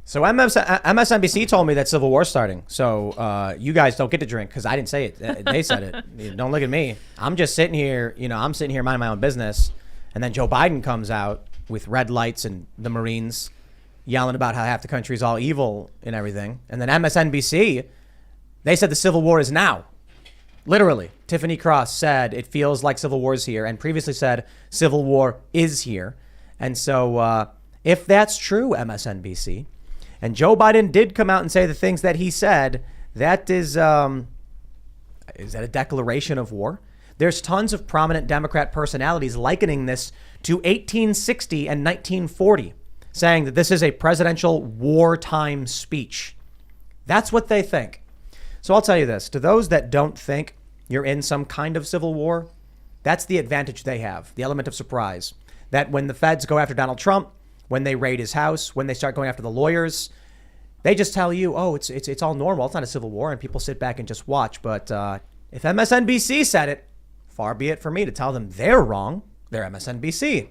So MSNBC told me that Civil War's starting. So you guys don't get to drink because I didn't say it. They said it. Don't look at me. I'm just sitting here. I'm sitting here minding my own business. And then Joe Biden comes out with red lights and the Marines yelling about how half the country is all evil and everything. And then MSNBC, they said the Civil War is now. Literally. Tiffany Cross said it feels like Civil War is here and previously said Civil War is here. And so if that's true, MSNBC, and Joe Biden did come out and say the things that he said, that is that a declaration of war? There's tons of prominent Democrat personalities likening this to 1860 and 1940, saying that this is a presidential wartime speech. That's what they think. So I'll tell you this, to those that don't think you're in some kind of civil war, that's the advantage they have, the element of surprise. That when the feds go after Donald Trump, when they raid his house, when they start going after the lawyers, they just tell you, oh, it's all normal. It's not a civil war, and people sit back and just watch. But if MSNBC said it, far be it for me to tell them they're wrong. They're MSNBC.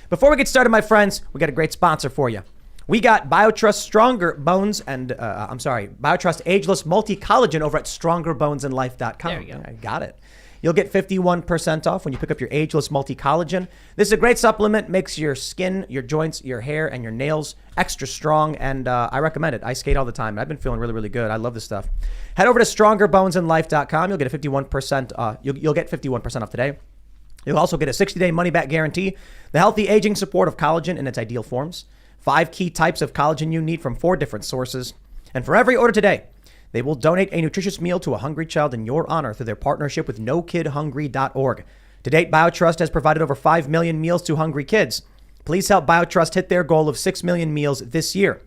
Before we get started, my friends, we got a great sponsor for you. We got BioTrust Stronger Bones and, BioTrust Ageless Multi-Collagen over at StrongerBonesAndLife.com. There you go. I got it. You'll get 51% off when you pick up your Ageless Multi-Collagen. This is a great supplement, makes your skin, your joints, your hair, and your nails extra strong, and I recommend it. I skate all the time. I've been feeling really, really good. I love this stuff. Head over to StrongerBonesAndLife.com. You'll get a 51%. You'll get 51% off today. You'll also get a 60-day money-back guarantee, the healthy aging support of collagen in its ideal forms, 5 key types of collagen you need from 4 different sources, and for every order today, they will donate a nutritious meal to a hungry child in your honor through their partnership with NoKidHungry.org. To date, BioTrust has provided over 5 million meals to hungry kids. Please help BioTrust hit their goal of 6 million meals this year.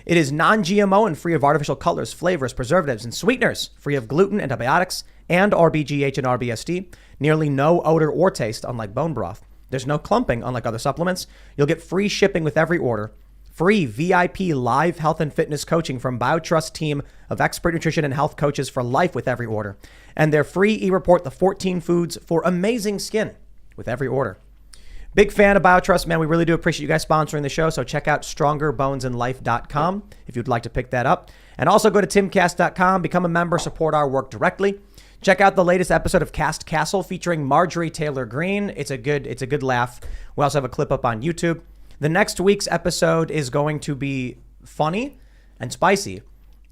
It is non-GMO and free of artificial colors, flavors, preservatives, and sweeteners, free of gluten, antibiotics, and RBGH and RBST. Nearly no odor or taste, unlike bone broth. There's no clumping, unlike other supplements. You'll get free shipping with every order. Free VIP live health and fitness coaching from BioTrust team of expert nutrition and health coaches for life with every order. And their free e-report, the 14 foods for amazing skin with every order. Big fan of BioTrust, man. We really do appreciate you guys sponsoring the show. So check out StrongerBonesAndLife.com if you'd like to pick that up. And also go to Timcast.com, become a member, support our work directly. Check out the latest episode of Cast Castle featuring Marjorie Taylor Greene. It's a good laugh. We also have a clip up on YouTube. The next week's episode is going to be funny and spicy.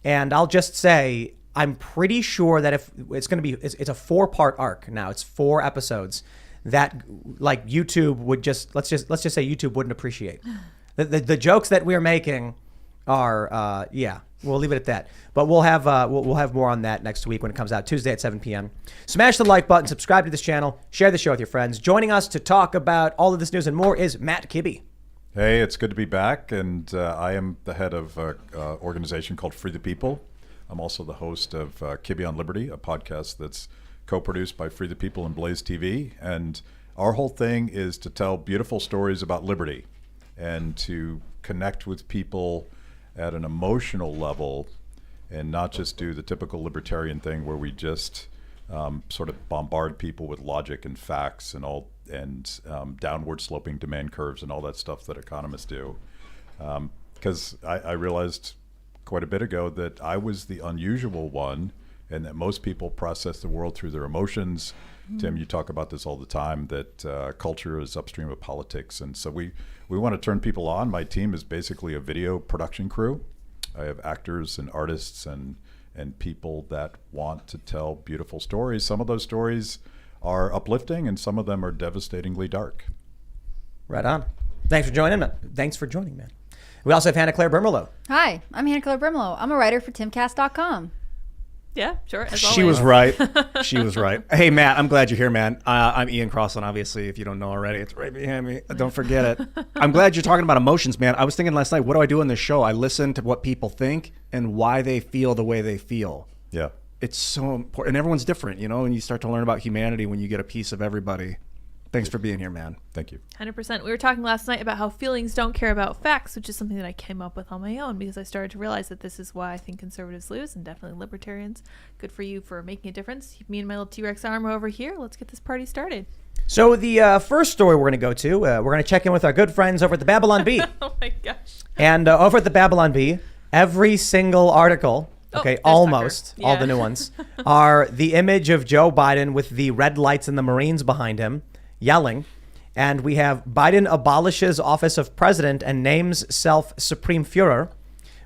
And I'll just say, I'm pretty sure that if it's going to be, it's a 4-part arc now. It's 4 episodes that like YouTube would let's just say YouTube wouldn't appreciate. The jokes that we're making are, we'll leave it at that. But we'll have more on that next week when it comes out Tuesday at 7 p.m. Smash the like button, subscribe to this channel, share the show with your friends. Joining us to talk about all of this news and more is Matt Kibbe. Hey, it's good to be back, and I am the head of an organization called Free the People. I'm also the host of Kibbe on Liberty, a podcast that's co-produced by Free the People and Blaze TV. And our whole thing is to tell beautiful stories about liberty and to connect with people at an emotional level and not just do the typical libertarian thing where we just sort of bombard people with logic and facts and downward sloping demand curves and all that stuff that economists do. Because I realized quite a bit ago that I was the unusual one and that most people process the world through their emotions. Tim, you talk about this all the time, that culture is upstream of politics. And so we want to turn people on. My team is basically a video production crew. I have actors and artists and people that want to tell beautiful stories. Some of those stories are uplifting and some of them are devastatingly dark. Right on. Thanks for joining, man. We also have Hannah Claire Brimelow. Hi, I'm Hannah Claire Brimelow. I'm a writer for Timcast.com. Yeah, sure. As She was right. She was right. Hey, Matt, I'm glad you're here, man. I'm Ian Crossland, obviously, if you don't know already. It's right behind me. Don't forget it. I'm glad you're talking about emotions, man. I was thinking last night, what do I do on this show? I listen to what people think and why they feel the way they feel. Yeah. It's so important. And everyone's different, and you start to learn about humanity when you get a piece of everybody. Thanks for being here, man. Thank you. 100%. We were talking last night about how feelings don't care about facts, which is something that I came up with on my own because I started to realize that this is why I think conservatives lose and definitely libertarians. Good for you for making a difference. Me and my little T-Rex arm are over here. Let's get this party started. So the first story we're going to go to, we're going to check in with our good friends over at the Babylon Bee. Oh my gosh. And over at the Babylon Bee, every single article, okay, there's almost Tucker. all Yeah. the new ones, are the image of Joe Biden with the red lights and the Marines behind him yelling. And we have Biden abolishes office of president and names self Supreme Führer.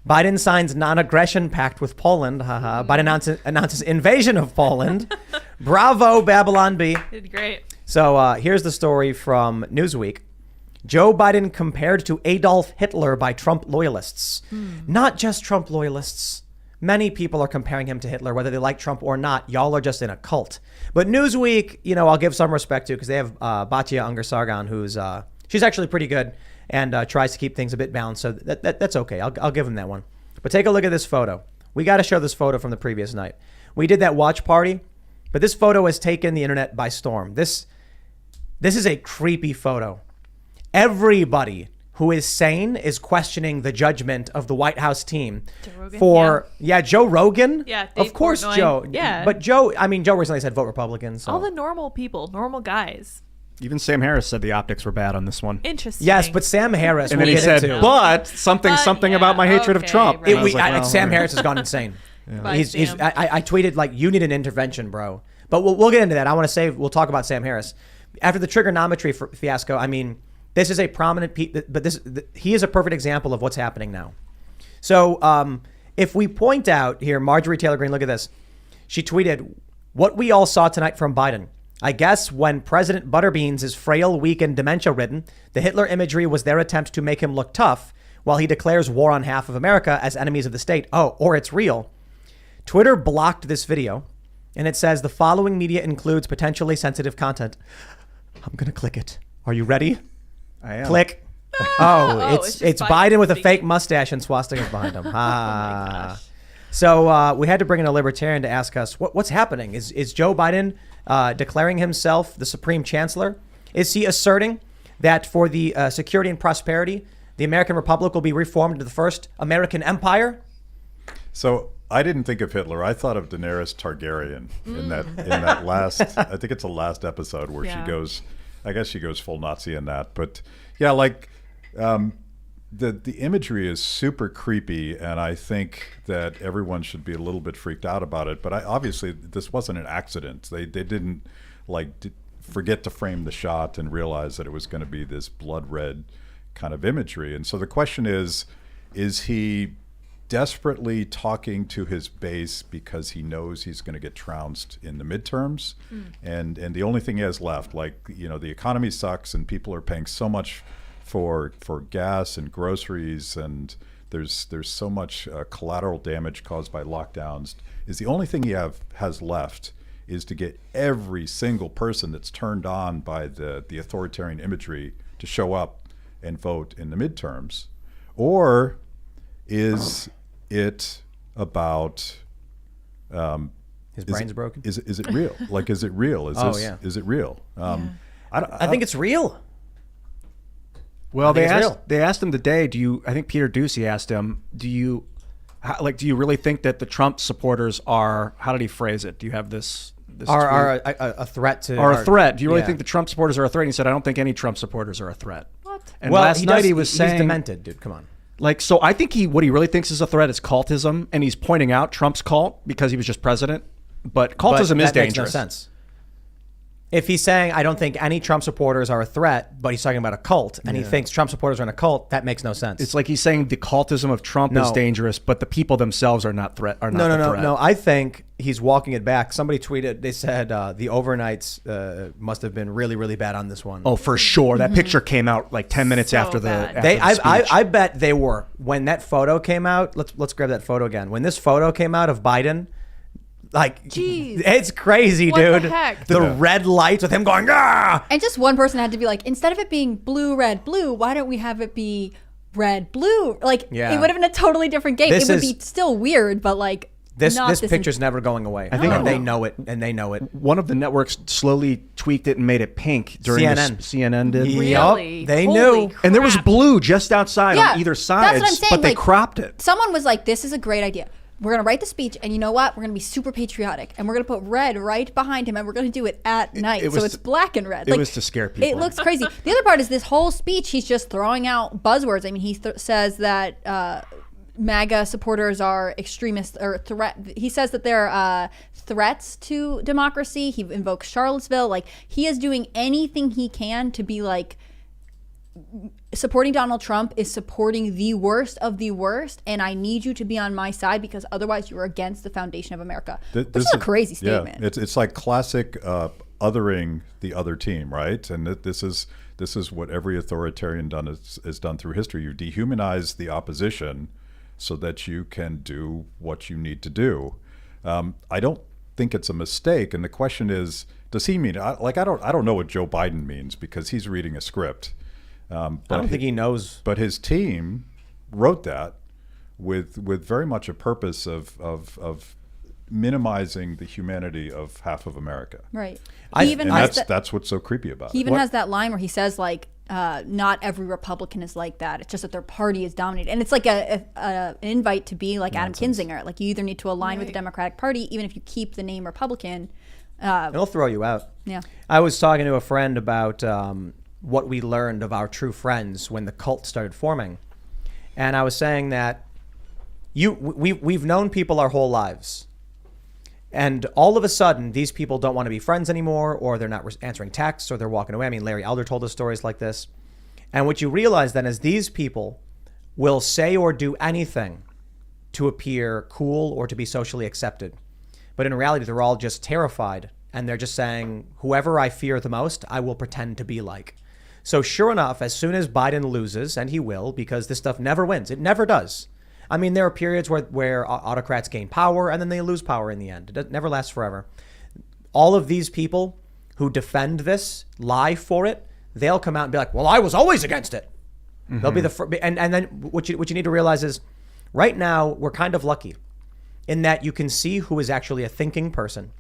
Biden signs non-aggression pact with Poland. Biden announces invasion of Poland. Bravo, Babylon Bee. Did great. So here's the story from Newsweek. Joe Biden compared to Adolf Hitler by Trump loyalists. Not just Trump loyalists. Many people are comparing him to Hitler, whether they like Trump or not. Y'all are just in a cult. But Newsweek, I'll give some respect to because they have Batya Ungar-Sargon, who's she's actually pretty good and tries to keep things a bit balanced. So that's okay. I'll give him that one. But take a look at this photo. We got to show this photo from the previous night. We did that watch party, but this photo has taken the internet by storm. This is a creepy photo. Everybody who is sane is questioning the judgment of the White House team Joe Rogan, for Joe Rogan. Yeah, Dave of course, Portnoy. Joe. Yeah. But Joe recently said vote Republican. So. All the normal people, normal guys. Even Sam Harris said the optics were bad on this one. Interesting. Yes, but Sam Harris. And we'll then he get said, into. but something yeah, about my hatred of okay, Trump. right. And I was like, well, Sam Harris has gone insane. Bye, He's Sam. I tweeted like, you need an intervention, bro. But we'll get into that. I want to say we'll talk about Sam Harris after the trigonometry fiasco. I mean, this is a prominent, but he is a perfect example of what's happening now. So if we point out here, Marjorie Taylor Greene, look at this. She tweeted, "What we all saw tonight from Biden. I guess when President Butterbeans is frail, weak, and dementia-ridden, the Hitler imagery was their attempt to make him look tough, while he declares war on half of America as enemies of the state. Oh, or it's real." Twitter blocked this video, and it says the following media includes potentially sensitive content. I'm going to click it. Are you ready? I am. Click. Oh, Oh, it's it's just Biden with a speaking. fake mustache and swastikas behind him. So we had to bring in a libertarian to ask us what's happening. Is Joe Biden declaring himself the supreme chancellor? Is he asserting that for the security and prosperity, the American Republic will be reformed into the first American empire? So I didn't think of Hitler. I thought of Daenerys Targaryen in that last. I think it's the last episode where Yeah. she goes. I guess she goes full Nazi in that. But yeah, like the imagery is super creepy, and I think that everyone should be a little bit freaked out about it. But obviously this wasn't an accident. They didn't forget to frame the shot and realize that it was going to be this blood red kind of imagery. And so the question is he desperately talking to his base because he knows he's going to get trounced in the midterms, and the only thing he has left, the economy sucks and people are paying so much for gas and groceries, and there's so much collateral damage caused by lockdowns, is the only thing he has left is to get every single person that's turned on by the authoritarian imagery to show up and vote in the midterms. Or is it about His brain's broken. Is it real? Is it real? Is it real? I think it's real. Well, think they it's asked him today. I think Peter Doocy asked him, do you really think that the Trump supporters are? How did he phrase it? Do you have this? Are a threat to? Are a threat? Do you really yeah. think the Trump supporters are a threat? And he said, I don't think any Trump supporters are a threat. What? And Well, last night he was he's saying, demented, dude. Come on. so I think what he really thinks is a threat is cultism, and he's pointing out Trump's cult because he was just president. But cultism But is that makes dangerous. no sense. If he's saying, I don't think any Trump supporters are a threat, but he's talking about a cult, and he thinks Trump supporters are in a cult, that makes no sense. It's like he's saying the cultism of Trump is No. dangerous, but the people themselves are not threat. Are not no, the no, threat. no. I think he's walking it back. Somebody tweeted, they said the overnights must have been really, really bad on this one. Oh, for sure. That picture came out like 10 minutes So after the. bad. After the speech. I bet they were. When that photo came out, let's grab that photo again. When this photo came out of Biden, Jeez. it's crazy, What the dude. heck? The red lights with him going, ah! And just one person had to be like, instead of it being blue, red, blue, why don't we have it be red, blue? Yeah. It would have been a totally different game. This It would is- be still weird, but This Not this picture's never going away. I think- and they No. know it, and they know it. One of the networks slowly tweaked it and made it pink during CNN. CNN did. Really? they Holy knew. crap. And there was blue just outside Yeah, on either that's side, what I'm saying, but they like- cropped it. Someone was like, this is a great idea. We're going to write the speech, and you know what? We're going to be super patriotic, and we're going to put red right behind him, and we're going to do it at night. it So was it's to- black and red. it was to scare people. It looks crazy. The other part is this whole speech, he's just throwing out buzzwords. I mean, he says that MAGA supporters are extremists or threat. He says that they're threats to democracy. He invokes Charlottesville. Like, he is doing anything he can to be like, supporting Donald Trump is supporting the worst of the worst, and I need you to be on my side because otherwise you're against the foundation of America. This is a crazy statement. Yeah, it's like classic othering the other team, right? And this is what every authoritarian has done through history. You dehumanize the opposition so that you can do what you need to do. I don't think it's a mistake, and the question is, does he mean? I don't know what Joe Biden means because he's reading a script. I don't think he knows. But his team wrote that with very much a purpose of minimizing the humanity of half of America. Right. And that's what's so creepy about He it. even has that line where he says like, not every Republican is like that. It's just that their party is dominated. And it's like an invite to be like Adam Kinzinger. Like, you either need to align with the Democratic Party, even if you keep the name Republican. It'll throw you out. Yeah. I was talking to a friend about what we learned of our true friends when the cult started forming. And I was saying that we've known people our whole lives. And all of a sudden, these people don't want to be friends anymore, or they're not answering texts, or they're walking away. I mean, Larry Elder told us stories like this. And what you realize then is these people will say or do anything to appear cool or to be socially accepted. But in reality, they're all just terrified. And they're just saying, whoever I fear the most, I will pretend to be like. So sure enough, as soon as Biden loses, and he will, because this stuff never wins. It never does. I mean, there are periods where autocrats gain power and then they lose power in the end. It never lasts forever. All of these people who defend this, lie for it, they'll come out and be like, well, I was always against it. Mm-hmm. They'll be the and then what you need to realize is right now we're kind of lucky in that you can see who is actually a thinking person.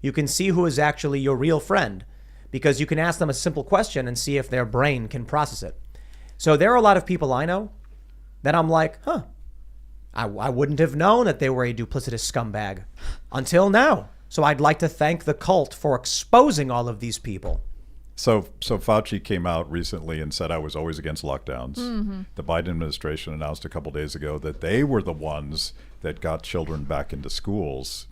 You can see who is actually your real friend because you can ask them a simple question and see if their brain can process it. So there are a lot of people I know that I'm like, I wouldn't have known that they were a duplicitous scumbag until now. So I'd like to thank the cult for exposing all of these people. So Fauci came out recently and said I was always against lockdowns. Mm-hmm. The Biden administration announced a couple days ago that they were the ones that got children back into schools.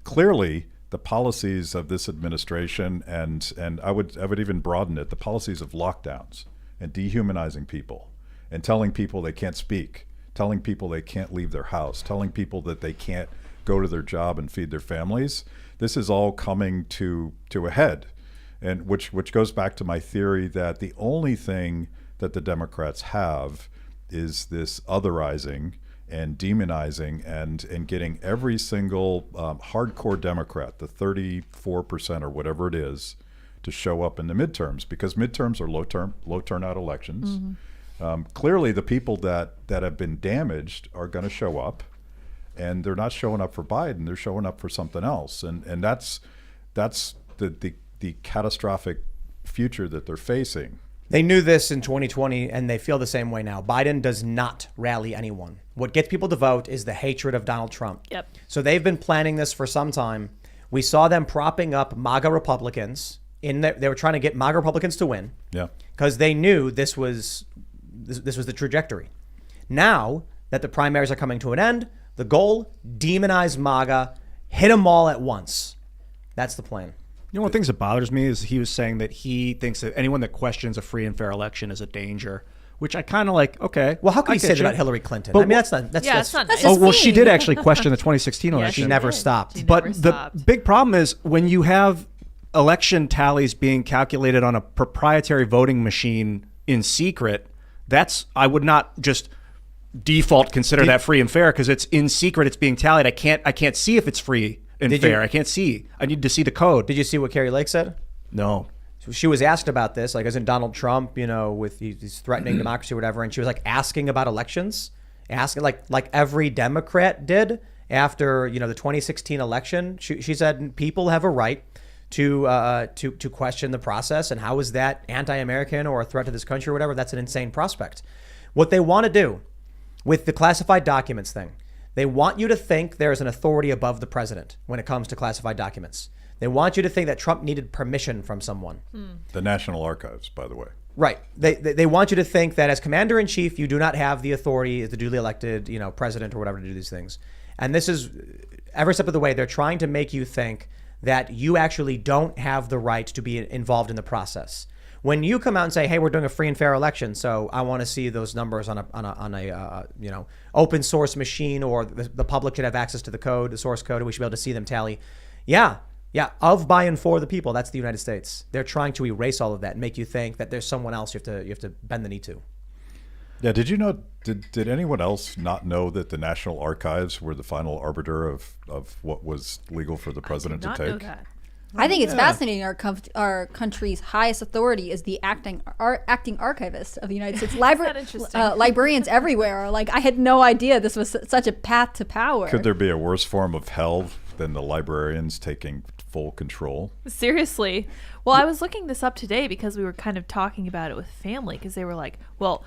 Clearly, the policies of this administration and I would even broaden it, the policies of lockdowns and dehumanizing people and telling people they can't speak, telling people they can't leave their house, telling people that they can't go to their job and feed their families. This is all coming to a head, and which goes back to my theory that the only thing that the Democrats have is this otherizing and demonizing and getting every single hardcore Democrat, the 34% or whatever it is, to show up in the midterms, because midterms are low turnout elections. Mm-hmm. Clearly, the people that have been damaged are going to show up, and they're not showing up for Biden. They're showing up for something else, and that's the catastrophic future that they're facing. They knew this in 2020, and they feel the same way now. Biden does not rally anyone. What gets people to vote is the hatred of Donald Trump. Yep. So they've been planning this for some time. We saw them propping up MAGA Republicans. They were trying to get MAGA Republicans to win. Yeah. Because they knew this was the trajectory. Now that the primaries are coming to an end, the goal, demonize MAGA, hit them all at once. That's the plan. You know, one of the things that bothers me is he was saying that he thinks that anyone that questions a free and fair election is a danger, which I kind of like, okay. Well, how could I he say get that you. about Hillary Clinton? But I mean, that's not It's not nice. Oh, well, she mean. did actually question the 2016 Yeah, election. She never did. stopped. She But never the stopped. big problem is when you have election tallies being calculated on a proprietary voting machine in secret, I would not just default consider that free and fair because it's in secret, it's being tallied. I can't see if it's free and fair. I can't see. I need to see the code. Did you see what Carrie Lake said? No. She was asked about this, like, isn't Donald Trump, with he's threatening democracy or whatever, and she was like asking about elections, asking like every Democrat did, after the 2016 election. She said people have a right to question the process, and how is that anti-American or a threat to this country or whatever? That's an insane prospect. What they want to do with the classified documents thing, they want you to think there's an authority above the president when it comes to classified documents. They want you to think that Trump needed permission from someone. The National Archives, by the way. Right. They want you to think that as commander-in-chief, you do not have the authority as the duly elected, president or whatever to do these things. And this is every step of the way. They're trying to make you think that you actually don't have the right to be involved in the process. When you come out and say, "Hey, we're doing a free and fair election, so I want to see those numbers on a open source machine, or the public should have access to the code, the source code, and we should be able to see them tally." Yeah, of, by, and for the people. That's the United States. They're trying to erase all of that and make you think that there's someone else you have to bend the knee to. Yeah, did you know? Did anyone else not know that the National Archives were the final arbiter of what was legal for the president to I did take? not know that. I think it's fascinating. Our country's highest authority is the acting archivist of the United States. that interesting? Librarians everywhere are like, I had no idea this was such a path to power. Could there be a worse form of hell than the librarians taking full control? Seriously. Well, I was looking this up today because we were kind of talking about it with family, because they were like, well,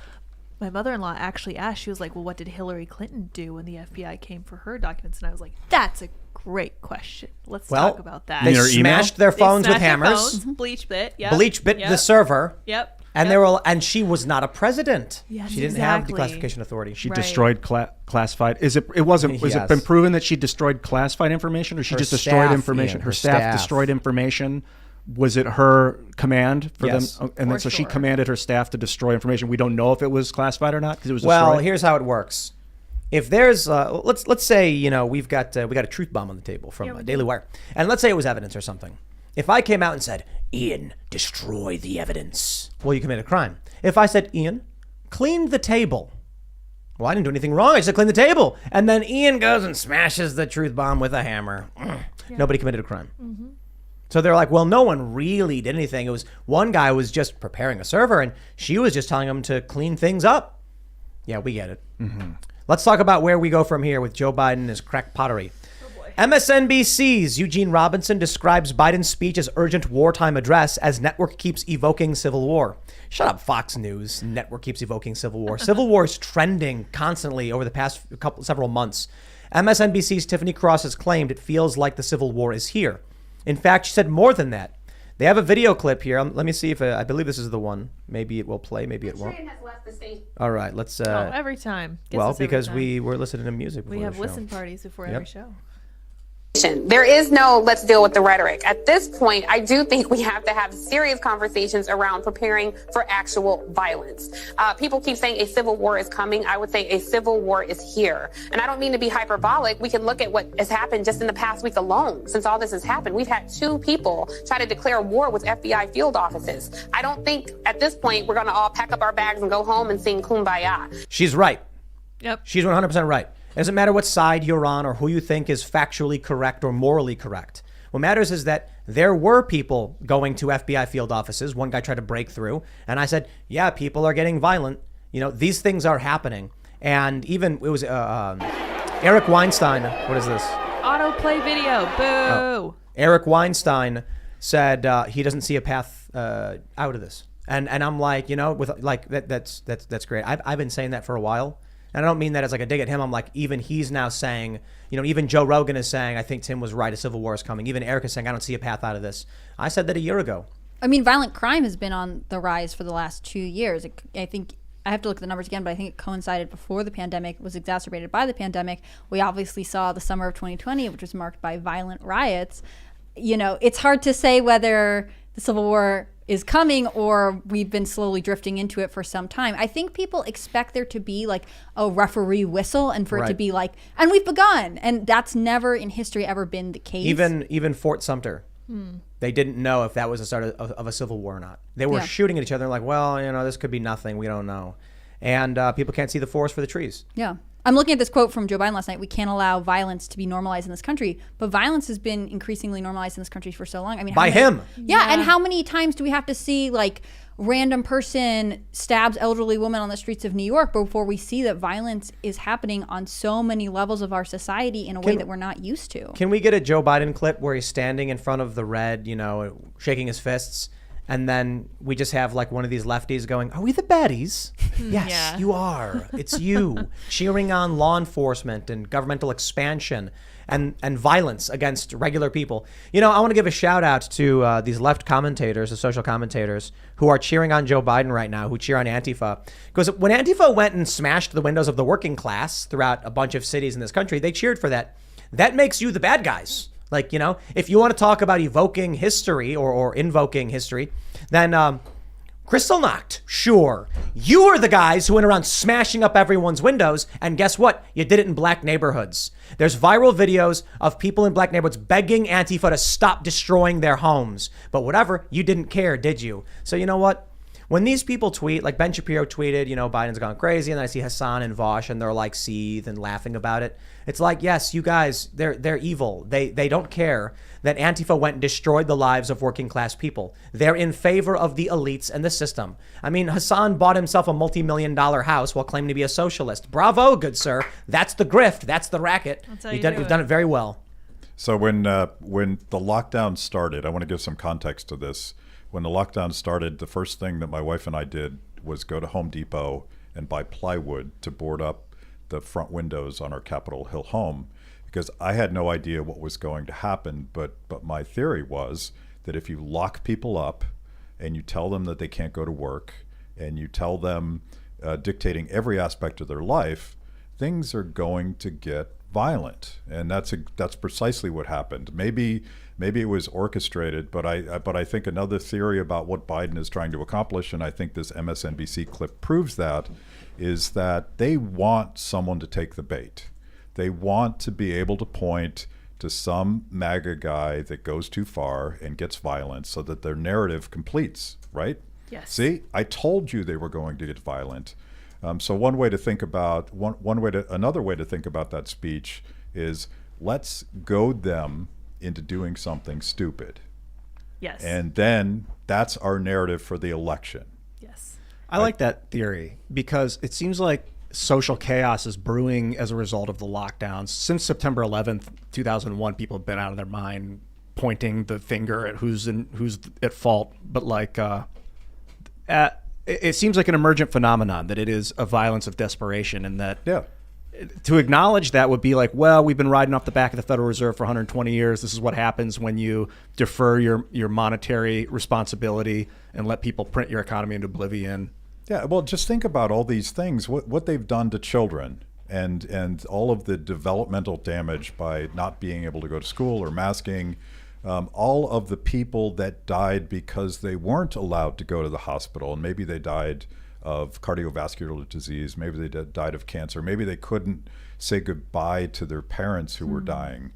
my mother-in-law actually asked, she was like, well, what did Hillary Clinton do when the FBI came for her documents? And I was like, that's a great question. Let's talk about that. They Their email? smashed their phones with smashed their hammers. phones, bleach bit The server. Yep. And they were, and she was not a president. Yes, she didn't have exactly. declassification authority. She Right. destroyed classified. Was it Yes. been proven that she destroyed classified information, or she Her just destroyed staff, information? Ian, Her her staff staff. destroyed information. Was it her command for Yes. them? And then For so she sure. commanded her staff to destroy information. We don't know if it was classified or not because it was Well, destroyed. here's how it works. If there's, let's say we've got a truth bomb on the table from Daily Wire, and let's say it was evidence or something. If I came out and said, "Ian, destroy the evidence," well, you committed a crime. If I said, "Ian, clean the table," well, I didn't do anything wrong. I just said clean the table, and then Ian goes and smashes the truth bomb with a hammer. Nobody committed a crime. Mm-hmm. So they're like, well, no one really did anything. It was one guy was just preparing a server, and she was just telling him to clean things up. Yeah, we get it. Mm-hmm. Let's talk about where we go from here with Joe Biden and his crack pottery. MSNBC's Eugene Robinson describes Biden's speech as urgent wartime address as network keeps evoking civil war. Shut up, Fox News. Network keeps evoking civil war. Civil war is trending constantly over the past several months. MSNBC's Tiffany Cross has claimed it feels like the civil war is here. In fact, she said more than that. They have a video clip here. Let me see if I believe this is the one. Maybe it will play. Maybe it won't. All right, let's. Every time. Gets Well, us every because time. we were listening to music before We have the show. listen parties before every show. There is no let's deal with the rhetoric. At this point, I do think we have to have serious conversations around preparing for actual violence. People keep saying a civil war is coming. I would say a civil war is here. And I don't mean to be hyperbolic. We can look at what has happened just in the past week alone. Since all this has happened, we've had 2 people try to declare war with FBI field offices. I don't think at this point we're going to all pack up our bags and go home and sing Kumbaya. She's right. Yep. She's 100% right. It doesn't matter what side you're on or who you think is factually correct or morally correct. What matters is that there were people going to FBI field offices. One guy tried to break through, and I said, yeah, people are getting violent. These things are happening. And even it was Eric Weinstein. What is this? Autoplay video. Boo. Eric Weinstein said he doesn't see a path out of this. And I'm like, with like that's great. I've been saying that for a while. And I don't mean that as like a dig at him. I'm like, even he's now saying, even Joe Rogan is saying, I think Tim was right, a civil war is coming. Even Eric is saying, I don't see a path out of this. I said that a year ago. I mean, violent crime has been on the rise for the last 2 years. I think I have to look at the numbers again, but I think it coincided before the pandemic, was exacerbated by the pandemic. We obviously saw the summer of 2020, which was marked by violent riots. It's hard to say whether the Civil War is coming or we've been slowly drifting into it for some time. I think people expect there to be like a referee whistle and for it to be like, and we've begun. And that's never in history ever been the case. Even Fort Sumter, they didn't know if that was the start of a civil war or not. They were shooting at each other like, well, this could be nothing. We don't know. And people can't see the forest for the trees. Yeah. I'm looking at this quote from Joe Biden last night. We can't allow violence to be normalized in this country, but violence has been increasingly normalized in this country for so long. I mean, By him. Yeah, and how many times do we have to see like random person stabs elderly woman on the streets of New York before we see that violence is happening on so many levels of our society in a way that we're not used to? Can we get a Joe Biden clip where he's standing in front of the red, shaking his fists, and then we just have like one of these lefties going, "Are we the baddies?" Yes, Yeah. you are. It's you cheering on law enforcement and governmental expansion and violence against regular people. I want to give a shout out to these left commentators, the social commentators, who are cheering on Joe Biden right now, who cheer on Antifa. Because when Antifa went and smashed the windows of the working class throughout a bunch of cities in this country, they cheered for that. That makes you the bad guys. Like, if you want to talk about evoking history or invoking history, then Kristallnacht, sure. You are the guys who went around smashing up everyone's windows. And guess what? You did it in black neighborhoods. There's viral videos of people in black neighborhoods begging Antifa to stop destroying their homes. But whatever, you didn't care, did you? So you know what? When these people tweet, like Ben Shapiro tweeted, Biden's gone crazy, and then I see Hassan and Vosh, and they're like seethe and laughing about it. It's like, yes, you guys, they're evil. They don't care that Antifa went and destroyed the lives of working class people. They're in favor of the elites and the system. I mean, Hassan bought himself a multi-million-dollar house while claiming to be a socialist. Bravo, good sir. That's the grift. That's the racket. You've done it very well. So when the lockdown started, I want to give some context to this. When the lockdown started, the first thing that my wife and I did was go to Home Depot and buy plywood to board up the front windows on our Capitol Hill home, because I had no idea what was going to happen. But my theory was that if you lock people up and you tell them that they can't go to work and you tell them dictating every aspect of their life, things are going to get violent. And that's precisely what happened. Maybe it was orchestrated, but I think another theory about what Biden is trying to accomplish, and I think this MSNBC clip proves that, is that they want someone to take the bait. They want to be able to point to some MAGA guy that goes too far and gets violent so that their narrative completes, right? Yes. See, I told you they were going to get violent. So another way to think about that speech is, let's goad them into doing something stupid. Yes. And then that's our narrative for the election. Yes. I like that theory because it seems like social chaos is brewing as a result of the lockdowns. Since September 11th, 2001, people have been out of their mind pointing the finger at who's at fault. But it seems like an emergent phenomenon that it is a violence of desperation, and that to acknowledge that would be like, well, we've been riding off the back of the Federal Reserve for 120 years. This is what happens when you defer your monetary responsibility and let people print your economy into oblivion. Yeah, well, just think about all these things, what they've done to children, and all of the developmental damage by not being able to go to school or masking, all of the people that died because they weren't allowed to go to the hospital, and maybe they died of cardiovascular disease, maybe they died of cancer, maybe they couldn't say goodbye to their parents who were dying.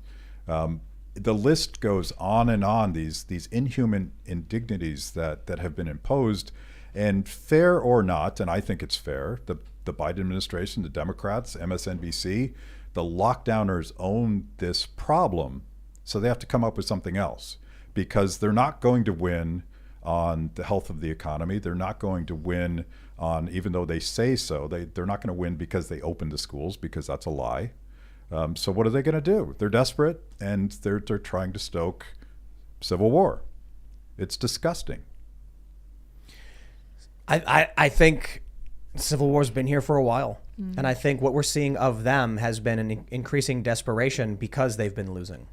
The list goes on and on, these inhuman indignities that have been imposed. And fair or not, and I think it's fair, the Biden administration, the Democrats, MSNBC, the lockdowners own this problem. So they have to come up with something else, because they're not going to win on the health of the economy. They're not going to win on, even though they say so, they're not going to win because they opened the schools, because that's a lie. So what are they going to do? They're desperate, and they're trying to stoke civil war. It's disgusting. I think Civil War's been here for a while. And I think what we're seeing of them has been an increasing desperation because they've been losing.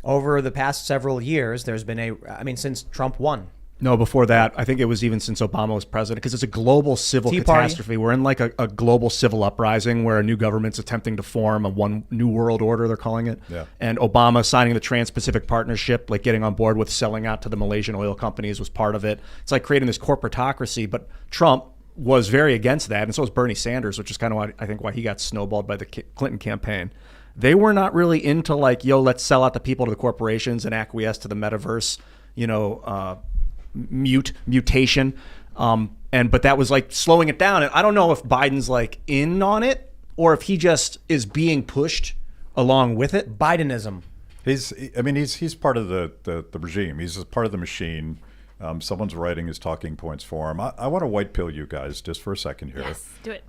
Over the past several years, there's been since Trump won. No, before that, I think it was even since Obama was president, because it's a global civil catastrophe. We're in like a global civil uprising where a new government's attempting to form a one new world order, they're calling it. Yeah. And Obama signing the Trans-Pacific Partnership, like getting on board with selling out to the Malaysian oil companies, was part of it. It's like creating this corporatocracy, but Trump was very against that, and so was Bernie Sanders, which is kind of why he got snowballed by the Clinton campaign. They were not really into like, yo, let's sell out the people to the corporations and acquiesce to the metaverse, mutation. But that was like slowing it down. And I don't know if Biden's like in on it, or if he just is being pushed along with it. Bidenism. He's part of the regime. He's a part of the machine. Someone's writing his talking points for him. I want to white pill you guys just for a second here. Yes, do it.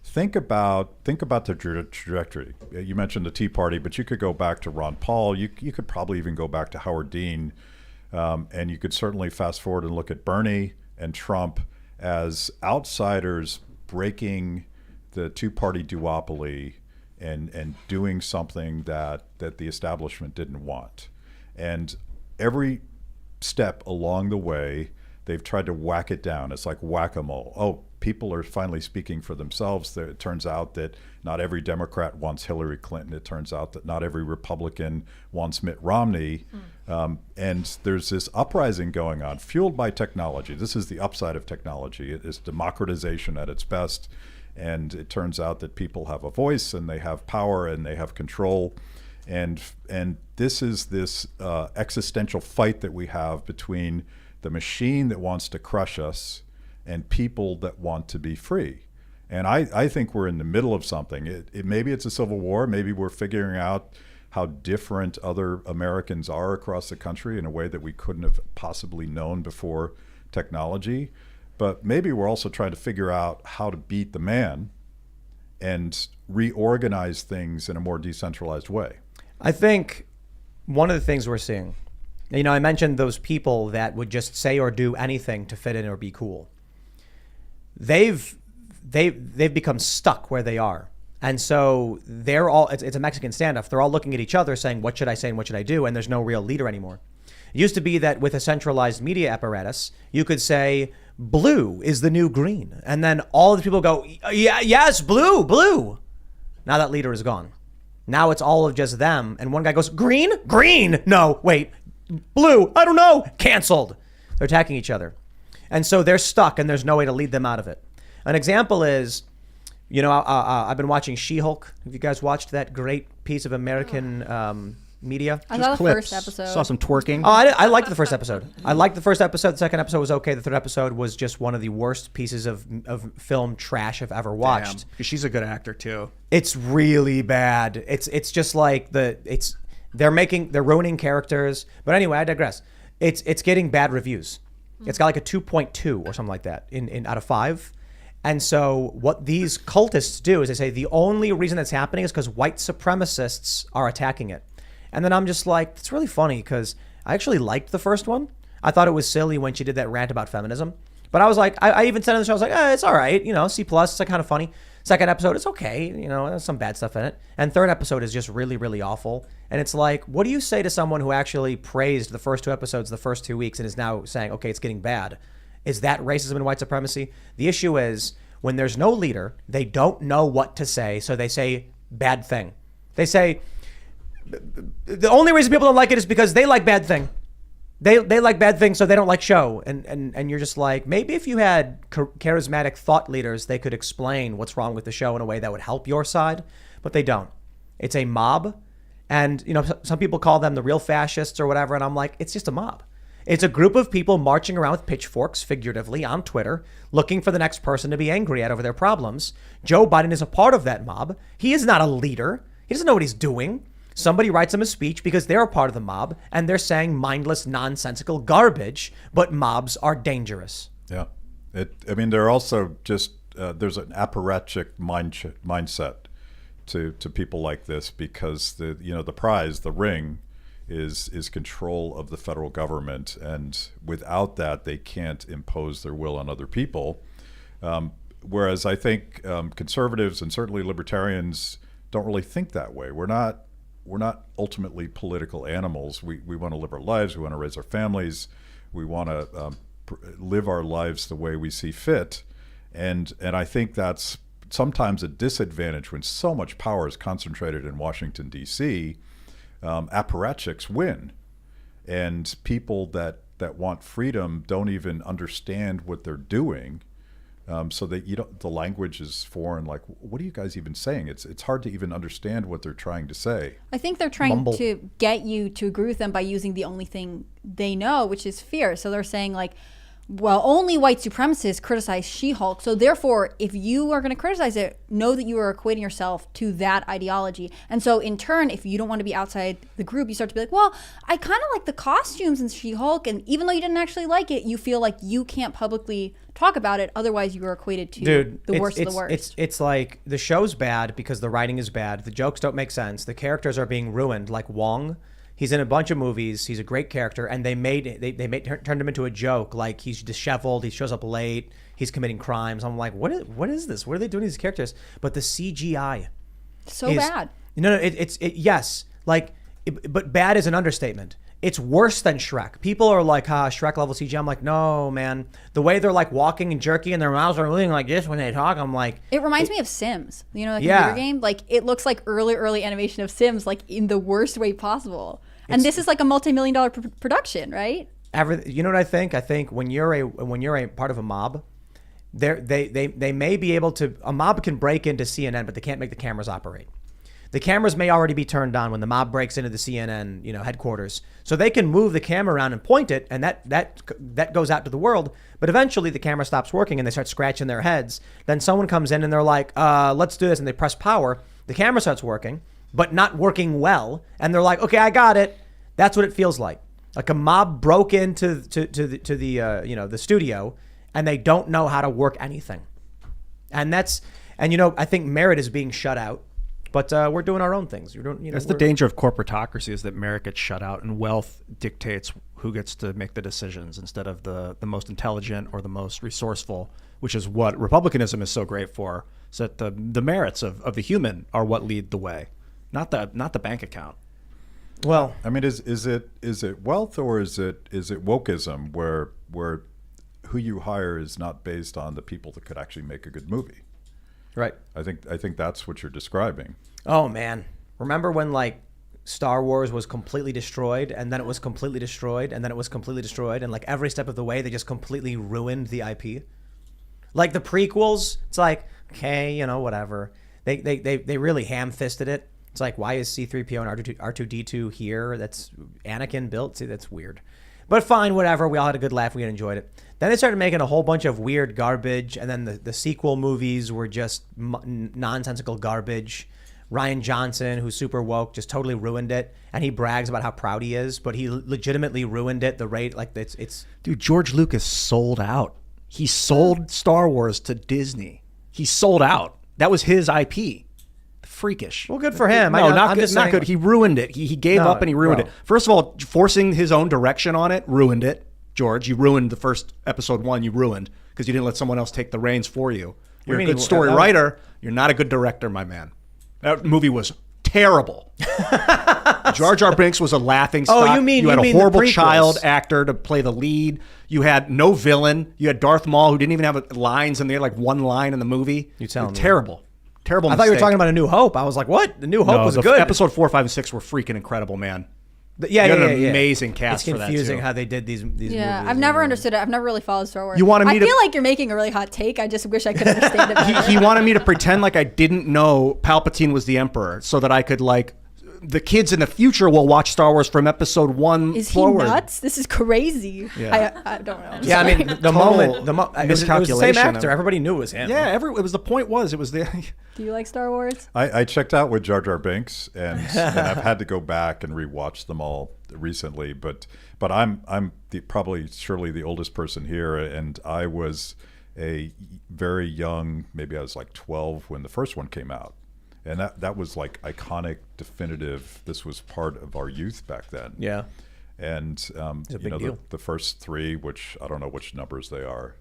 Think about the trajectory. You mentioned the Tea Party, but you could go back to Ron Paul. You could probably even go back to Howard Dean, and you could certainly fast forward and look at Bernie and Trump as outsiders breaking the two-party duopoly and doing something that the establishment didn't want. And every step along the way, they've tried to whack it down. It's like whack-a-mole. Oh, people are finally speaking for themselves. It turns out that not every Democrat wants Hillary Clinton. It turns out that not every Republican wants Mitt Romney. And there's this uprising going on, fueled by technology. This is the upside of technology. It is democratization at its best. And it turns out that people have a voice, and they have power, and they have control. And this is this existential fight that we have between the machine that wants to crush us and people that want to be free. And I think we're in the middle of something. Maybe it's a civil war. Maybe we're figuring out how different other Americans are across the country in a way that we couldn't have possibly known before technology. But maybe we're also trying to figure out how to beat the man and reorganize things in a more decentralized way. I think one of the things we're seeing, I mentioned those people that would just say or do anything to fit in or be cool. They've become stuck where they are. And so they're all, it's a Mexican standoff. They're all looking at each other saying, what should I say and what should I do? And there's no real leader anymore. It used to be that with a centralized media apparatus, you could say, blue is the new green. And then all the people go, yeah, yes, blue, blue. Now that leader is gone. Now it's all of just them. And one guy goes, green, green. No, wait, blue, I don't know. Canceled. They're attacking each other. And so they're stuck and there's no way to lead them out of it. An example is, I've been watching She-Hulk. Have you guys watched that great piece of American media? I saw the Clips. first episode. Saw some twerking. Oh, I liked the first episode. I liked the first episode. The second episode was okay. The third episode was just one of the worst pieces of film trash I've ever watched. Damn, 'cause she's a good actor too. It's really bad. It's just like they're ruining characters. But anyway, I digress. It's getting bad reviews. It's got like a 2.2 or something like that in out of 5. And so what these cultists do is they say the only reason that's happening is because white supremacists are attacking it. And then I'm just like, it's really funny because I actually liked the first one. I thought it was silly when she did that rant about feminism. But I was like, I even said on the show, I was like, it's all right. C+, it's like kind of funny. Second episode, it's okay. There's some bad stuff in it. And third episode is just really, really awful. And it's like, what do you say to someone who actually praised the first 2 episodes the first 2 weeks and is now saying, okay, it's getting bad? Is that racism and white supremacy? The issue is when there's no leader, they don't know what to say. So they say bad thing. They say, the only reason people don't like it is because they like bad thing. They like bad things, so they don't like show. And you're just like, maybe if you had charismatic thought leaders, they could explain what's wrong with the show in a way that would help your side, but they don't. It's a mob. And, some people call them the real fascists or whatever. And I'm like, it's just a mob. It's a group of people marching around with pitchforks, figuratively, on Twitter, looking for the next person to be angry at over their problems. Joe Biden is a part of that mob. He is not a leader. He doesn't know what he's doing. Somebody writes him a speech because they're a part of the mob and they're saying mindless, nonsensical garbage, but mobs are dangerous. Yeah. They're also just, there's an apparatchik mindset to people like this because the prize, the ring, is control of the federal government, and without that, they can't impose their will on other people. Whereas I think conservatives and certainly libertarians don't really think that way. We're not ultimately political animals. We want to live our lives. We want to raise our families. We want to live our lives the way we see fit. And I think that's sometimes a disadvantage when so much power is concentrated in Washington, D.C. Apparatchiks win, and people that want freedom don't even understand what they're doing, so that the language is foreign. Like, what are you guys even saying? It's hard to even understand what they're trying to say. I think they're trying Mumble. to get you to agree with them by using the only thing they know, which is fear. So they're saying like, well, only white supremacists criticize She-Hulk. So therefore, if you are going to criticize it, know that you are equating yourself to that ideology. And so in turn, if you don't want to be outside the group, you start to be like, well, I kind of like the costumes in She-Hulk. And even though you didn't actually like it, you feel like you can't publicly talk about it. Otherwise, you are equated to the worst of the worst. It's like the show's bad because the writing is bad. The jokes don't make sense. The characters are being ruined, like Wong. He's in a bunch of movies. He's a great character, and they turned him into a joke. Like he's disheveled. He shows up late. He's committing crimes. I'm like, what is this? What are they doing to these characters? But the CGI, so bad. Yes, but bad is an understatement. It's worse than Shrek. People are like, Shrek level CGI. I'm like, no, man. The way they're like walking and jerky and their mouths are moving like this when they talk, I'm like. It reminds me of Sims. You know, like a computer game. Like it looks like early animation of Sims, like in the worst way possible. And this is like a multi-million-dollar production, right? You know what I think? I think when you're a part of a mob, they may be able to. A mob can break into CNN, but they can't make the cameras operate. The cameras may already be turned on when the mob breaks into the CNN, headquarters. So they can move the camera around and point it, and that goes out to the world. But eventually the camera stops working and they start scratching their heads. Then someone comes in and they're like, let's do this, and they press power. The camera starts working, but not working well, and they're like, okay, I got it. That's what it feels like. Like a mob broke into the studio, and they don't know how to work anything. And I think merit is being shut out. But we're doing our own things. That's the danger of corporatocracy, is that merit gets shut out and wealth dictates who gets to make the decisions instead of the most intelligent or the most resourceful, which is what republicanism is so great for. So that the merits of the human are what lead the way, not the bank account. Well, I mean, is it wealth or is it wokeism where who you hire is not based on the people that could actually make a good movie? Right. I think that's what you're describing. Oh man, remember when like Star Wars was completely destroyed, and then it was completely destroyed, and then it was completely destroyed, and like every step of the way they just completely ruined the IP. Like the prequels, it's like okay, whatever. They really ham-fisted it. It's like, why is C-3PO and R2D2 here? That's Anakin built. See, that's weird. But fine, whatever. We all had a good laugh. We enjoyed it. Then they started making a whole bunch of weird garbage, and then the sequel movies were just nonsensical garbage. Rian Johnson, who's super woke, just totally ruined it, and he brags about how proud he is, but he legitimately ruined it. The rate, like it's. Dude, George Lucas sold out. He sold Star Wars to Disney. He sold out. That was his IP. Freakish. Well, good for him. No, not good. Not good. He ruined it. He gave up and he ruined it. First of all, forcing his own direction on it ruined it. George, you ruined the first episode 1. You ruined because you didn't let someone else take the reins for you. You're a good story writer. You're not a good director, my man. That movie was terrible. Jar Jar Binks was a laughing stock. You had a horrible child actor to play the lead. You had no villain. You had Darth Maul, who didn't even have lines, and they had like one line in the movie. You telling me? Terrible. Terrible. I thought you were talking about A New Hope. I was like, what? The New Hope was good. Episode 4, 5, and 6 were freaking incredible, man. Yeah. Amazing cast for that. It's confusing too. how they did these movies. Yeah, I've never understood it. I've never really followed Star Wars. I feel like you're making a really hot take. I just wish I could understand it better. He wanted me to pretend like I didn't know Palpatine was the Emperor so that I could the kids in the future will watch Star Wars from episode 1 forward. Is he nuts? This is crazy. Yeah. I don't know. Yeah, I mean, the moment it was the same actor. Everybody knew it was him. Yeah, it was the point was it was the. Do you like Star Wars? I checked out with Jar Jar Binks, and I've had to go back and rewatch them all recently. But I'm surely the oldest person here, and I was a very young, maybe I was like 12 when the first one came out. And that was like iconic, definitive. This was part of our youth back then. Yeah. And it's a big deal. The first 3, which I don't know which numbers they are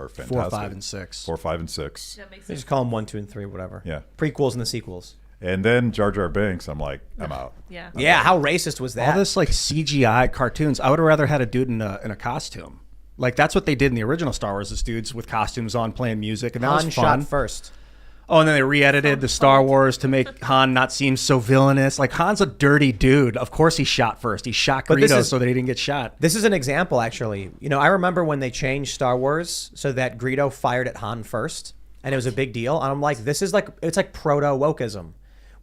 fantastic. 4, 5, and 6. 4, 5, and 6. That makes They sense. just call them 1, 2, and 3, whatever. Yeah. Prequels and the sequels. And then Jar Jar Binks, I'm like, I'm out. Yeah. Yeah. How racist was that? All this like CGI cartoons. I would have rather had a dude in a costume. Like that's what they did in the original Star Wars. Is dudes with costumes on playing music, and that Han was fun. shot first. Oh, and then they re-edited the Star Wars to make Han not seem so villainous. Like, Han's a dirty dude. Of course he shot first. He shot Greedo so that he didn't get shot. This is an example, actually. I remember when they changed Star Wars so that Greedo fired at Han first, and it was a big deal. And I'm like, it's like proto-wokeism.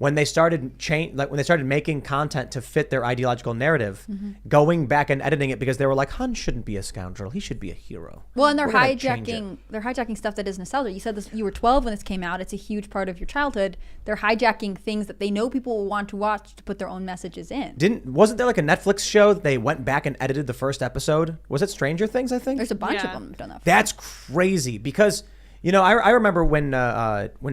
when they started when they started making content to fit their ideological narrative, going back and editing it because they were like, Han shouldn't be a scoundrel. He should be a hero. Well, and they're We're gonna change it. hijacking stuff that is nostalgia. You said this, you were 12 when this came out. It's a huge part of your childhood. They're hijacking things that they know people will want to watch to put their own messages in. Wasn't there like a Netflix show that they went back and edited the first episode? Was it Stranger Things, I think? There's a bunch of Yeah. them who've done that. That's crazy because, you know, I remember when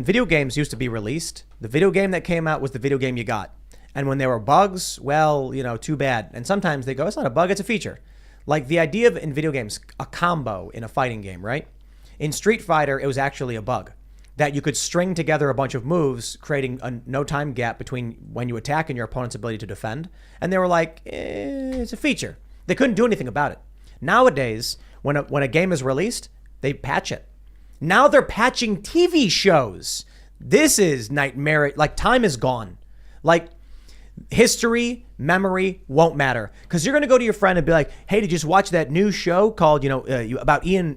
video games used to be released, the video game that came out was the video game you got. And when there were bugs, well, you know, too bad. And sometimes they go, it's not a bug, it's a feature. Like the idea of in video games, a combo in a fighting game, right? In Street Fighter, it was actually a bug that you could string together a bunch of moves, creating a no time gap between when you attack and your opponent's ability to defend. And they were like, it's a feature. They couldn't do anything about it. Nowadays, when a game is released, they patch it. Now they're patching TV shows. This is nightmare. Like, time is gone. Like, history, memory won't matter. Because you're going to go to your friend and be like, hey, did you just watch that new show called, about Ian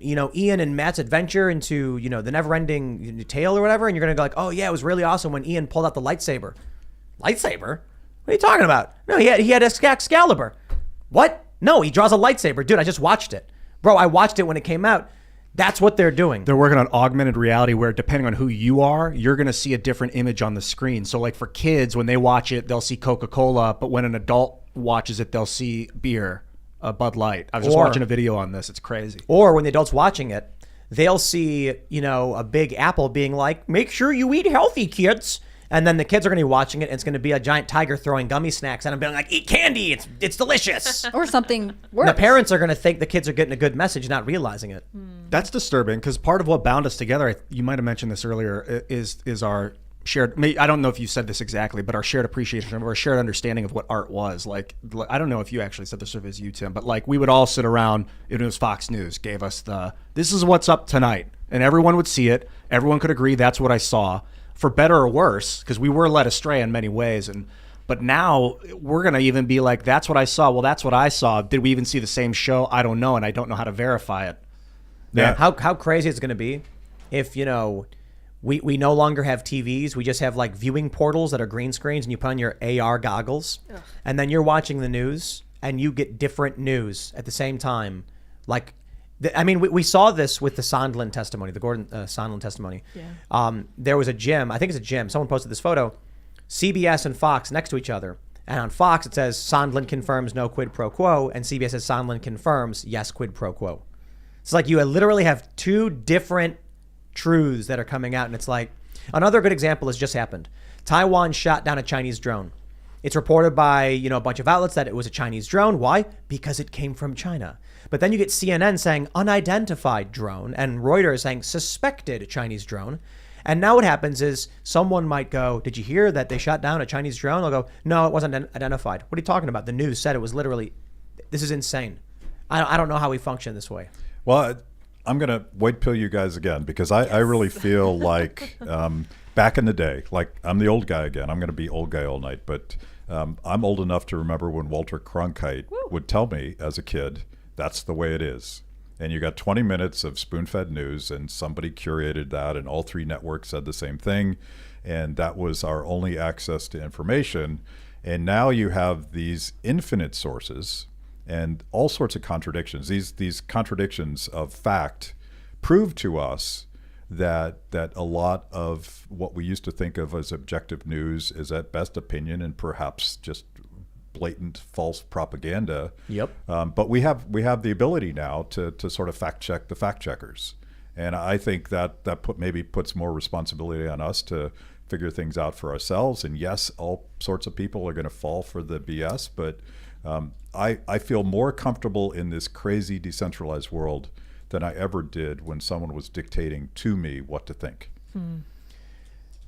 and Matt's adventure into, the never-ending tale or whatever? And you're going to go like, oh, yeah, it was really awesome when Ian pulled out the lightsaber. Lightsaber? What are you talking about? No, he had Excalibur. What? No, he draws a lightsaber. Dude, I just watched it. Bro, I watched it when it came out. That's what they're doing. They're working on augmented reality where depending on who you are, you're going to see a different image on the screen. So like for kids, when they watch it, they'll see Coca-Cola, but when an adult watches it, they'll see beer, Bud Light. I was just watching a video on this. It's crazy. Or when the adult's watching it, they'll see, a big apple being like, make sure you eat healthy, kids. And then the kids are going to be watching it, and it's going to be a giant tiger throwing gummy snacks at them, being like, eat candy, it's delicious. Or something worse. The parents are going to think the kids are getting a good message, not realizing it. That's disturbing because part of what bound us together, you might have mentioned this earlier, is our shared, I don't know if you said this exactly, but our shared appreciation, our shared understanding of what art was. Like, I don't know if you actually said this or if it was you, Tim, but like we would all sit around, it was Fox News, gave us this is what's up tonight. And everyone would see it. Everyone could agree that's what I saw. For better or worse, because we were led astray in many ways. But now we're going to even be like, that's what I saw. Well, that's what I saw. Did we even see the same show? I don't know, and I don't know how to verify it. Yeah. How crazy it's going to be if, we no longer have TVs. We just have like viewing portals that are green screens and you put on your AR goggles. Ugh. And then you're watching the news and you get different news at the same time. Like, we saw this with the Sondland testimony, the Gordon Sondland testimony. Yeah. There was a gym. I think it's a gym. Someone posted this photo. CBS and Fox next to each other. And on Fox, it says Sondland confirms no quid pro quo. And CBS says Sondland confirms yes quid pro quo. It's like you literally have two different truths that are coming out. And it's like, another good example has just happened. Taiwan shot down a Chinese drone. It's reported by, a bunch of outlets that it was a Chinese drone. Why? Because it came from China. But then you get CNN saying unidentified drone and Reuters saying suspected Chinese drone. And now what happens is someone might go, did you hear that they shot down a Chinese drone? They'll go, no, it wasn't identified. What are you talking about? The news said it was literally, this is insane. I don't know how we function this way. Well, I'm going to white pill you guys again because I really feel like back in the day, like I'm the old guy again. I'm going to be old guy all night. But I'm old enough to remember when Walter Cronkite would tell me as a kid, that's the way it is. And you got 20 minutes of spoon-fed news and somebody curated that and all three networks said the same thing. And that was our only access to information. And now you have these infinite sources and all sorts of contradictions. These contradictions of fact prove to us that a lot of what we used to think of as objective news is at best opinion and perhaps just blatant false propaganda. Yep. But we have the ability now to sort of fact check the fact checkers, and I think that puts more responsibility on us to figure things out for ourselves. And yes, all sorts of people are going to fall for the BS, but I feel more comfortable in this crazy decentralized world than I ever did when someone was dictating to me what to think.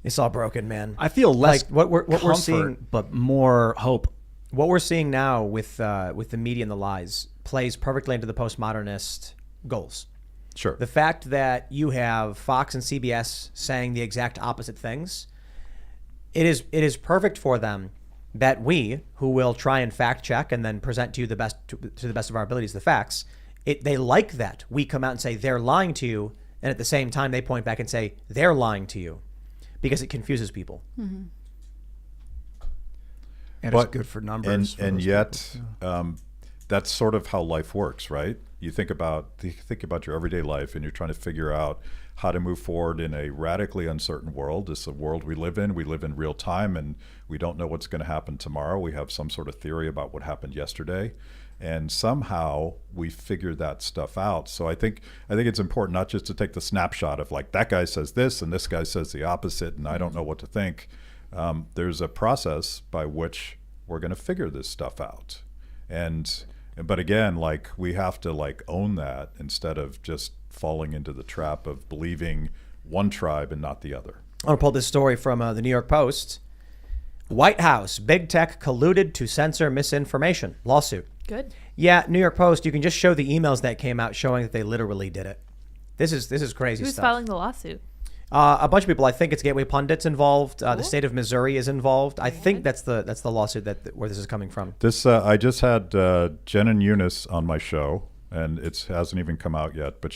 It's all broken, man. I feel less like what we're seeing, but more hope. What we're seeing now with the media and the lies plays perfectly into the postmodernist goals. Sure. The fact that you have Fox and CBS saying the exact opposite things, it is perfect for them that we, who will try and fact check and then present to you to the best of our abilities the facts, they like that we come out and say they're lying to you, and at the same time they point back and say they're lying to you, because it confuses people. Mm-hmm. And it's good for numbers. And yet, that's sort of how life works, right? You think about your everyday life, and you're trying to figure out how to move forward in a radically uncertain world. This is a world we live in. We live in real time, and we don't know what's going to happen tomorrow. We have some sort of theory about what happened yesterday, and somehow we figure that stuff out. So I think it's important not just to take the snapshot of like, that guy says this and this guy says the opposite, and I don't know what to think. There's a process by which we're going to figure this stuff out. But again, like, we have to like own that instead of just falling into the trap of believing one tribe and not the other. I want to pull this story from the New York Post. White House, big tech colluded to censor misinformation. Lawsuit. Good. Yeah, New York Post. You can just show the emails that came out showing that they literally did it. This is crazy Who's stuff. filing the lawsuit? A bunch of people. I think it's Gateway Pundits involved. The state of Missouri is involved. I think that's the lawsuit where this is coming from. This I just had Jen and Eunice on my show, and it hasn't even come out yet. But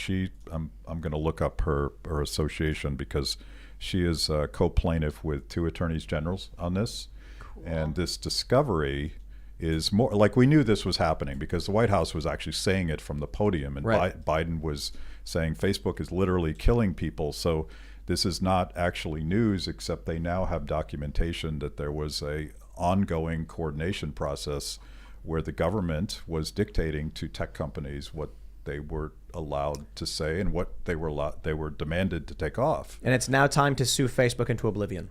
I'm going to look up her association, because she is co-plaintiff with 2 attorneys generals on this. Cool. And this discovery is more like, we knew this was happening because the White House was actually saying it from the podium, and right. Biden was saying Facebook is literally killing people. So this is not actually news, except they now have documentation that there was a ongoing coordination process where the government was dictating to tech companies what they were allowed to say and what they were demanded to take off. And it's now time to sue Facebook into oblivion.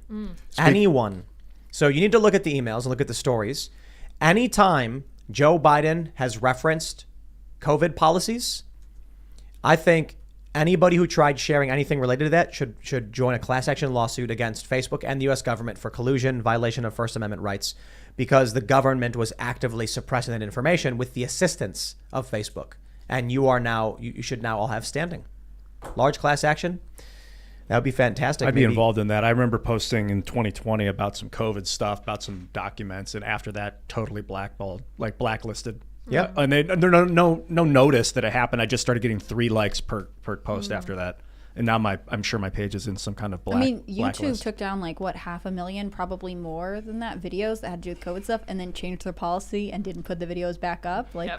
Anyone. So you need to look at the emails and look at the stories. Anytime Joe Biden has referenced COVID policies, I think anybody who tried sharing anything related to that should join a class action lawsuit against Facebook and the U.S. government for collusion, violation of First Amendment rights, because the government was actively suppressing that information with the assistance of Facebook. And you should now all have standing. Large class action. That would be fantastic. I'd be involved in that. I remember posting in 2020 about some COVID stuff, about some documents, and after that, totally blackballed, like blacklisted. Yeah, and there no notice that it happened. I just started getting 3 likes per post after that, and now I'm sure my page is in some kind of YouTube blacklist. took down like 500,000, probably more than that, videos that had to do with COVID stuff, and then changed their policy and didn't put the videos back up. Like,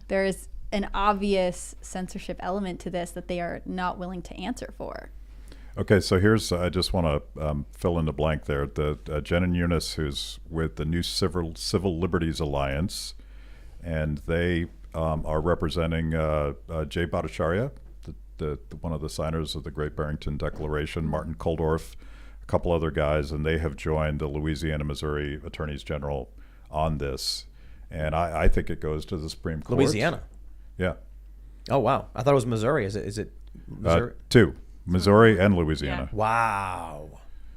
there is an obvious censorship element to this that they are not willing to answer for. Okay, so I just want to fill in the blank there. The Jen and Eunice, who's with the New Civil Liberties Alliance, and they are representing Jay Bhattacharya, one of the signers of the Great Barrington Declaration, Martin Kulldorff, a couple other guys, and they have joined the Louisiana, Missouri Attorneys General on this. And I think it goes to the Supreme Court. Louisiana? Yeah. Oh, wow. I thought it was Missouri. Is it Missouri? 2. Missouri and Louisiana. Yeah. Wow.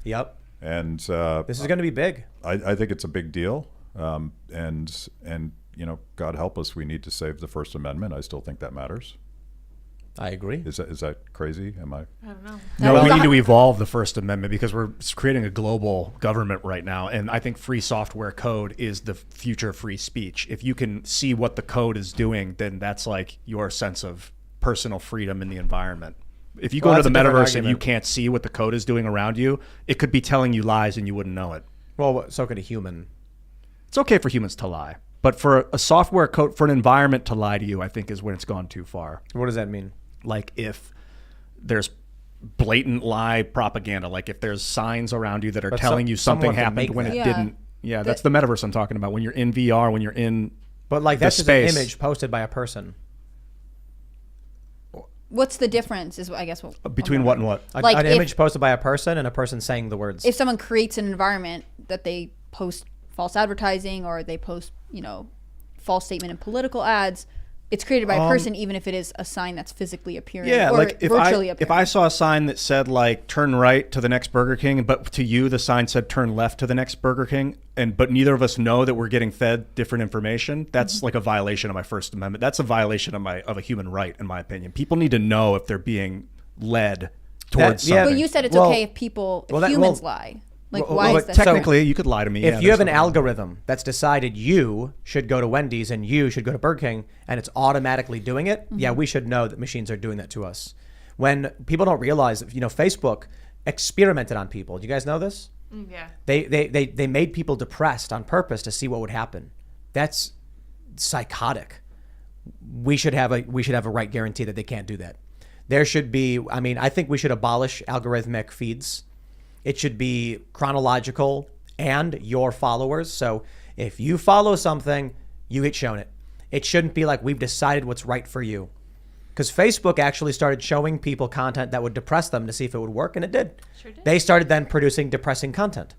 Yep. And this is going to be big. I think it's a big deal. And God help us, we need to save the First Amendment. I still think that matters. I agree. Is that crazy? Am I don't know. No, we need to evolve the First Amendment because we're creating a global government right now. And I think free software code is the future of free speech. If you can see what the code is doing, then that's like your sense of personal freedom in the environment. If you go into the metaverse and you can't see what the code is doing around you, it could be telling you lies and you wouldn't know it. Well, so could a human. It's okay for humans to lie. But for a software code, for an environment to lie to you, I think is when it's gone too far. What does that mean? Like if there's blatant lie propaganda, like if there's signs around you that are telling you something happened when it didn't. Yeah, that's the metaverse I'm talking about. When you're in VR, when you're in But like that's just an image posted by a person. What's the difference is, I guess, between what and what? Like an image posted by a person and a person saying the words. If someone creates an environment that they post false advertising or they post, false statement in political ads, it's created by a person, even if it is a sign that's physically appearing or like virtually if appearing. I saw a sign that said like turn right to the next Burger King, but to you the sign said turn left to the next Burger King, but neither of us know that we're getting fed different information, that's like a violation of my First Amendment. That's a violation of a human right, in my opinion. People need to know if they're being led towards something. But you said it's okay if humans lie. Like, why is that? Technically, you could lie to me. If you have an algorithm that's decided you should go to Wendy's and you should go to Burger King and it's automatically doing it, we should know that machines are doing that to us. When people don't realize, Facebook experimented on people. Do you guys know this? Yeah. They made people depressed on purpose to see what would happen. That's psychotic. We should have a right guarantee that they can't do that. There should be, I mean, I think we should abolish algorithmic feeds. It should be chronological and your followers. So if you follow something, you get shown it. It shouldn't be like we've decided what's right for you. Because Facebook actually started showing people content that would depress them to see if it would work, and it did. Sure did. They started then producing depressing content.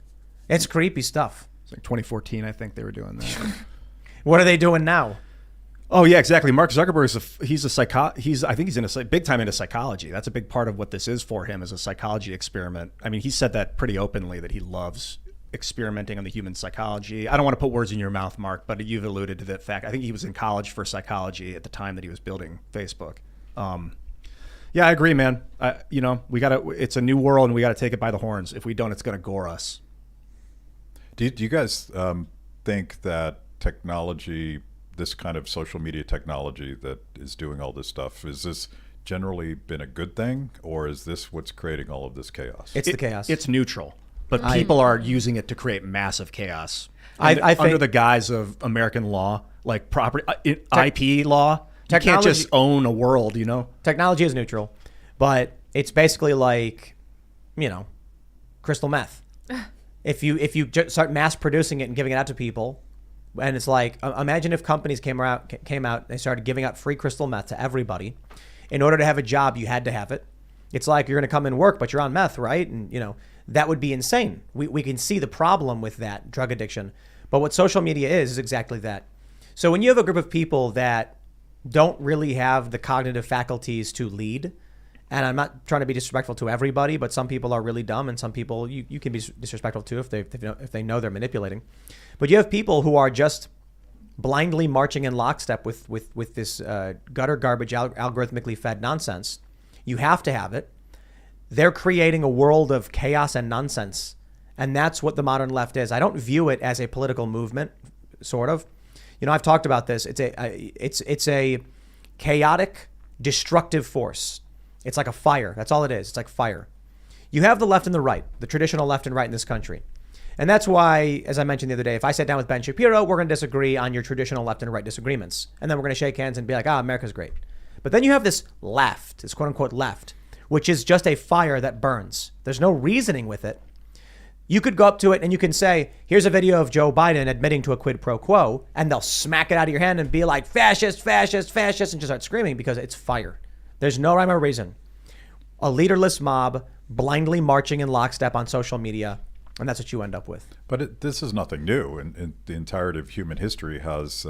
It's creepy stuff. It's like 2014, I think they were doing that. What are they doing now? Oh yeah, exactly. Mark Zuckerberg I think he's big time into psychology. That's a big part of what this is for him, is a psychology experiment. I mean, he said that pretty openly, that he loves experimenting on the human psychology. I don't want to put words in your mouth, Mark, but you've alluded to that fact. I think he was in college for psychology at the time that he was building Facebook. Yeah, I agree, man. It's a new world, and we gotta take it by the horns. If we don't, it's gonna gore us. Do you guys think that technology, this kind of social media technology that is doing all this stuff, is this generally been a good thing, or is this what's creating all of this chaos? It's the chaos. It's neutral, but people are using it to create massive chaos. I think under the guise of American law, like property, IP law. You can't just own a world, you know? Technology is neutral, but it's basically like, crystal meth. If you just start mass producing it and giving it out to people, and it's like, imagine if companies came out, they started giving out free crystal meth to everybody. In order to have a job, you had to have it. It's like you're going to come and work, but you're on meth, right? And that would be insane. We can see the problem with that drug addiction. But what social media is exactly that. So when you have a group of people that don't really have the cognitive faculties to lead, and I'm not trying to be disrespectful to everybody, but some people are really dumb, and some people you can be disrespectful to if they know they're manipulating. But you have people who are just blindly marching in lockstep with this gutter garbage algorithmically fed nonsense. You have to have it. They're creating a world of chaos and nonsense, and that's what the modern left is. I don't view it as a political movement, sort of. I've talked about this. It's a chaotic, destructive force. It's like a fire. That's all it is. It's like fire. You have the left and the right, the traditional left and right in this country. And that's why, as I mentioned the other day, if I sat down with Ben Shapiro, we're going to disagree on your traditional left and right disagreements. And then we're going to shake hands and be like, America's great. But then you have this left, this quote unquote left, which is just a fire that burns. There's no reasoning with it. You could go up to it and you can say, here's a video of Joe Biden admitting to a quid pro quo, and they'll smack it out of your hand and be like, fascist, fascist, fascist, and just start screaming because it's fire. There's no rhyme or reason. A leaderless mob blindly marching in lockstep on social media, and that's what you end up with. But this is nothing new. And the entirety of human history has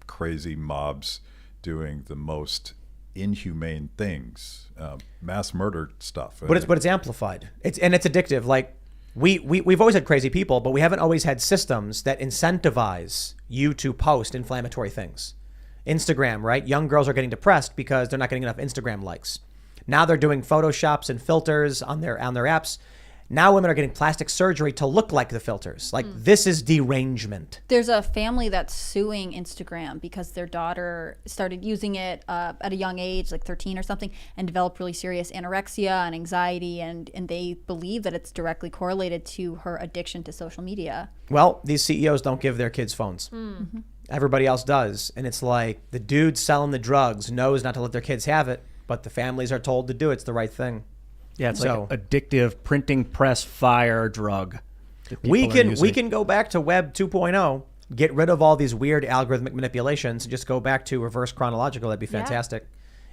crazy mobs doing the most inhumane things, mass murder stuff. But it's amplified. It's addictive. Like we've always had crazy people, but we haven't always had systems that incentivize you to post inflammatory things. Instagram, right? Young girls are getting depressed because they're not getting enough Instagram likes. Now they're doing Photoshops and filters on their apps. Now women are getting plastic surgery to look like the filters. Like this is derangement. There's a family that's suing Instagram because their daughter started using it at a young age, like 13 or something, and developed really serious anorexia and anxiety, and they believe that it's directly correlated to her addiction to social media. Well, these CEOs don't give their kids phones. Mm-hmm. Everybody else does. And it's like the dude selling the drugs knows not to let their kids have it, but the families are told to do it. It's the right thing. Yeah, it's like addictive printing press fire drug. We can go back to Web 2.0, get rid of all these weird algorithmic manipulations, and just go back to reverse chronological. That'd be fantastic.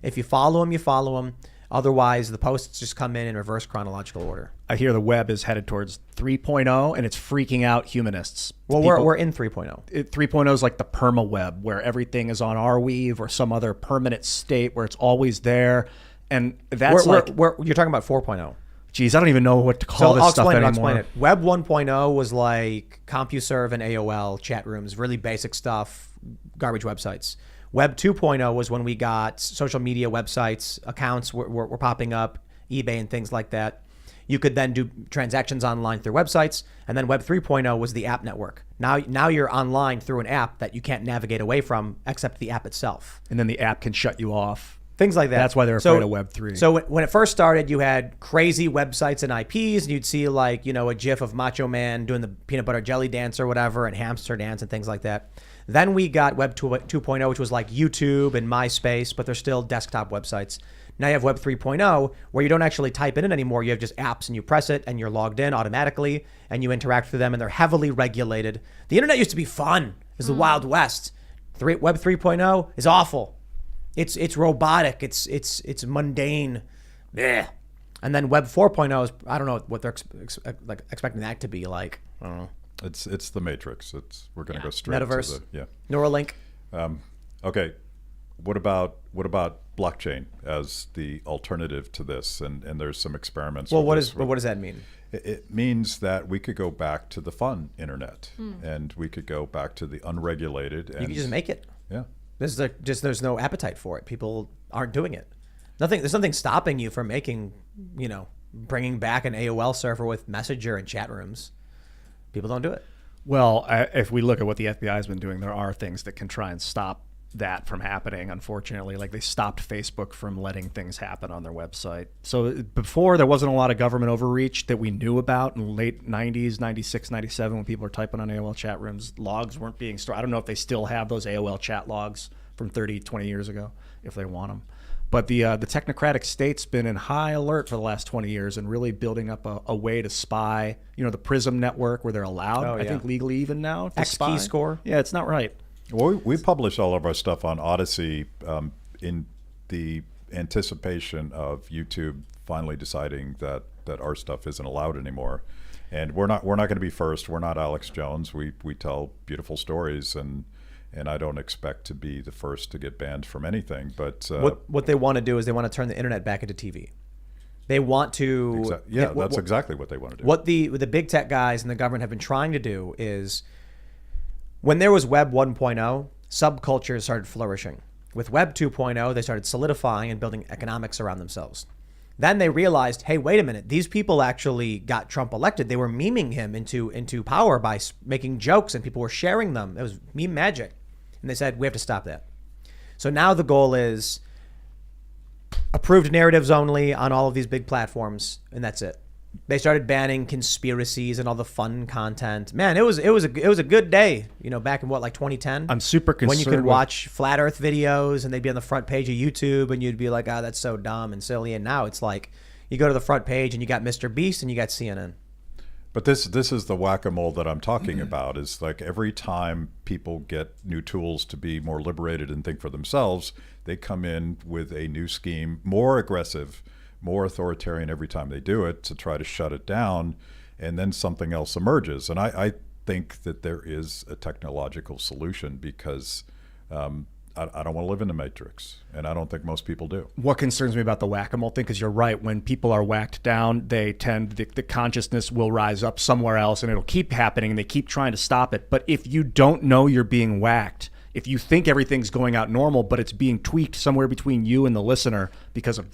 Yeah. If you follow them, you follow them. Otherwise, the posts just come in reverse chronological order. I hear the web is headed towards 3.0, and it's freaking out humanists. Well, we're in 3.0. 3.0 is like the perma web, where everything is on Arweave or some other permanent state where it's always there. And that's you're talking about 4.0. Geez, I don't even know what to call this stuff anymore. I'll explain it. Web 1.0 was like CompuServe and AOL chat rooms, really basic stuff, garbage websites. Web 2.0 was when we got social media websites, accounts were popping up, eBay and things like that. You could then do transactions online through websites. And then Web 3.0 was the app network. Now you're online through an app that you can't navigate away from except the app itself. And then the app can shut you off. Things like that. That's why they're afraid of Web 3. So when it first started, you had crazy websites and IPs, and you'd see like, a GIF of Macho Man doing the peanut butter jelly dance or whatever, and hamster dance and things like that. Then we got Web 2.0, which was like YouTube and MySpace, but they're still desktop websites. Now you have Web 3.0, where you don't actually type in it anymore. You have just apps, and you press it, and you're logged in automatically, and you interact with them, and they're heavily regulated. The internet used to be fun. It was the Wild West. Web 3.0 is awful. It's robotic. It's mundane. Blech. And then Web 4.0 is, I don't know what they're expecting that to be like. I don't know. It's the Matrix. We're going to go straight Metaverse. to the Neuralink. Okay. What about blockchain as the alternative to this? And there's some experiments. Well, what does that mean? It means that we could go back to the fun internet, and we could go back to the unregulated. And You can just make it. Yeah. There's no appetite for it. People aren't doing it. There's nothing stopping you from making, bringing back an AOL server with Messenger and chat rooms. People don't do it. Well, if we look at what the FBI has been doing, there are things that can try and stop that from happening, unfortunately. Like they stopped Facebook from letting things happen on their website. So before, there wasn't a lot of government overreach that we knew about in the late 90s, 96, 97, when people were typing on AOL chat rooms. Logs weren't being stored. I don't know if they still have those AOL chat logs from 30, 20 years ago, if they want them. But the technocratic state's been in high alert for the last 20 years and really building up a way to spy. The PRISM network, where they're allowed, I think legally even now, to spy. X-key score. Yeah, it's not right. Well, we publish all of our stuff on Odyssey in the anticipation of YouTube finally deciding that our stuff isn't allowed anymore. And we're not going to be first. We're not Alex Jones. We tell beautiful stories, and I don't expect to be the first to get banned from anything. But what they want to do is they want to turn the internet back into TV. They want to. That's exactly what they want to do. What the big tech guys and the government have been trying to do is, when there was Web 1.0, subcultures started flourishing. With Web 2.0, they started solidifying and building economics around themselves. Then they realized, hey, wait a minute, these people actually got Trump elected. They were memeing him into power by making jokes, and people were sharing them. It was meme magic. And they said, we have to stop that. So now the goal is approved narratives only on all of these big platforms, and that's it. They started banning conspiracies and all the fun content. Man, it was a good day, back in 2010. I'm super concerned when you could watch flat Earth videos and they'd be on the front page of YouTube, and you'd be like, "Oh, that's so dumb and silly." And now it's like, you go to the front page and you got Mr. Beast and you got CNN. But this is the whack-a-mole that I'm talking about. Is like every time people get new tools to be more liberated and think for themselves, they come in with a new scheme, more aggressive, more authoritarian every time they do it, to try to shut it down, and then something else emerges. And I think that there is a technological solution, because I don't want to live in the Matrix, and I don't think most people do. What concerns me about the whack-a-mole thing, because you're right, when people are whacked down, the consciousness will rise up somewhere else, and it'll keep happening, and they keep trying to stop it. But if you don't know you're being whacked, if you think everything's going out normal, but it's being tweaked somewhere between you and the listener because of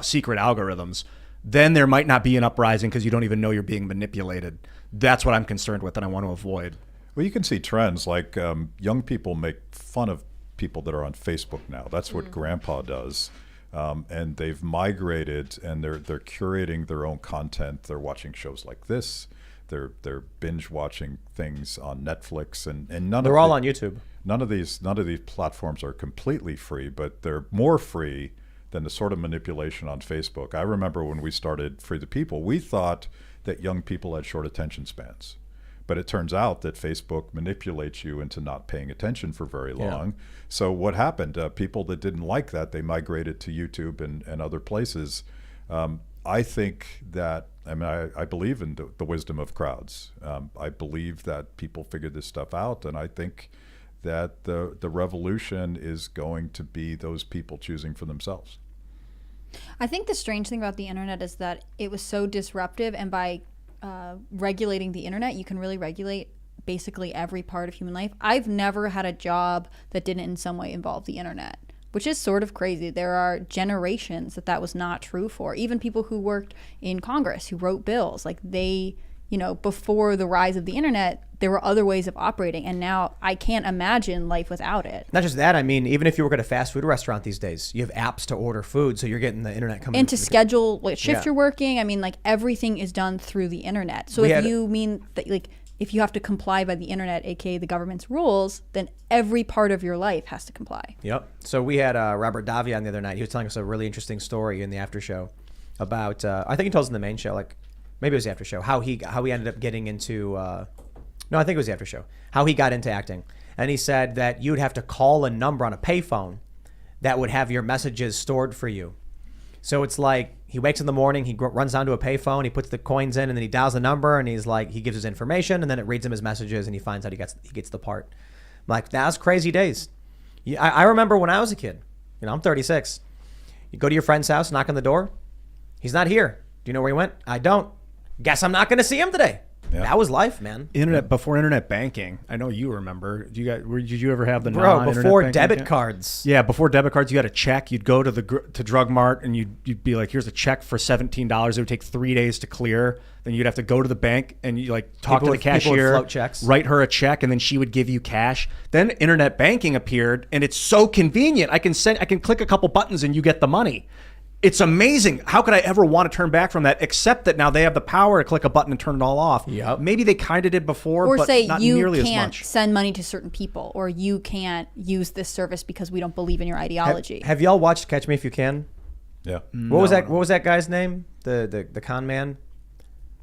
secret algorithms, then there might not be an uprising because you don't even know you're being manipulated. That's what I'm concerned with, and I want to avoid. Well, you can see trends like young people make fun of people that are on Facebook now. That's what Grandpa does. And they've migrated, and they're curating their own content. They're watching shows like this. They're binge watching things on Netflix, and they're all on YouTube. None of these platforms are completely free, but they're more free than the sort of manipulation on Facebook. I remember when we started Free the People, we thought that young people had short attention spans. But it turns out that Facebook manipulates you into not paying attention for very long. Yeah. So what happened? People that didn't like that, they migrated to YouTube and other places. I think that, I believe in the wisdom of crowds. I believe that people figure this stuff out, and I think that the revolution is going to be those people choosing for themselves. I think the strange thing about the internet is that it was so disruptive, and by regulating the internet, you can really regulate basically every part of human life. I've never had a job that didn't in some way involve the internet, which is sort of crazy. There are generations that was not true for. Even people who worked in Congress, who wrote bills, like they before the rise of the internet, there were other ways of operating, and now I can't imagine life without it. Not just that, I mean, even if you work at a fast food restaurant these days, you have apps to order food, so you're getting the internet coming. And to schedule what shift you're working. I mean, like, everything is done through the internet. So if you mean that, like, if you have to comply by the internet, aka the government's rules, then every part of your life has to comply. Yep. So we had Robert Davi on the other night. He was telling us a really interesting story in the after show about, I think he told us in the main show, like, maybe it was the after show, how he ended up getting into, no, I think it was the after show, how he got into acting. And he said that you'd have to call a number on a payphone that would have your messages stored for you. So it's like he wakes in the morning, he runs down to a payphone, he puts the coins in, and then he dials the number, and he's like, he gives his information, and then it reads him his messages, and he finds out he gets the part. I'm like, that was crazy days. I remember when I was a kid. I'm 36. You go to your friend's house, knock on the door. He's not here. Do you know where he went? I don't. Guess I'm not going to see him today. Yeah. That was life, man. Before internet banking. I know you remember. Did you ever have the before debit cards? Yeah, before debit cards, you had a check. You'd go to Drug Mart and you'd be like, "Here's a check for $17." It would take 3 days to clear. Then you'd have to go to the bank and you talk to the cashier, float checks. Write her a check, and then she would give you cash. Then internet banking appeared, and it's so convenient. I can click a couple buttons and you get the money. It's amazing. How could I ever want to turn back from that? Except that now they have the power to click a button and turn it all off. Yep. Maybe they kind of did before, but say not you nearly as can't much. send money to certain people, or you can't use this service because we don't believe in your ideology. Have y'all watched Catch Me If You Can? Yeah. What was that guy's name? The con man?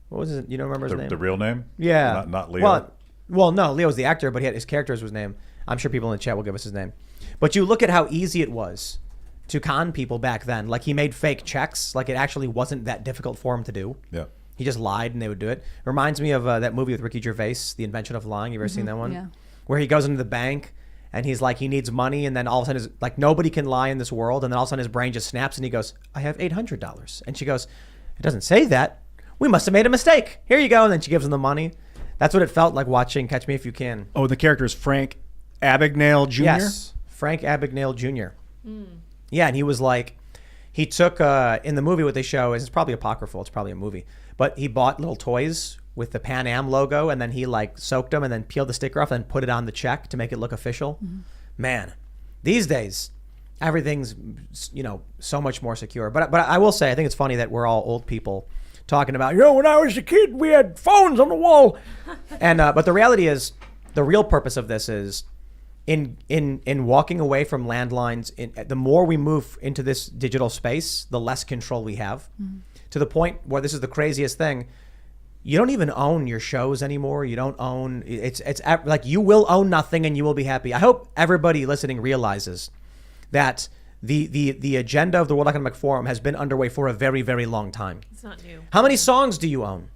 What was it? You don't remember his name? The real name? Yeah. Not Leo. Well, no, Leo's the actor, but his character was his name. I'm sure people in the chat will give us his name. But you look at how easy it was to con people back then. Like, he made fake checks. Like, it actually wasn't that difficult for him to do. Yeah. He just lied and they would do it. Reminds me of that movie with Ricky Gervais, The Invention of Lying. You ever seen that one? Yeah. Where he goes into the bank and he's like, he needs money, and then all of a sudden, nobody can lie in this world, and then all of a sudden his brain just snaps and he goes, I have $800. And she goes, it doesn't say that. We must have made a mistake. Here you go. And then she gives him the money. That's what it felt like watching Catch Me If You Can. Oh, the character is Frank Abagnale Jr.? Yes, Frank Abagnale Jr. Yeah, and he was like, he took, in the movie what they show is, it's probably apocryphal, it's probably a movie, but he bought little toys with the Pan Am logo, and then he soaked them and then peeled the sticker off and put it on the check to make it look official. Man, these days, everything's, so much more secure. But I will say, I think it's funny that we're all old people talking about, when I was a kid, we had phones on the wall. And but the reality is, the real purpose of this is, in walking away from landlines, the more we move into this digital space, the less control we have. To the point where, this is the craziest thing, you don't even own your shows anymore. You don't own, it's like, you will own nothing and you will be happy. I hope everybody listening realizes that the agenda of the World Economic Forum has been underway for a very, very long time. It's not new. How many songs do you own?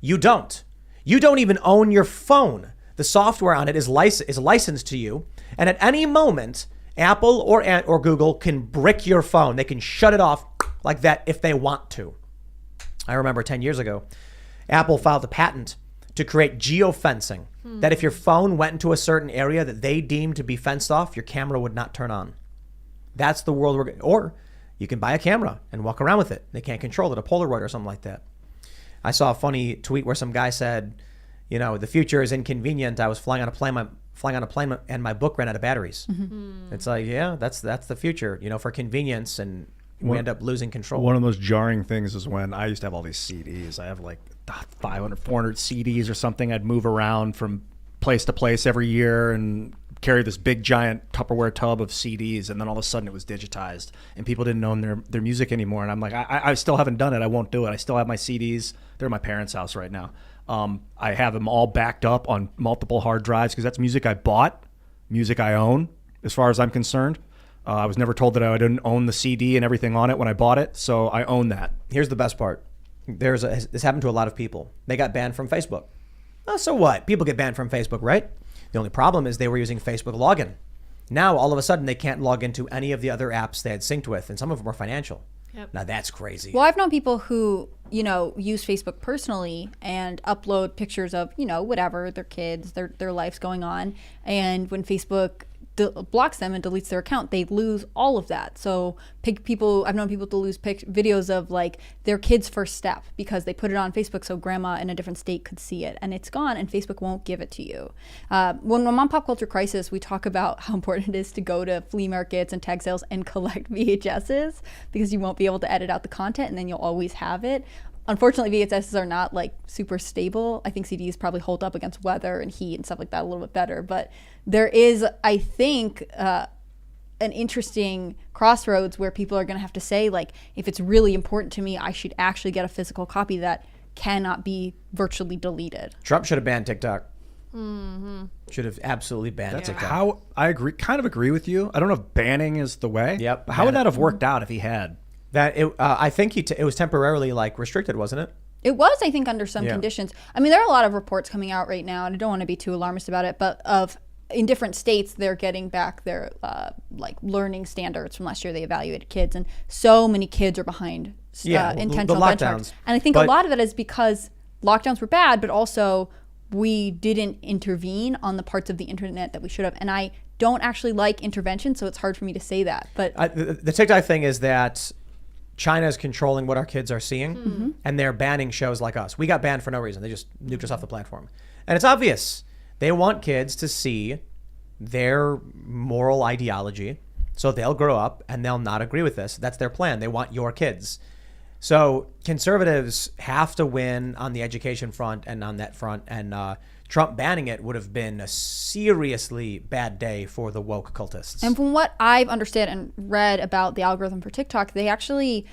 You don't. You don't even own your phone. The software on it is licensed to you, and at any moment, Apple or Google can brick your phone. They can shut it off like that if they want to. I remember 10 years ago, Apple filed a patent to create geofencing, that if your phone went into a certain area that they deemed to be fenced off, your camera would not turn on. That's the world we're. Or you can buy a camera and walk around with it. They can't control it, a Polaroid or something like that. I saw a funny tweet where some guy said, the future is inconvenient. I was flying on a plane and my book ran out of batteries. It's like, yeah, that's the future, for convenience, and we end up losing control. One of those jarring things is when I used to have all these CDs. I have 500, 400 CDs or something. I'd move around from place to place every year and carry this big giant Tupperware tub of CDs, and then all of a sudden it was digitized and people didn't own their music anymore. And I'm like, I still haven't done it. I won't do it. I still have my CDs. They're at my parents' house right now. I have them all backed up on multiple hard drives because that's music I bought, music I own, as far as I'm concerned. I was never told that I didn't own the CD and everything on it when I bought it, so I own that. Here's the best part. This happened to a lot of people. They got banned from Facebook. Oh, so what? People get banned from Facebook, right? The only problem is they were using Facebook login. Now, all of a sudden, they can't log into any of the other apps they had synced with, and some of them were financial. Yep. Now, that's crazy. Well, I've known people who, use Facebook personally and upload pictures of, whatever, their kids, their life's going on. And when Facebook blocks them and deletes their account, they lose all of that. So I've known people to lose videos of like their kid's first step because they put it on Facebook so grandma in a different state could see it, and it's gone, and Facebook won't give it to you. When I'm on Pop Culture Crisis, we talk about how important it is to go to flea markets and tag sales and collect VHSs because you won't be able to edit out the content and then you'll always have it. Unfortunately, VHSs are not like super stable. I think CDs probably hold up against weather and heat and stuff like that a little bit better. But there is, I think, an interesting crossroads where people are going to have to say, like, if it's really important to me, I should actually get a physical copy that cannot be virtually deleted. Trump should have banned TikTok. Should have absolutely banned TikTok. How I kind of agree with you. I don't know if banning is the way. Yep. But how would that have worked out if he had? I think it was temporarily like restricted, wasn't it? It was, I think, under some conditions. I mean, there are a lot of reports coming out right now, and I don't want to be too alarmist about it, but in different states, they're getting back their like learning standards from last year. They evaluated kids, and so many kids are behind intentional benchmarks. And I think a lot of it is because lockdowns were bad, but also we didn't intervene on the parts of the internet that we should have. And I don't actually like intervention, so it's hard for me to say that. But the TikTok thing is that China is controlling what our kids are seeing, and they're banning shows like us. We got banned for no reason. They just nuked us off the platform. And it's obvious. They want kids to see their moral ideology, so they'll grow up and they'll not agree with this. That's their plan. They want your kids. So conservatives have to win on the education front and on that front, and Trump banning it would have been a seriously bad day for the woke cultists. And from what I've understood and read about the algorithm for TikTok, they actually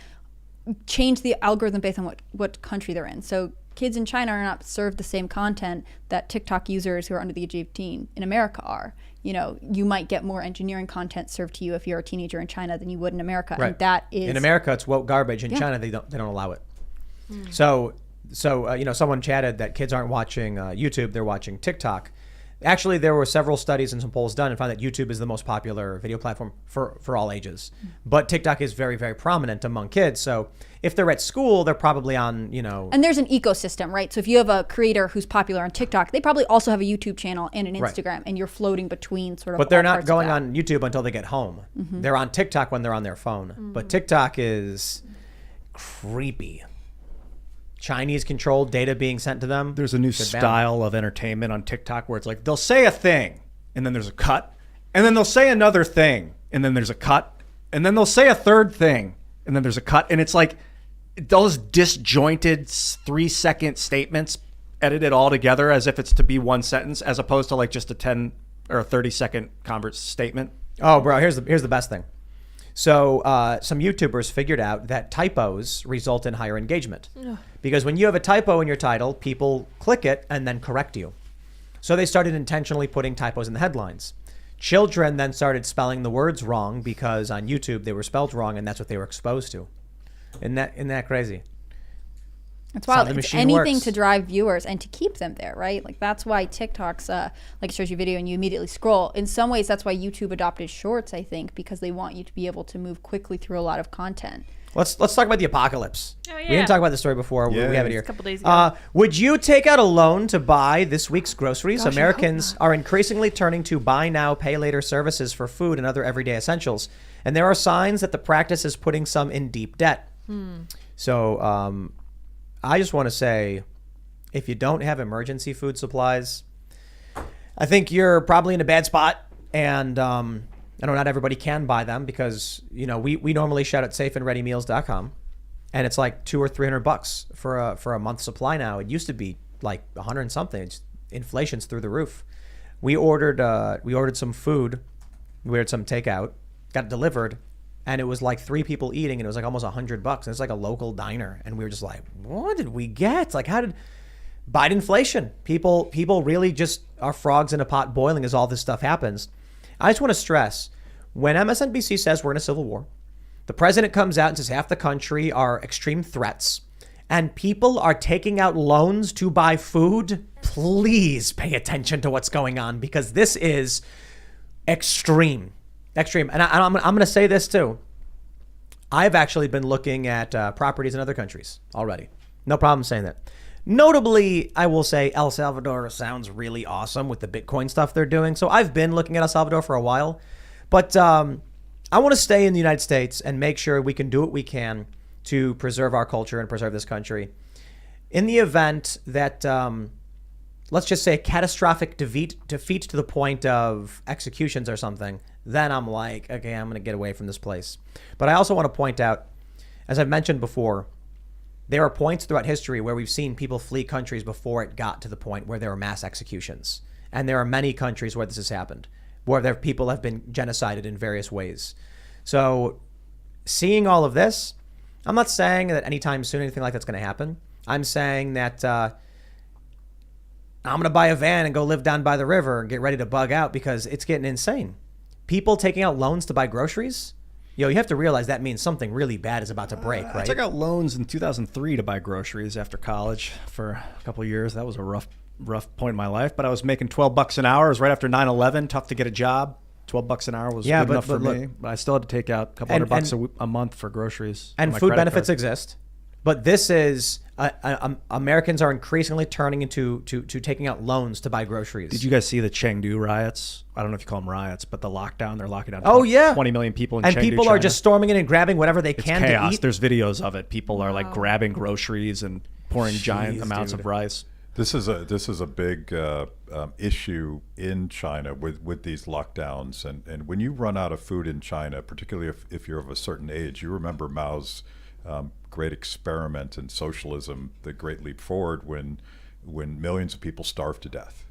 changed the algorithm based on what country they're in. So kids in China are not served the same content that TikTok users who are under the age of 18 in America are. You know, you might get more engineering content served to you if you're a teenager in China than you would in America. Right. And that is... In America, it's woke garbage. In China, they don't allow it. So someone chatted that kids aren't watching YouTube, they're watching TikTok. Actually, there were several studies and some polls done and found that YouTube is the most popular video platform for all ages. But TikTok is very, very prominent among kids. So if they're at school, they're probably on, And there's an ecosystem, right? So if you have a creator who's popular on TikTok, they probably also have a YouTube channel and an Instagram, and you're floating between sort of. But they're not going on YouTube until they get home. They're on TikTok when they're on their phone. But TikTok is creepy. Chinese controlled data being sent to them. There's a new style of entertainment on TikTok where it's like they'll say a thing and then there's a cut, and then they'll say another thing and then there's a cut, and then they'll say a third thing and then there's a cut, and it's like those disjointed 3-second statements edited all together as if it's to be one sentence, as opposed to like just a 10 or a 30-second statement. Oh, bro, here's the best thing. So some YouTubers figured out that typos result in higher engagement. Because when you have a typo in your title, people click it and then correct you. So they started intentionally putting typos in the headlines. Children then started spelling the words wrong because on YouTube they were spelled wrong, and that's what they were exposed to. Isn't that crazy? It's wild. It's anything to drive viewers and to keep them there, right? Like that's why TikTok's like it shows you a video and you immediately scroll. In some ways, that's why YouTube adopted Shorts, I think, because they want you to be able to move quickly through a lot of content. Let's talk about the apocalypse. Oh, yeah. We didn't talk about this story before. Yeah. We have it here. A couple days ago. Would you take out a loan to buy this week's groceries? Americans are increasingly turning to buy now, pay later services for food and other everyday essentials. And there are signs that the practice is putting some in deep debt. So I just want to say, if you don't have emergency food supplies, I think you're probably in a bad spot. And I know not everybody can buy them because, we normally shout at safeandreadymeals.com, and it's like $200 or $300 for a month's supply now. It used to be like 100 and something. Inflation's through the roof. We ordered some food. We ordered some takeout, got it delivered, and it was like 3 people eating, and it was like almost $100. And it's like a local diner, and we were just like, what did we get? Like, how did bite inflation? People really just are frogs in a pot boiling as all this stuff happens. I just want to stress, when MSNBC says we're in a civil war, the president comes out and says half the country are extreme threats, and people are taking out loans to buy food, please pay attention to what's going on, because this is extreme. And I'm going to say this too. I've actually been looking at properties in other countries already. No problem saying that. Notably, I will say El Salvador sounds really awesome with the Bitcoin stuff they're doing. So I've been looking at El Salvador for a while, but I want to stay in the United States and make sure we can do what we can to preserve our culture and preserve this country. In the event that, let's just say, a catastrophic defeat to the point of executions or something, then I'm like, okay, I'm going to get away from this place. But I also want to point out, as I've mentioned before, there are points throughout history where we've seen people flee countries before it got to the point where there were mass executions. And there are many countries where this has happened, where people have been genocided in various ways. So seeing all of this, I'm not saying that anytime soon anything like that's going to happen. I'm saying that I'm going to buy a van and go live down by the river and get ready to bug out because it's getting insane. People taking out loans to buy groceries. You have to realize that means something really bad is about to break, right? I took out loans in 2003 to buy groceries after college for a couple of years. That was a rough point in my life, but I was making $12 an hour. It was right after 9/11. Tough to get a job. $12 an hour was good enough for me. But I still had to take out a couple $100 a month for groceries. And food benefits exist. But this is Americans are increasingly turning into taking out loans to buy groceries. Did you guys see the Chengdu riots? I don't know if you call them riots, but the lockdown. They're locking down 20 million people in Chengdu, and people China. are just storming in and grabbing whatever they can chaos. to eat. There's videos of it. People are like grabbing groceries and pouring giant amounts of rice. This is a big issue in China with these lockdowns, and when you run out of food in China, particularly if you're of a certain age, you remember Mao's great experiment in socialism, the Great Leap Forward, when millions of people starved to death.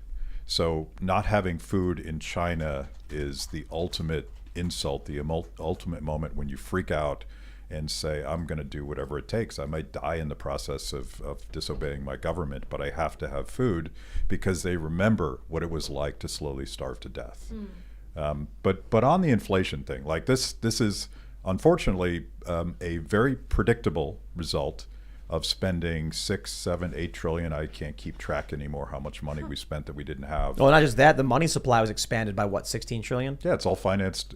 So not having food in China is the ultimate insult, the ultimate moment when you freak out and say, I'm going to do whatever it takes. I might die in the process of disobeying my government, but I have to have food, because they remember what it was like to slowly starve to death. But on the inflation thing, like this is unfortunately a very predictable result of spending 6, 7, 8 trillion. I can't keep track anymore how much money we spent that we didn't have. Well, not just that, the money supply was expanded by what, 16 trillion? Yeah, it's all financed.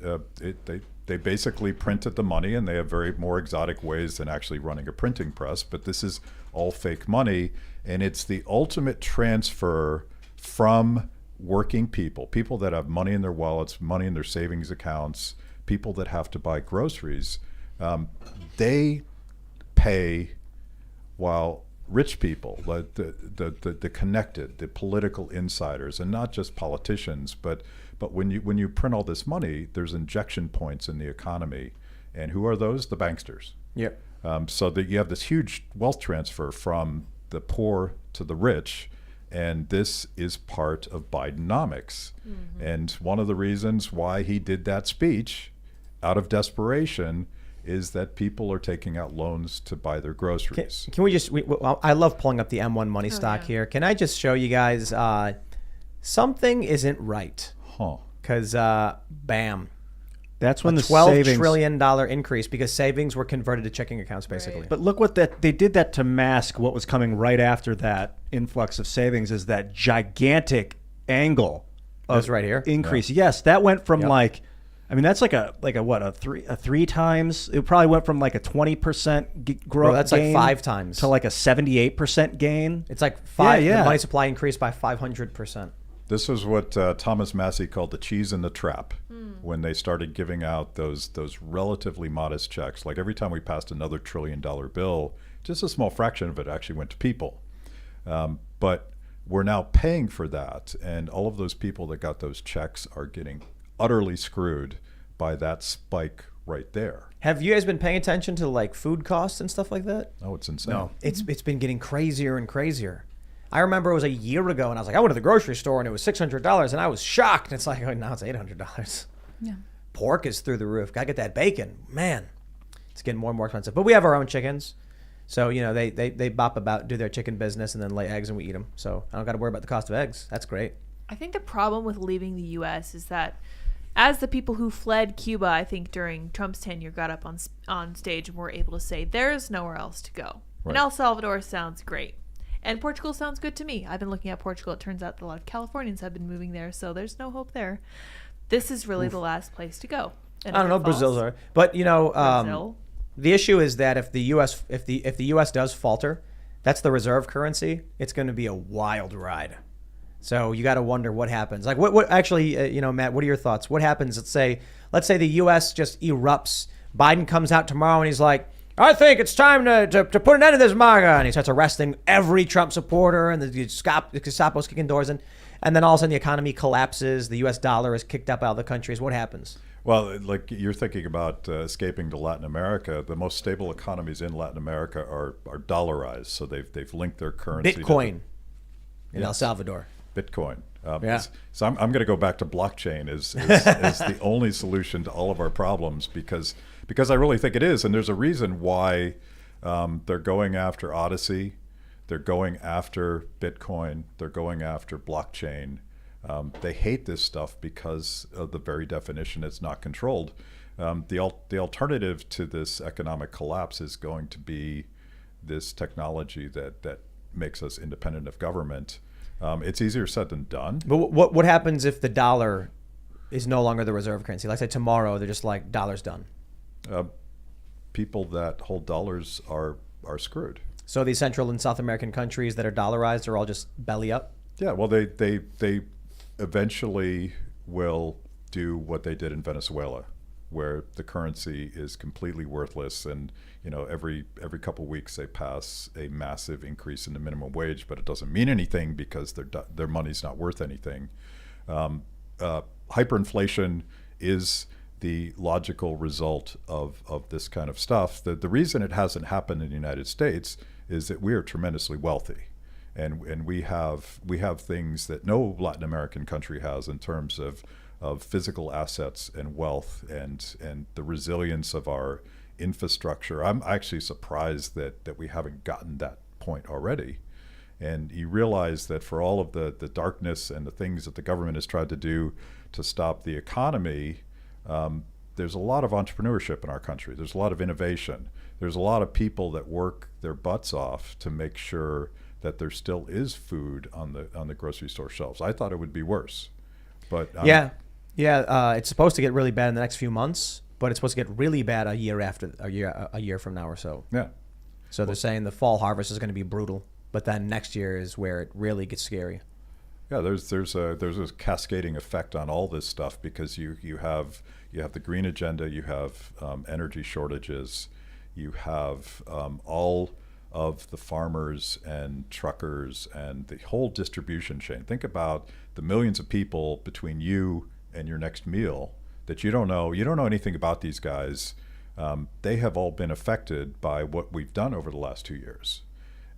They basically printed the money, and they have very more exotic ways than actually running a printing press. But this is all fake money, and it's the ultimate transfer from working people that have money in their wallets, money in their savings accounts, people that have to buy groceries. They pay, while rich people, the connected, the political insiders, and not just politicians, but when you print all this money, there's injection points in the economy, and who are those? The banksters. Yep. So that you have this huge wealth transfer from the poor to the rich, and this is part of Bidenomics. And one of the reasons why he did that speech, out of desperation, is that people are taking out loans to buy their groceries. Can we just? I love pulling up the M1 money stock here. Can I just show you guys something isn't right? Because bam, that's when the $12 trillion increase, because savings were converted to checking accounts, basically. But look what they did that to mask what was coming right after that influx of savings. Is that gigantic angle of That's right here increase? Yeah. Yes, that went from that's like a three times. It probably went from like a 20% growth. That's like 5 times to like a 78% gain. It's like 5. Yeah. The money supply increased by 500%. This is what Thomas Massey called the cheese in the trap, when they started giving out those relatively modest checks. Like every time we passed another $1 trillion bill, just a small fraction of it actually went to people. But we're now paying for that, and all of those people that got those checks are getting utterly screwed by that spike right there. Have you guys been paying attention to like food costs and stuff like that? Oh, it's insane. No, it's been getting crazier and crazier. I remember it was a year ago, and I was like, I went to the grocery store, and it was $600, and I was shocked. And it's like, oh, now it's $800. Yeah. Pork is through the roof. Gotta get that bacon, man. It's getting more and more expensive. But we have our own chickens, so they bop about, do their chicken business, and then lay eggs, and we eat them. So I don't got to worry about the cost of eggs. That's great. I think the problem with leaving the U.S. is that, as the people who fled Cuba, I think during Trump's tenure, got up on stage and were able to say, there's nowhere else to go. Right. And El Salvador sounds great. And Portugal sounds good to me. I've been looking at Portugal. It turns out that a lot of Californians have been moving there, so there's no hope there. This is really the last place to go. I don't know. Brazil's are, but Brazil. the issue is that if the U.S. does falter, That's the reserve currency. It's going to be a wild ride. So you got to wonder what happens. Like what actually, Matt, what are your thoughts? What happens? Let's say the U.S. just erupts. Biden comes out tomorrow and he's like, I think it's time to put an end to this MAGA. And he starts arresting every Trump supporter and the Gestapo's kicking doors in. And then all of a sudden the economy collapses. The U.S. dollar is kicked out by other countries. What happens? Well, like you're thinking about escaping to Latin America. The most stable economies in Latin America are dollarized. So they've linked their currency. Bitcoin in El Salvador. Bitcoin. Yeah. So I'm going to go back to blockchain as the only solution to all of our problems because I really think it is. And there's a reason why they're going after Odyssey. They're going after Bitcoin. They're going after blockchain. They hate this stuff because of the very definition it's not controlled. The alternative to this economic collapse is going to be this technology that makes us independent of government. It's easier said than done. But what happens if the dollar is no longer the reserve currency? Like say tomorrow, they're just like, dollar's done. People that hold dollars are screwed. So these Central and South American countries that are dollarized are all just belly up? Yeah, well, they eventually will do what they did in Venezuela, where the currency is completely worthless, and every couple of weeks they pass a massive increase in the minimum wage, but it doesn't mean anything because their money's not worth anything. Hyperinflation is the logical result of this kind of stuff. The reason it hasn't happened in the United States is that we are tremendously wealthy. And we have things that no Latin American country has in terms of physical assets and wealth and the resilience of our infrastructure. I'm actually surprised that we haven't gotten that point already. And you realize that for all of the darkness and the things that the government has tried to do to stop the economy, there's a lot of entrepreneurship in our country. There's a lot of innovation. There's a lot of people that work their butts off to make sure that there still is food on the grocery store shelves. I thought it would be worse, but it's supposed to get really bad in the next few months, but it's supposed to get really bad a year from now or so. Yeah. So they're saying the fall harvest is going to be brutal, but then next year is where it really gets scary. Yeah, there's a cascading effect on all this stuff because you have the green agenda, you have energy shortages, you have all of the farmers and truckers and the whole distribution chain. Think about the millions of people between you and your next meal that you don't know anything about these guys. They have all been affected by what we've done over the last 2 years.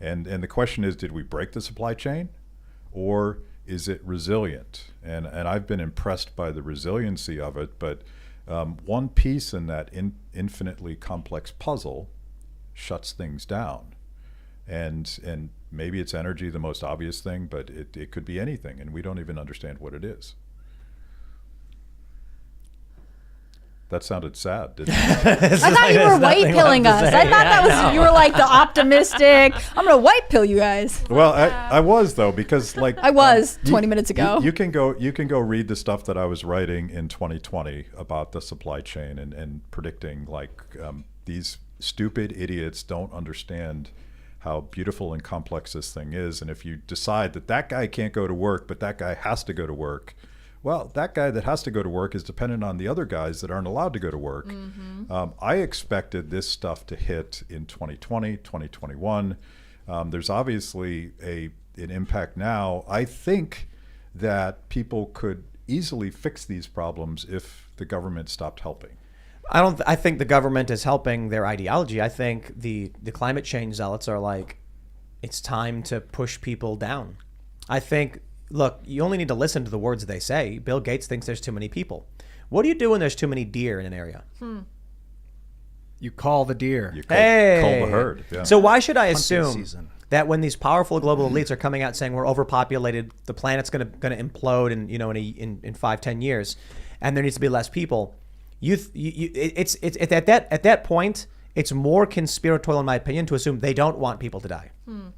And the question is, did we break the supply chain, or is it resilient? And I've been impressed by the resiliency of it, but one piece in that infinitely complex puzzle shuts things down. And maybe it's energy, the most obvious thing, but it could be anything, and we don't even understand what it is. That sounded sad, didn't it? I thought you were white pilling us. I thought that was, you were like the optimistic, I'm going to white pill you guys. Well, I was though, because like I was 20 minutes ago. You can go read the stuff that I was writing in 2020 about the supply chain and predicting like these stupid idiots don't understand how beautiful and complex this thing is. And if you decide that guy can't go to work, but that guy has to go to work, well, that guy that has to go to work is dependent on the other guys that aren't allowed to go to work. Mm-hmm. I expected this stuff to hit in 2020, 2021. There's obviously an impact now. I think that people could easily fix these problems if the government stopped helping. I think the government is helping their ideology. I think the climate change zealots are like, it's time to push people down. I think, look, you only need to listen to the words they say. Bill Gates thinks there's too many people. What do you do when there's too many deer in an area? You call the deer. You call the herd. Yeah. So why should I Hunting assume season. that when these powerful global elites are coming out saying we're overpopulated, the planet's going to implode in 5-10 years, and there needs to be less people? It's at that point, it's more conspiratorial, in my opinion, to assume they don't want people to die.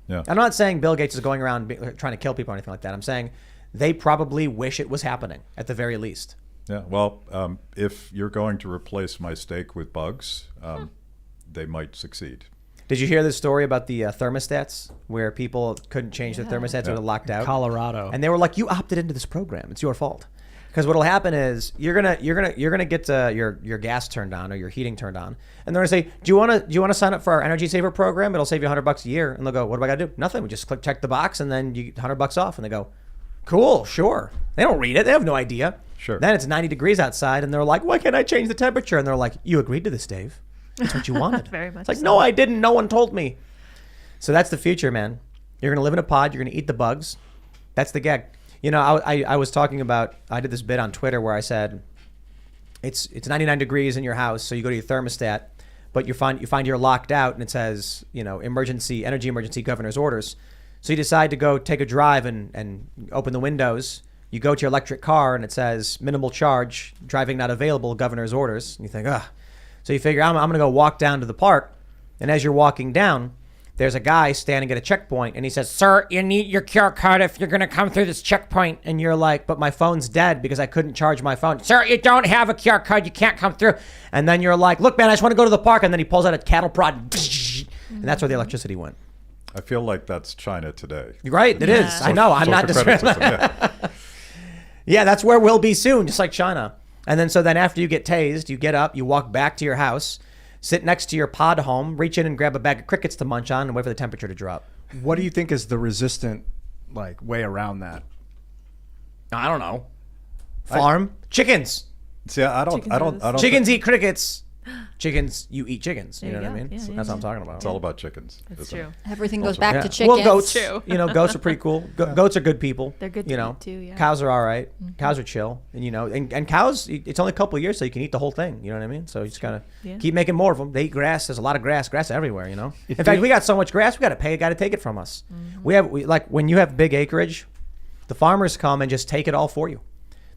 Yeah. I'm not saying Bill Gates is going around trying to kill people or anything like that. I'm saying they probably wish it was happening at the very least. Yeah. Well, if you're going to replace my steak with bugs, they might succeed. Did you hear this story about the thermostats where people couldn't change their thermostats, or they're locked out? Colorado. And they were like, "You opted into this program. It's your fault." Because what'll happen is you're gonna get your gas turned on or your heating turned on, and they're gonna say, "Do you wanna sign up for our Energy Saver program? It'll save you $100 a year." And they'll go, "What do I gotta do?" Nothing. We just check the box, and then you get $100 off. And they go, "Cool, sure." They don't read it. They have no idea. Sure. Then it's 90 degrees outside, and they're like, "Why can't I change the temperature?" And they're like, "You agreed to this, Dave. That's what you wanted." Very much It's like, so. "No, I didn't. No one told me." So that's the future, man. You're gonna live in a pod. You're gonna eat the bugs. That's the gag. You know, I was talking about, I did this bit on Twitter where I said, it's 99 degrees in your house, so you go to your thermostat, but you find you're locked out, and it says, you know, energy emergency governor's orders. So you decide to go take a drive and open the windows. You go to your electric car, and it says minimal charge, driving not available, governor's orders. And you think, ugh. So you figure, I'm going to go walk down to the park, and as you're walking down, there's a guy standing at a checkpoint, and he says, "Sir, you need your QR code if you're going to come through this checkpoint." And you're like, "But my phone's dead because I couldn't charge my phone." "Sir, you don't have a QR code. You can't come through." And then you're like, "Look, man, I just want to go to the park." And then he pulls out a cattle prod, and that's where the electricity went. I feel like that's China today. Right, it is. I know. I'm not Social credit disrespecting. system, yeah. Yeah, that's where we'll be soon, just like China. And then then after you get tased, you get up, you walk back to your house, sit next to your pod home, reach in and grab a bag of crickets to munch on, and wait for the temperature to drop. What do you think is the resistant way around that? I don't know. Farm chickens. See, I don't. Chickens eat crickets. Chickens, you eat chickens. You There know you what I go. mean? Yeah, That's what I'm talking about. It's all about chickens. That's isn't true. it? Everything goes Also- back Yeah. to chickens. Well, goats. True. You know, goats are pretty cool. Goats are good people. They're good to You know, eat too, yeah. cows are all right. Cows are chill, and you know, and cows. It's only a couple of years, so you can eat the whole thing. You know what I mean? So you just gotta keep making more of them. They eat grass. There's a lot of grass everywhere. You know. In fact, we got so much grass, we got to pay a guy to take it from us. We like when you have big acreage, the farmers come and just take it all for you.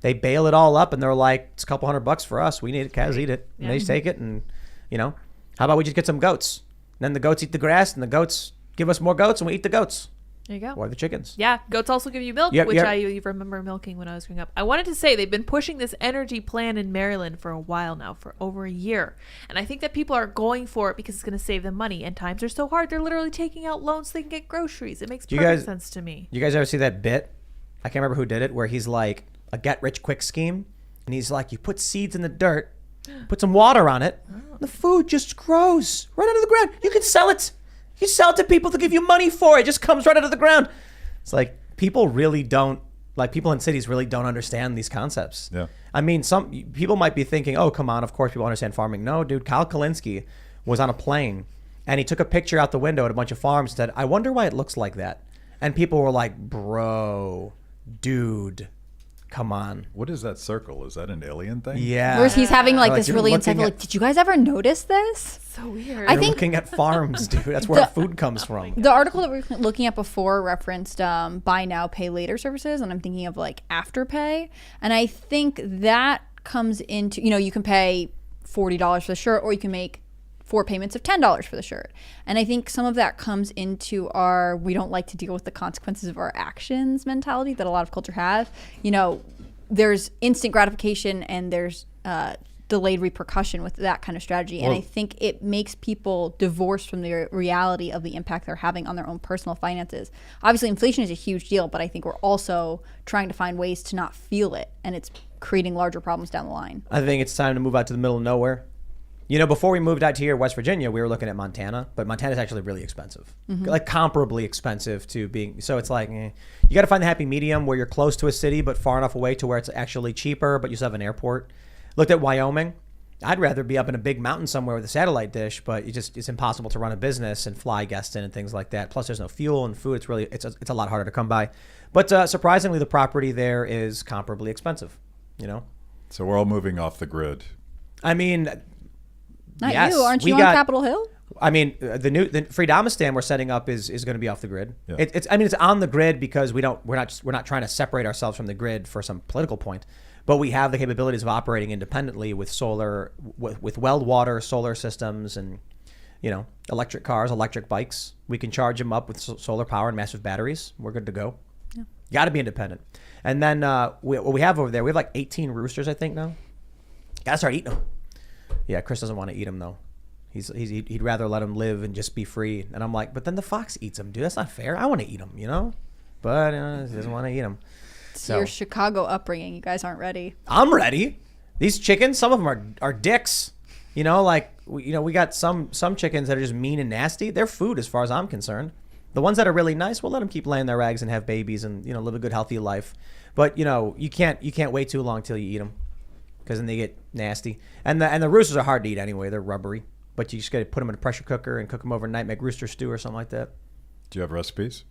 They bale it all up, and they're like, "It's a couple $100 for us. We need it. Cows eat it." And they just take it, and you know, how about we just get some goats? And then the goats eat the grass, and the goats give us more goats, and we eat the goats. There you go. Or the chickens. Yeah, goats also give you milk, Yep, which yep. I remember milking when I was growing up. I wanted to say they've been pushing this energy plan in Maryland for a while now, for over a year. And I think that people are going for it because it's going to save them money. And times are so hard, they're literally taking out loans so they can get groceries. It makes perfect sense to me. You guys ever see that bit? I can't remember who did it, where he's like a get-rich-quick scheme. And he's like, you put seeds in the dirt, put some water on it, the food just grows right out of the ground. You can sell it. You sell it to people to give you money for it. It just comes right out of the ground. It's like people really don't, like people in cities really don't understand these concepts. Yeah. I mean, some people might be thinking, oh, come on, of course people understand farming. No, dude, Kyle Kalinske was on a plane and he took a picture out the window at a bunch of farms and said, I wonder why it looks like that. And people were like, bro, dude, come on. What is that circle? Is that an alien thing? Yeah. Whereas he's having like Like, this you're really looking insightful, at- like, did you guys ever notice this? So weird. I You're think looking at farms, dude. That's where our food comes from. the article that we were looking at before referenced buy now, pay later services, and I'm thinking of like Afterpay. And I think that comes into, you know, you can pay $40 for the shirt, or you can make 4 payments of $10 for the shirt. And I think some of that comes into our we don't like to deal with the consequences of our actions mentality that a lot of culture have. You know, there's instant gratification and there's delayed repercussion with that kind of strategy. And I think it makes people divorced from the reality of the impact they're having on their own personal finances. Obviously, inflation is a huge deal, but I think we're also trying to find ways to not feel it, and it's creating larger problems down the line. I think it's time to move out to the middle of nowhere. You know, before we moved out to here, West Virginia, we were looking at Montana, but Montana's actually really expensive, like comparably expensive to being. So it's like, you got to find the happy medium where you're close to a city, but far enough away to where it's actually cheaper, but you still have an airport. Looked at Wyoming. I'd rather be up in a big mountain somewhere with a satellite dish, but it's impossible to run a business and fly guests in and things like that. Plus, there's no fuel and food. It's a lot harder to come by. But surprisingly, the property there is comparably expensive. You know, So we're all moving off the grid. I mean. Not Yes, you, aren't we you got- on Capitol Hill? I mean, the Freedomistan we're setting up is going to be off the grid. Yeah. It's on the grid because we're not trying to separate ourselves from the grid for some political point, but we have the capabilities of operating independently with solar, with well water solar systems, and you know, electric cars, electric bikes. We can charge them up with solar power and massive batteries. We're good to go. Yeah. Got to be independent. And then what we have over there, we have like 18 roosters, I think now. Gotta start eating them. Yeah, Chris doesn't want to eat them though. He'd rather let them live and just be free. And I'm like, but then the fox eats them, dude. That's not fair. I want to eat them, you know? But he doesn't want to eat them. It's your Chicago upbringing. You guys aren't ready. I'm ready. These chickens, some of them are dicks. You know, like, we got some chickens that are just mean and nasty. They're food as far as I'm concerned. The ones that are really nice, we'll let them keep laying their eggs and have babies and, live a good, healthy life. But, you can't wait too long till you eat them because then they get nasty. And the roosters are hard to eat anyway. They're rubbery. But you just got to put them in a pressure cooker and cook them overnight, make rooster stew or something like that. Do you have recipes?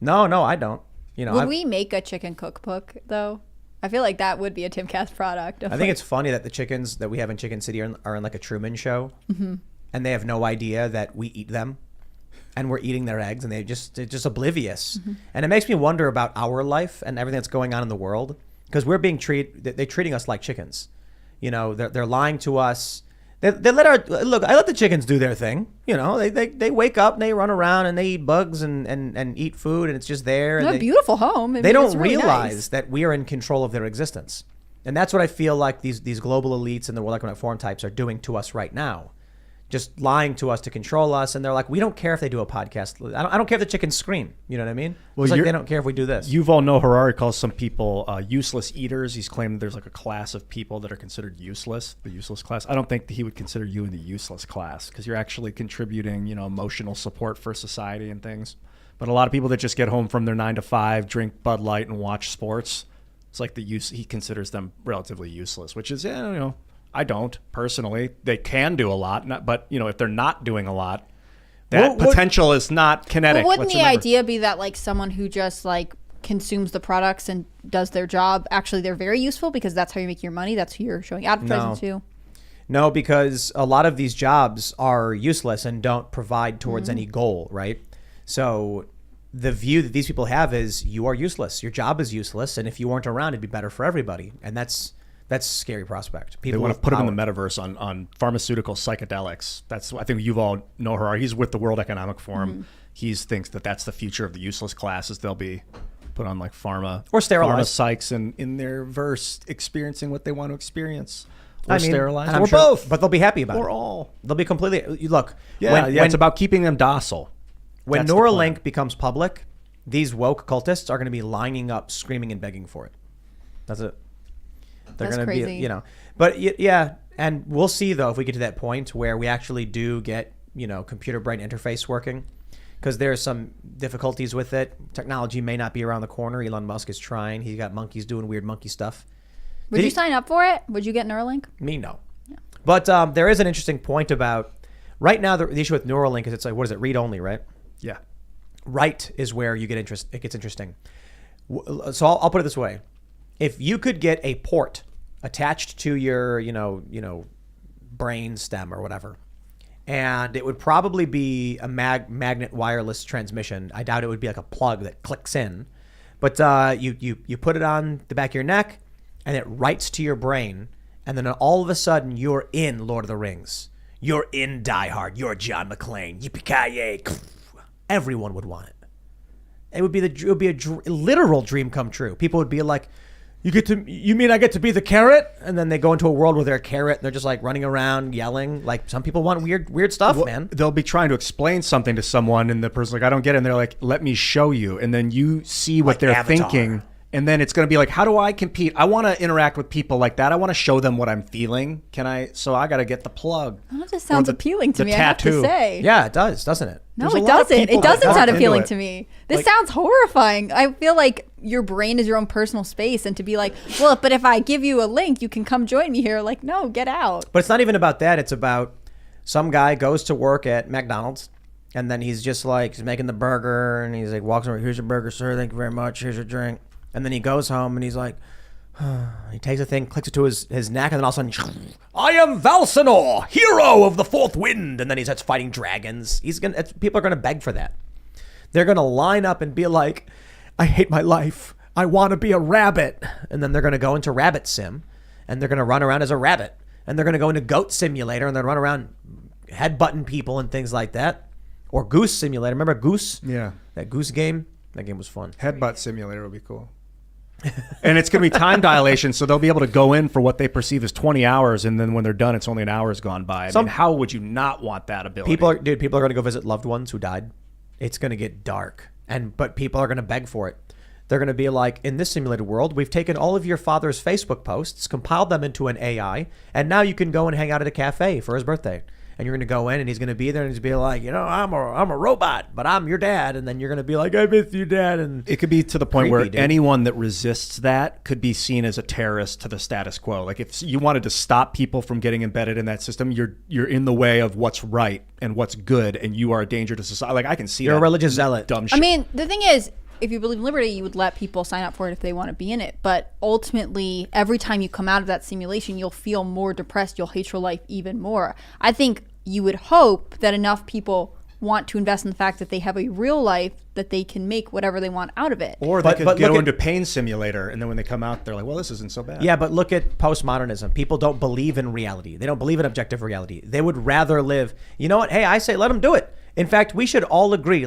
No, I don't. Would we make a chicken cookbook, though? I feel like that would be a Timcast product. I think it's funny that the chickens that we have in Chicken City are in like a Truman Show, and they have no idea that we eat them, and we're eating their eggs, and they're just oblivious. And it makes me wonder about our life and everything that's going on in the world, because we're being they're treating us like chickens. They're lying to us. I let the chickens do their thing. They wake up and they run around and they eat bugs and eat food, and it's just there. It's a beautiful home. They don't realize that we are in control of their existence. And that's what I feel like these global elites and the World Economic Forum types are doing to us right now. Just lying to us to control us, and they're like, we don't care if they do a podcast. I don't care if the chickens scream. You know what I mean? Well, it's like they don't care if we do this. Yuval Noah Harari calls some people useless eaters. He's claimed there's like a class of people that are considered useless, the useless class. I don't think that he would consider you in the useless class because you're actually contributing, emotional support for society and things. But a lot of people that just get home from their 9 to 5, drink Bud Light, and watch sports, it's like he considers them relatively useless, which is, I don't personally. They can do a lot, but if they're not doing a lot, that potential is not kinetic. But wouldn't the idea be that like someone who just like consumes the products and does their job, actually they're very useful because that's how you make your money. That's who you're showing advertising to. No, because a lot of these jobs are useless and don't provide towards any goal, right? So the view that these people have is you are useless. Your job is useless, and if you weren't around, it'd be better for everybody, and that's a scary prospect. They want to put them in the metaverse on pharmaceutical psychedelics. I think Yuval Noah Harari, he's with the World Economic Forum. He thinks that that's the future of the useless classes. They'll be put on like pharma or sterilized. Pharma psychs and in their verse experiencing what they want to experience. Or sterilized. Or both. But they'll be happy about it. Or all. They'll be completely... Look. When it's about keeping them docile. When Neuralink becomes public, these woke cultists are going to be lining up, screaming and begging for it. That's it. They're That's going to crazy. be, but yeah. And we'll see though, if we get to that point where we actually do get, computer brain interface working, because there's some difficulties with it. Technology may not be around the corner. Elon Musk is trying. He's got monkeys doing weird monkey stuff. Would you sign up for it? Would you get Neuralink? Me, no. Yeah. But there is an interesting point about right now. The issue with Neuralink is it's like, what is it? Read only, right? Yeah. Write is where you get interest. It gets interesting. So I'll put it this way. If you could get a port attached to your, brain stem or whatever, and it would probably be a magnet wireless transmission. I doubt it would be like a plug that clicks in, but you put it on the back of your neck, and it writes to your brain, and then all of a sudden you're in Lord of the Rings. You're in Die Hard. You're John McClane. Yippee-ki-yay. Everyone would want it. It would be a literal dream come true. People would be like, you mean I get to be the carrot? And then they go into a world where they're a carrot and they're just like running around yelling. Like some people want weird stuff, man. They'll be trying to explain something to someone and the person's like, I don't get it. And they're like, let me show you. And then you see what they're Avatar. thinking. And then it's going to be like, how do I compete? I want to interact with people like that. I want to show them what I'm feeling. So I got to get the plug. None of this sounds appealing to me, I have to say. Yeah, it does, doesn't it? No, it doesn't. It doesn't sound appealing to me. This sounds horrifying. I feel like your brain is your own personal space, and to be like, well, but if I give you a link, you can come join me here. Like, no, get out. But it's not even about that. It's about some guy goes to work at McDonald's, and then he's just like, he's making the burger, and he's like, walks over, here's your burger, sir, thank you very much, here's your drink. And then he goes home and he's like, he takes a thing, clicks it to his neck, and then all of a sudden, I am Valsanor, hero of the fourth wind. And then he starts fighting dragons. People are going to beg for that. They're going to line up and be like, I hate my life. I want to be a rabbit. And then they're going to go into Rabbit Sim, and they're going to run around as a rabbit. And they're going to go into Goat Simulator, and they're run around headbutting people and things like that. Or Goose Simulator. Remember Goose? Yeah. That Goose game? That game was fun. Headbutt Simulator would be cool. And it's going to be time dilation, so they'll be able to go in for what they perceive as 20 hours, and then when they're done, it's only an hour's gone by. I mean, how would you not want that ability? People are going to go visit loved ones who died. It's going to get dark, but people are going to beg for it. They're going to be like, in this simulated world, we've taken all of your father's Facebook posts, compiled them into an AI, and now you can go and hang out at a cafe for his birthday. And you're going to go in, and he's going to be there, and he's going to be like, I'm a robot, but I'm your dad. And then you're going to be like, I miss you, Dad. And it could be to the point creepy, where dude. anyone that resists that could be seen as a terrorist to the status quo. Like if you wanted to stop people from getting embedded in that system, you're in the way of what's right and what's good, and you are a danger to society. Like I can see You're that a religious zealot. dumb shit. I mean, the thing is, if you believe in liberty, you would let people sign up for it if they want to be in it. But ultimately, every time you come out of that simulation, you'll feel more depressed. You'll hate your life even more. I think you would hope that enough people want to invest in the fact that they have a real life that they can make whatever they want out of it. Or they could but go look into pain simulator, and then when they come out, they're like, well, this isn't so bad. Yeah, but look at postmodernism. People don't believe in reality. They don't believe in objective reality. They would rather live. You know what? Hey, I say let them do it. In fact, we should all agree.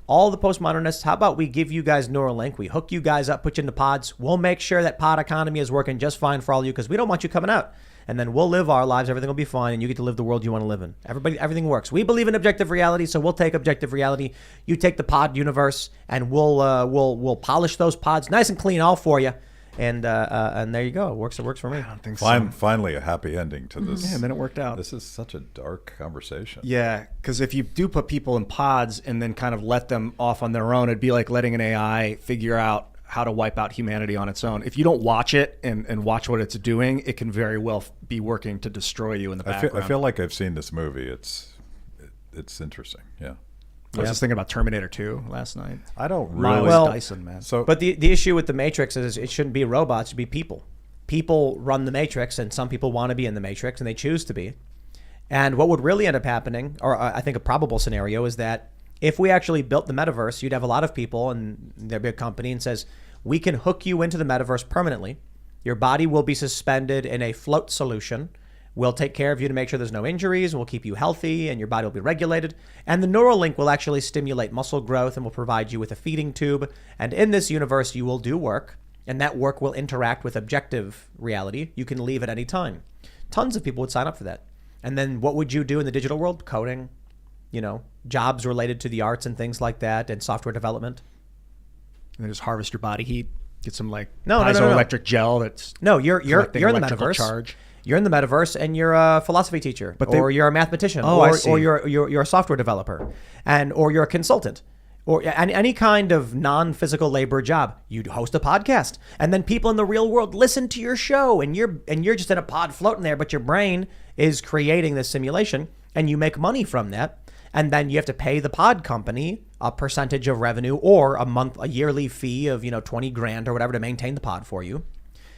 All the postmodernists, how about we give you guys Neuralink? We hook you guys up, put you into pods. We'll make sure that pod economy is working just fine for all of you because we don't want you coming out. And then we'll live our lives. Everything will be fine, and you get to live the world you want to live in. Everything works. We believe in objective reality, so we'll take objective reality. You take the pod universe, and we'll polish those pods nice and clean all for you. And there you go. It works for me. I don't think so. Finally, a happy ending to this. Yeah, and then it worked out. This is such a dark conversation. Yeah, because if you do put people in pods and then kind of let them off on their own, it'd be like letting an AI figure out how to wipe out humanity on its own. If you don't watch it and watch what it's doing, it can very well be working to destroy you in the background. I feel like I've seen this movie. It's interesting. Yeah. I was just thinking about Terminator 2 last night. I don't Miles really. Dyson, man. But the issue with the Matrix is it shouldn't be robots, it should be people. People run the Matrix, and some people want to be in the Matrix, and they choose to be. And what would really end up happening, or I think a probable scenario, is that if we actually built the metaverse, you'd have a lot of people, and there'd be a company and says, we can hook you into the metaverse permanently. Your body will be suspended in a float solution. We'll take care of you to make sure there's no injuries. We'll keep you healthy, and your body will be regulated. And the Neuralink will actually stimulate muscle growth and will provide you with a feeding tube. And in this universe, you will do work, and that work will interact with objective reality. You can leave at any time. Tons of people would sign up for that. And then what would you do in the digital world? Coding, jobs related to the arts and things like that, and software development. And then just harvest your body heat, get some No. piezoelectric gel that's No, you're in the electrical metaverse. charge. You're in the metaverse, and you're a philosophy teacher, or you're a mathematician, I see. or you're a software developer, or you're a consultant, or any kind of non-physical labor job. You host a podcast, and then people in the real world listen to your show, and you're just in a pod floating there, but your brain is creating this simulation, and you make money from that. And then you have to pay the pod company a percentage of revenue, or a yearly fee of $20,000 or whatever to maintain the pod for you.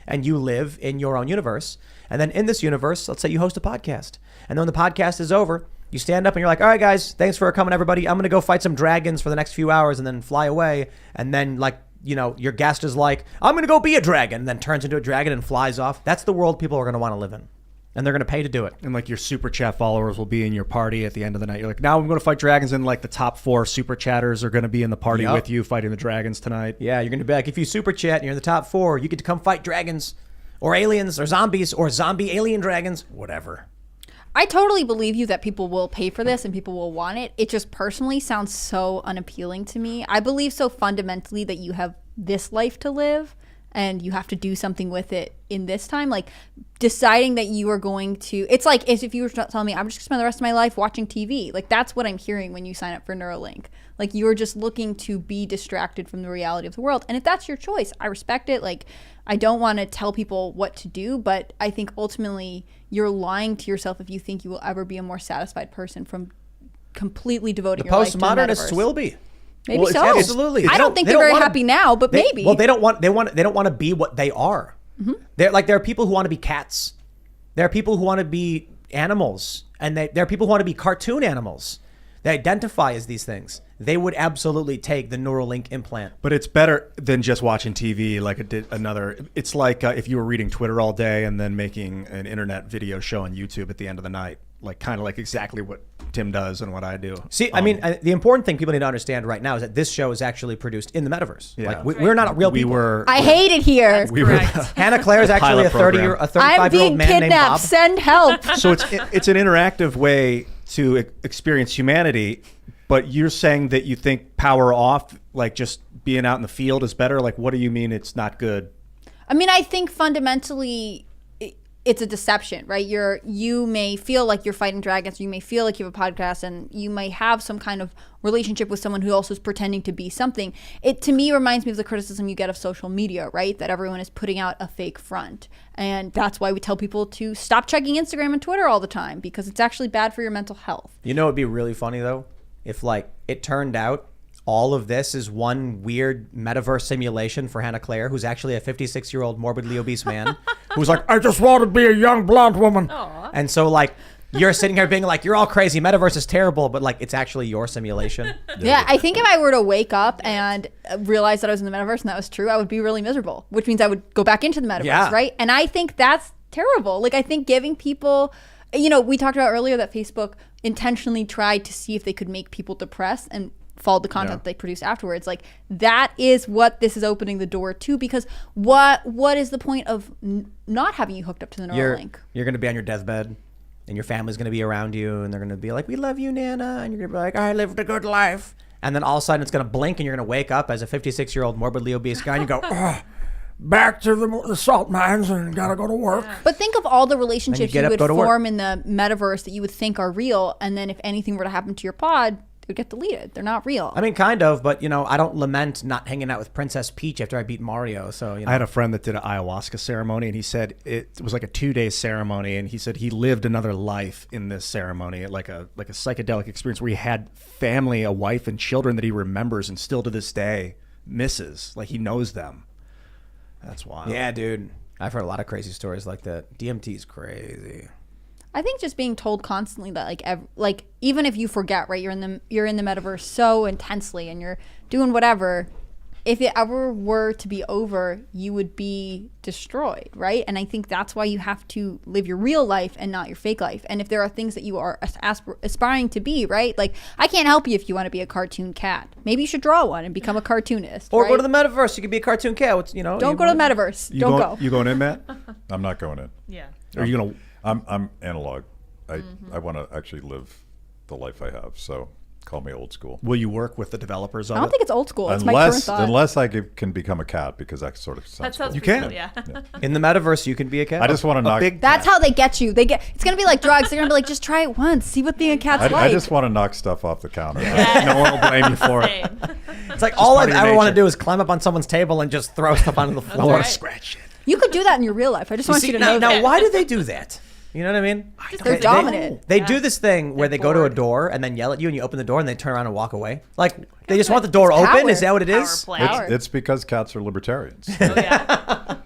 And you live in your own universe. And then in this universe, let's say you host a podcast. And then when the podcast is over, you stand up and you're like, all right, guys, thanks for coming, everybody. I'm going to go fight some dragons for the next few hours and then fly away. And then your guest is like, I'm going to go be a dragon, and then turns into a dragon and flies off. That's the world people are going to want to live in. And they're going to pay to do it. And your super chat followers will be in your party at the end of the night. You're like, now I'm going to fight dragons, and the top 4 super chatters are going to be in the party with you fighting the dragons tonight. Yeah, you're going to be like, if you super chat and you're in the top 4, you get to come fight dragons or aliens or zombies or zombie alien dragons, whatever. I totally believe you that people will pay for this and people will want it. It just personally sounds so unappealing to me. I believe so fundamentally that you have this life to live, and you have to do something with it in this time. Deciding that you are going to, it's like as if you were telling me, I'm just gonna spend the rest of my life watching TV. That's what I'm hearing when you sign up for Neuralink. You're just looking to be distracted from the reality of the world. And if that's your choice, I respect it. I don't want to tell people what to do, but I think ultimately you're lying to yourself if you think you will ever be a more satisfied person from completely devoting your life to the Postmodernists metaverse. will be. Maybe so. Absolutely. I don't think they're very happy now, but maybe. Well, they don't want to be what they are. Mm-hmm. There are people who want to be cats. There are people who want to be animals, and there are people who want to be cartoon animals. They identify as these things. They would absolutely take the Neuralink implant. But it's better than just watching TV It's like if you were reading Twitter all day and then making an internet video show on YouTube at the end of the night. like kind of like exactly what Tim does and what I do. See, I mean, the important thing people need to understand right now is that this show is actually produced in the metaverse. Yeah. Like we're not real people. I hate it here. we were Hannah Claire is actually a pilot 35-year-old I'm being man named kidnapped. Bob. Send help. so it's an interactive way to experience humanity, but you're saying that you think power off, like just being out in the field, is better. Like, what do you mean it's not good? I mean, I think fundamentally it's a deception, right? You may feel like you're fighting dragons, you may feel like you have a podcast, and you may have some kind of relationship with someone who also is pretending to be something. It, to me, reminds me of the criticism you get of social media, right? That everyone is putting out a fake front. And that's why we tell people to stop checking Instagram and Twitter all the time, because it's actually bad for your mental health. You know, it'd be really funny though, if like it turned out all of this is one weird metaverse simulation for Hannah Claire, who's actually a 56-year-old morbidly obese man who's like, I just want to be a young blonde woman. Aw. And so like you're sitting here being like, you're all crazy, metaverse is terrible, but like it's actually your simulation. Yeah, I think if I were to wake up and realize that I was in the metaverse and that was true, I would be really miserable, which means I would go back into the metaverse, Yeah. right? And I think that's terrible. Like, I think giving people, you know, we talked about earlier that Facebook intentionally tried to see if they could make people depressed and followed the content they produced afterwards. Like, that is what this is opening the door to, because what is the point of not having you hooked up to the Neuralink? You're going to be on your deathbed and your family's going to be around you and they're going to be like, we love you, Nana. And you're going to be like, I lived a good life. And then all of a sudden it's going to blink and you're going to wake up as a 56-year-old morbidly obese guy and you go, oh, back to the salt mines and got to go to work. But think of all the relationships get you up, would go to work. form in the metaverse that you would think are real, and then if anything were to happen to your pod, it would get deleted. They're not real. I mean, kind of, but you know, I don't lament not hanging out with Princess Peach after I beat Mario. So, you know. I had a friend that did an ayahuasca ceremony, and he said it was like a 2-day ceremony, and he said he lived another life in this ceremony, like a psychedelic experience where he had family, a wife and children that he remembers and still to this day misses. Like, he knows them. That's wild. Yeah, dude. I've heard a lot of crazy stories like that. DMT is crazy. I think just being told constantly that like even if you forget, right, you're in the metaverse so intensely and you're doing whatever, if it ever were to be over, you would be destroyed, right? And I think that's why you have to live your real life and not your fake life. And if there are things that you are aspiring to be, right? Like, I can't help you if you want to be a cartoon cat. Maybe you should draw one and become a cartoonist. Or right? go to the metaverse. You could be a cartoon cat. What's, you know. Don't go to the metaverse. Don't go. You going in, Matt? I'm not going in. Yeah. Are you gonna? I'm analog. I want to actually live the life I have. So call me old school. Will you work with the developers of I don't it? think it's old school. It's my current thought. Unless I can become a cat, because that sort of sounds That sounds cool. You pretty can. cool, yeah. In the metaverse, you can be a cat. I just want to knock. That's how they get you. It's gonna be like drugs. They're gonna be like, just try it once, see what being a cat's like. I just want to knock stuff off the counter. No one will blame you for it. Same. It's like all I part of your ever want to nature. do is climb up on someone's table and just throw stuff onto the floor. right. Scratch it. You could do that in your real life. I just want you to know now, that. why do they do that? You know what I mean? They're dominant. They do this thing where They're they go to a bored. door and then yell at you, and you open the door and they turn around and walk away. Like, they just want the door It's open? power. Is that what it Power is? play. Power. It's because cats are libertarians. Oh, yeah.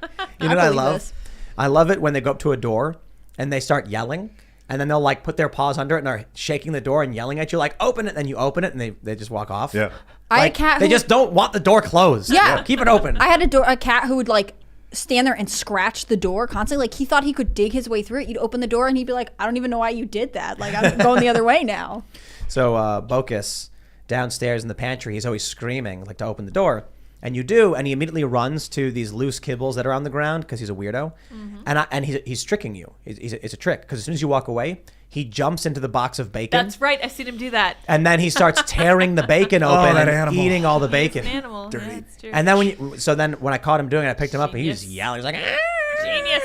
You know what I believe love? this. I love it when they go up to a door and they start yelling, and then they'll like put their paws under it and are shaking the door and yelling at you like, open it, and then you open it and they just walk off. Yeah. I had a Like, cat they who- just don't want the door closed. Yeah. Keep it open. I had a cat who would like stand there and scratch the door constantly. Like, he thought he could dig his way through it. You'd open the door and he'd be like, I don't even know why you did that. Like, I'm going the other way now. So Bocus downstairs in the pantry, he's always screaming like to open the door, and you do, and he immediately runs to these loose kibbles that are on the ground because he's a weirdo, and he's tricking you. It's a trick, because as soon as you walk away, he jumps into the box of bacon. That's right. I've seen him do that. And then he starts tearing the bacon open that and animal. eating all the He's bacon. an animal. Yeah, it's true. And then when I caught him doing it, I picked him up and he was Genius. yelling. He was like, Genius.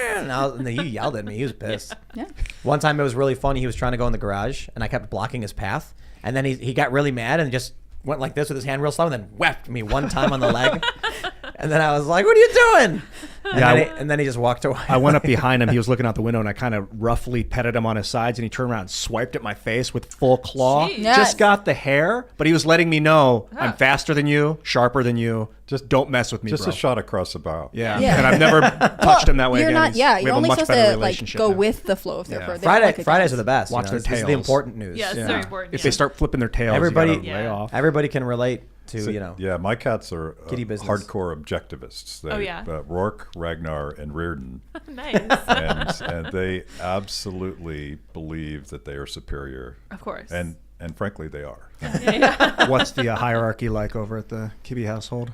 and he yelled at me. He was pissed. Yeah. One time it was really funny. He was trying to go in the garage and I kept blocking his path. And then he got really mad and just went like this with his hand real slow and then whacked me one time on the leg. And then I was like, what are you doing? And then he just walked away. I went up behind him. He was looking out the window, and I kind of roughly petted him on his sides, and he turned around and swiped at my face with full claw. Jeez. Yes. Just got the hair, but he was letting me know I'm faster than you, sharper than you. Just don't mess with me, Just bro. a shot across the bow. Yeah. Yeah. And I've never touched him that way You're again. not, yeah, We you're have a only much supposed better to like relationship go now. with the flow of their Yeah. fur. They don't like Fridays a are the best. Watch their This is the tails. important news. Yeah, it's Yeah. very important. If yeah. they start flipping their tails, Everybody, you gotta lay off. everybody can relate. to, So, you know. Yeah, my cats are Kitty business. hardcore objectivists. They, Oh, yeah? Rourke, Ragnar, and Reardon. Nice. and they absolutely believe that they are superior. Of course. And frankly, they are. What's the hierarchy like over at the Kibbe household?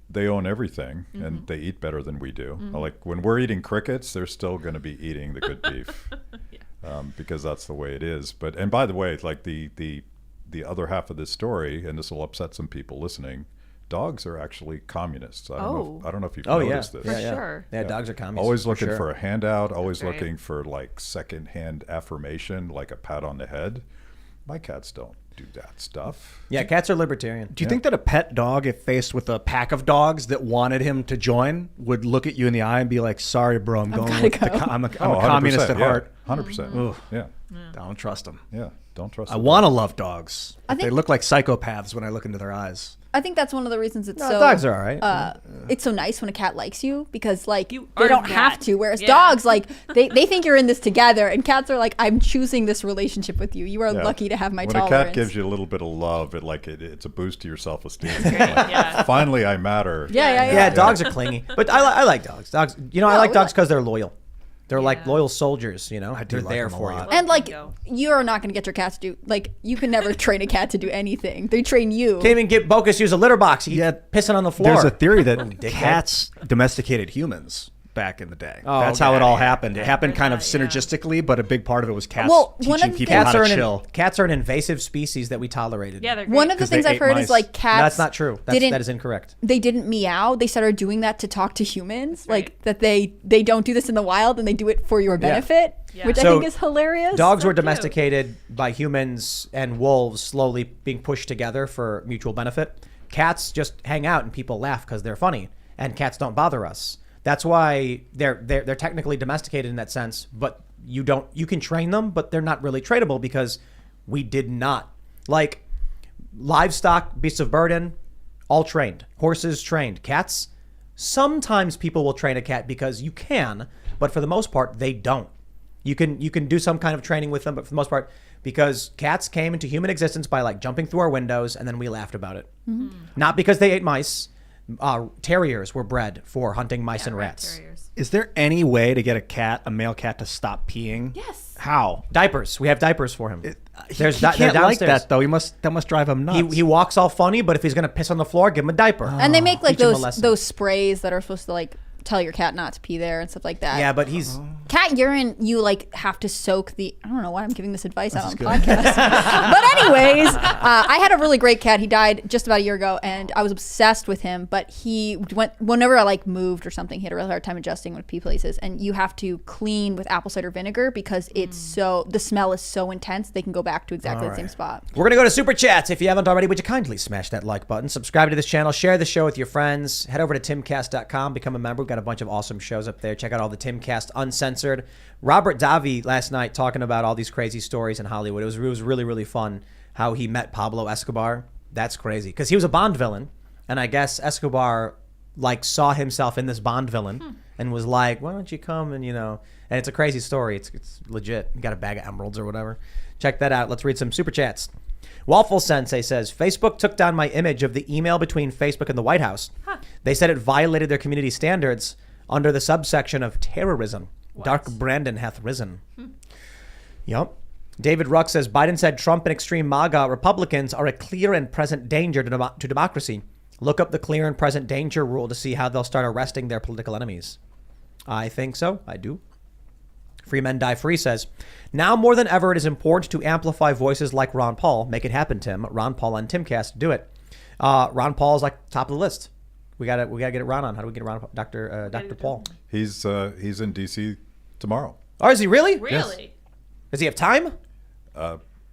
They own everything, and they eat better than we do. Like when we're eating crickets, they're still going to be eating the good beef, because that's the way it is. And by the way, like the other half of this story, and this will upset some people listening, dogs are actually communists. I don't know if you've noticed this. For sure. Yeah, dogs are communists. Always looking sure. for a handout, always right. looking for like secondhand affirmation, like a pat on the head. My cats don't do that stuff. Yeah, cats are libertarian. Do you think that a pet dog, if faced with a pack of dogs that wanted him to join, would look at you in the eye and be like, "Sorry, bro, I'm going with I'm a communist at heart." 100%. Yeah. Don't trust them. Yeah. Don't trust I them. want to love dogs. I They think- look like psychopaths when I look into their eyes. I think that's one of the reasons it's No, so dogs are all right. it's so nice when a cat likes you because like You they earned don't that. have to. Whereas Yeah. dogs, like they think you're in this together, and cats are like, I'm choosing this relationship with you. You are Yeah. lucky to have my when tolerance. a cat gives you a little bit of love, it's a boost to your self-esteem. Yeah. Finally, I matter. yeah, dogs are clingy, but I like dogs. Dogs, I like we dogs like- because they're loyal. They're like Yeah. loyal soldiers, you know. They're like there them a for lot. you. And like Bingo. you're not going to get your cat to do like you can never train a cat to do anything. They train you. Can't even get Bocus use a litter box. He's pissing on the floor. There's a theory that dickhead. cats domesticated humans back in the day. Oh, That's how okay. it all happened. It happened Heard kind of that, yeah. synergistically, but a big part of it was cats Well, one of teaching the people things- how to chill. Cats are an invasive species that we tolerated. Yeah, they're great. One of the 'Cause they things I've ate heard mice. is like cats. That's not true. That is incorrect. They didn't meow. They started doing that to talk to humans. Right. Like that they don't do this in the wild and they do it for your benefit, Yeah. which I So, think is hilarious. Dogs So were cute. domesticated by humans and wolves slowly being pushed together for mutual benefit. Cats just hang out and people laugh because they're funny, and cats don't bother us. That's why they're technically domesticated in that sense, but you can train them, but they're not really trainable because we did not. Like livestock, beasts of burden, all trained. Horses trained. Cats, sometimes people will train a cat because you can, but for the most part they don't. You can do some kind of training with them, but for the most part, because cats came into human existence by like jumping through our windows and then we laughed about it. Not because they ate mice. Terriers were bred for hunting mice and rat rats. terriers. Is there any way to get a male cat to stop peeing? Yes. How? Diapers. We have diapers for him. He they're can't like downstairs. that though. That must drive him nuts. He walks all funny, but if he's gonna piss on the floor, give him a diaper. and they make like Teach 'em a lesson. those sprays that are supposed to like tell your cat not to pee there and stuff like that. Yeah, but he's Cat urine, you like have to soak the. I don't know why I'm giving this advice out on podcast. But anyways, I had a really great cat. He died just about a year ago, and I was obsessed with him. But he went whenever I like moved or something. He had a really hard time adjusting with pee places, and you have to clean with apple cider vinegar because it's the smell is so intense. They can go back to exactly the same spot. We're going to go to Super Chats. If you haven't already, would you kindly smash that like button? Subscribe to this channel. Share the show with your friends. Head over to timcast.com. Become a member. We've got a bunch of awesome shows up there. Check out all the Timcast Uncensored. Robert Davi last night talking about all these crazy stories in Hollywood. It was really, really fun how he met Pablo Escobar. That's crazy. Because he was a Bond villain. And I guess Escobar like saw himself in this Bond villain and was like, why don't you come and, and it's a crazy story. It's legit. You got a bag of emeralds or whatever. Check that out. Let's read some Super Chats. Waffle Sensei says, Facebook took down my image of the email between Facebook and the White House. They said it violated their community standards under the subsection of terrorism. Dark Brandon hath risen. Yup. David Ruck says, Biden said Trump and extreme MAGA Republicans are a clear and present danger to democracy. Look up the clear and present danger rule to see how they'll start arresting their political enemies. I think so. I do. Free Men Die Free says, now more than ever, it is important to amplify voices like Ron Paul. Make it happen, Tim. Ron Paul on Timcast. Do it. Ron Paul is like top of the list. We gotta get Ron on. How do we get Ron? Dr. Paul. He's in D.C. tomorrow. Oh, is he really? Really? Does he have time?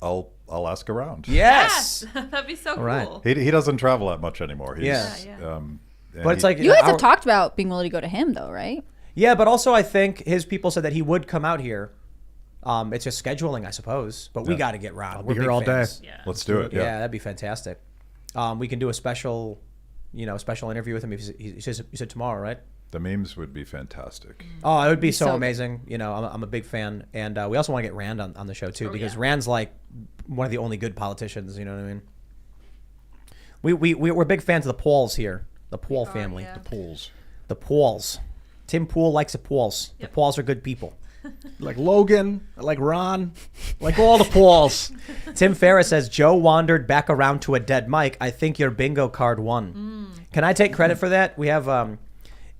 I'll ask around. Yes. That'd be so right. cool. He doesn't travel that much anymore. He's, Yeah. and But it's like You guys have talked about being willing to go to him, though, right? Yeah, but also I think his people said that he would come out here. It's just scheduling, I suppose. But we got to get Ron. We're here big all day. fans. Yeah. let's do it. Yeah, Yeah. that'd be fantastic. We can do a special, special interview with him. If you said tomorrow, right? The memes would be fantastic. Oh, it would be so so good. amazing. You know, I'm a big fan. And we also want to get Rand on the show, too, because yeah. Rand's like one of the only good politicians. You know what I mean? We're big fans of the Pauls here. The Paul family. yeah. Pools. The Pauls. Tim Pool likes the Pauls. The Pauls are good people. Like Logan, like Ron, like all the Pauls. Tim Ferriss says, Joe wandered back around to a dead mic. I think your bingo card won. Can I take credit for that? We have,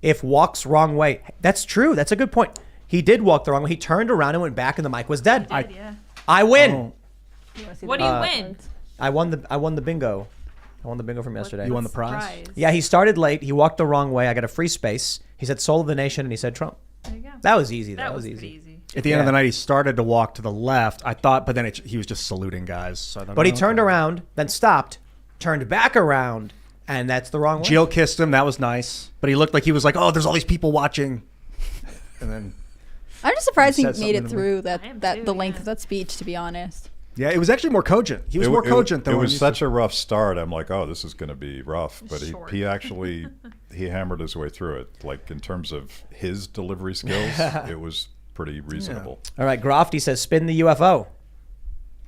if walks wrong way. That's true. That's a good point. He did walk the wrong way. He turned around and went back and the mic was dead. Yeah. I win. Oh. What do you win? I won the bingo. I won the bingo from yesterday. You won the prize? Yeah, he started late. He walked the wrong way. I got a free space. He said soul of the nation and he said Trump. There you go. That was easy. That was was easy. pretty easy. At the end of Yeah. the night, he started to walk to the left. I thought, but then he was just saluting guys. So I thought, But he oh, turned okay. around, then stopped, turned back around, and that's the wrong way. Jill kissed him. That was nice. But he looked like he was like, oh, there's all these people watching. And then, I'm just surprised he said made it something through I am that too, the length yeah. of that speech. To be honest, yeah, it was actually more cogent. He was more cogent than It what was I'm used such to. a rough start. I'm like, oh, this is going to be rough. But Short. he actually he hammered his way through it. Like in terms of his delivery skills, it was pretty reasonable. All right, Grofty says spin the UFO.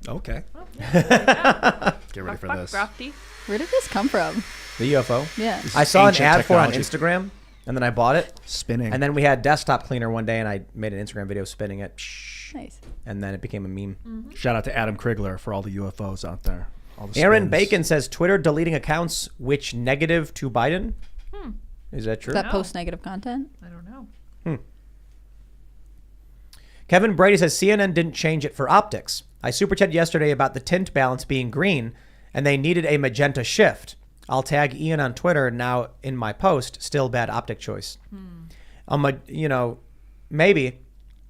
Okay. Oh, yeah. Get ready for Fuck, this. Grofty. where did this come from? The UFO. Yeah, I saw an ancient ad for it on technology. Instagram, and then I bought it. Spinning. And then we had desktop cleaner one day, and I made an Instagram video spinning it. nice. And then it became a meme. Shout out to Adam Krigler for all the UFOs out there. All the Aaron spins. Bacon says Twitter deleting accounts which negative to Biden. Is that true? Is that No. post negative content? I don't know. Kevin Brady says CNN didn't change it for optics. I super chatted yesterday about the tint balance being green, and they needed a magenta shift. I'll tag Ian on Twitter now in my post. Still bad optic choice. Maybe,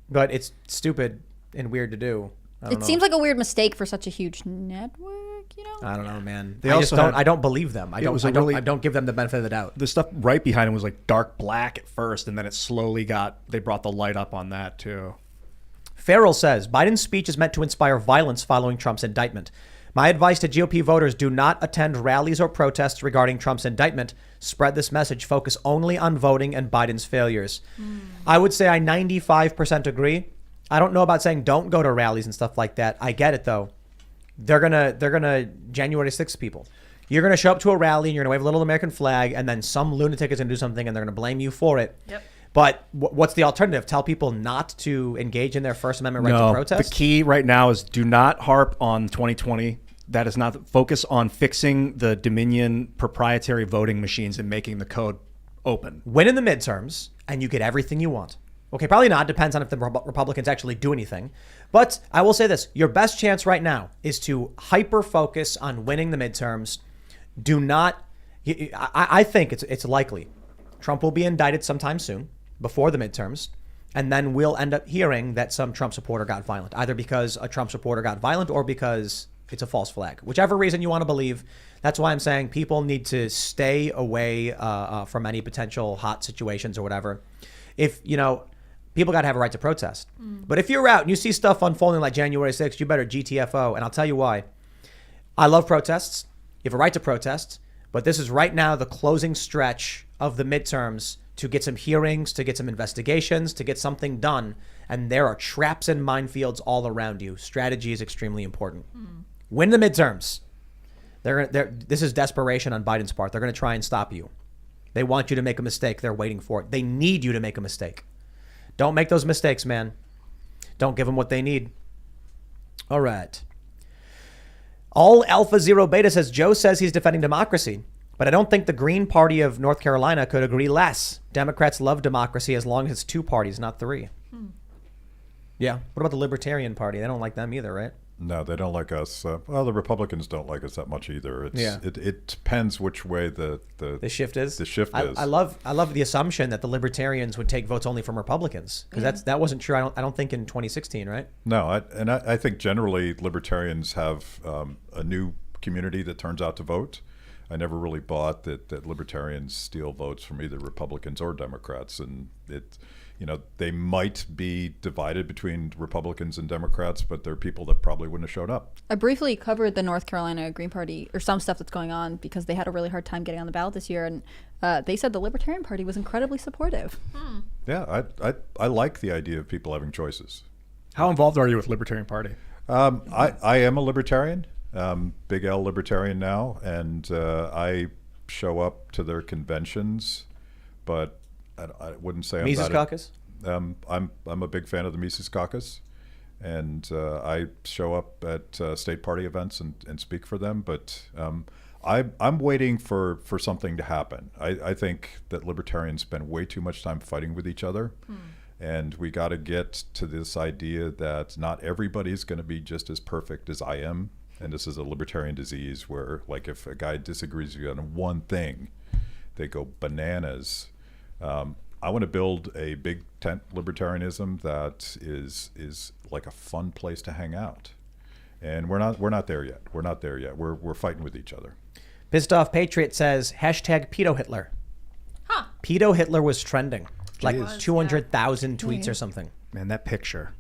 but it's stupid and weird to do. I don't It know. seems like a weird mistake for such a huge network. You know. I don't know, man. They I just also don't. had- I don't believe them. I It don't. was a I don't. really- I don't give them the benefit of the doubt. The stuff right behind him was like dark black at first, and then it slowly they brought the light up on that too. Farrell says Biden's speech is meant to inspire violence following Trump's indictment. My advice to GOP voters: do not attend rallies or protests regarding Trump's indictment. Spread this message. Focus only on voting and Biden's failures. I would say I 95% agree. I don't know about saying don't go to rallies and stuff like that. I get it though. They're gonna January 6th people. You're gonna show up to a rally and you're gonna wave a little American flag, and then some lunatic is gonna do something and they're gonna blame you for it. Yep. But what's the alternative? Tell people not to engage in their First Amendment right to protest? The key right now is do not harp on 2020. That is not focus on fixing the Dominion proprietary voting machines and making the code open. Win in the midterms and you get everything you want. Okay, probably not. Depends on if the Republicans actually do anything. But I will say this. Your best chance right now is to hyper-focus on winning the midterms. Do not... I think it's likely. Trump will be indicted sometime soon, before the midterms. And then we'll end up hearing that some Trump supporter got violent. Either because a Trump supporter got violent or because it's a false flag. Whichever reason you want to believe. That's why I'm saying people need to stay away from any potential hot situations or whatever. If, people got to have a right to protest. But if you're out and you see stuff unfolding like January 6th, you better GTFO. And I'll tell you why. I love protests. You have a right to protest. But this is right now the closing stretch of the midterms to get some hearings, to get some investigations, to get something done. And there are traps and minefields all around you. Strategy is extremely important. Win the midterms. This is desperation on Biden's part. They're going to try and stop you. They want you to make a mistake. They're waiting for it. They need you to make a mistake. Don't make those mistakes, man. Don't give them what they need. All right. All Alpha Zero Beta says Joe says he's defending democracy, but I don't think the Green Party of North Carolina could agree less. Democrats love democracy as long as it's two parties, not three. Yeah. What about the Libertarian Party? They don't like them either, right? No, they don't like us. Well, the Republicans don't like us that much either. It depends which way the shift is. The shift is. I love the assumption that the Libertarians would take votes only from Republicans, because that wasn't true. I don't think in 2016, right? No, I think generally Libertarians have a new community that turns out to vote. I never really bought that Libertarians steal votes from either Republicans or Democrats, and they might be divided between Republicans and Democrats, but they're people that probably wouldn't have showed up. I briefly covered the North Carolina Green Party, or some stuff that's going on, because they had a really hard time getting on the ballot this year, and they said the Libertarian Party was incredibly supportive. Yeah, I like the idea of people having choices. How involved are you with Libertarian Party? I am a libertarian, big L libertarian now, and I show up to their conventions, but I wouldn't say I'm Mises that Caucus? I'm a big fan of the Mises Caucus, and I show up at state party events and speak for them. But I'm waiting for something to happen. I think that libertarians spend way too much time fighting with each other, and we got to get to this idea that not everybody's going to be just as perfect as I am. And this is a libertarian disease where, like, if a guy disagrees with you on one thing, they go bananas. I want to build a big tent libertarianism that is like a fun place to hang out, and we're not there yet. We're not there yet. We're fighting with each other. Pissed Off Patriot says hashtag Pedo Hitler. Huh. Pedo Hitler was trending, like Jeez. 200,000 tweets or something. Man, that picture.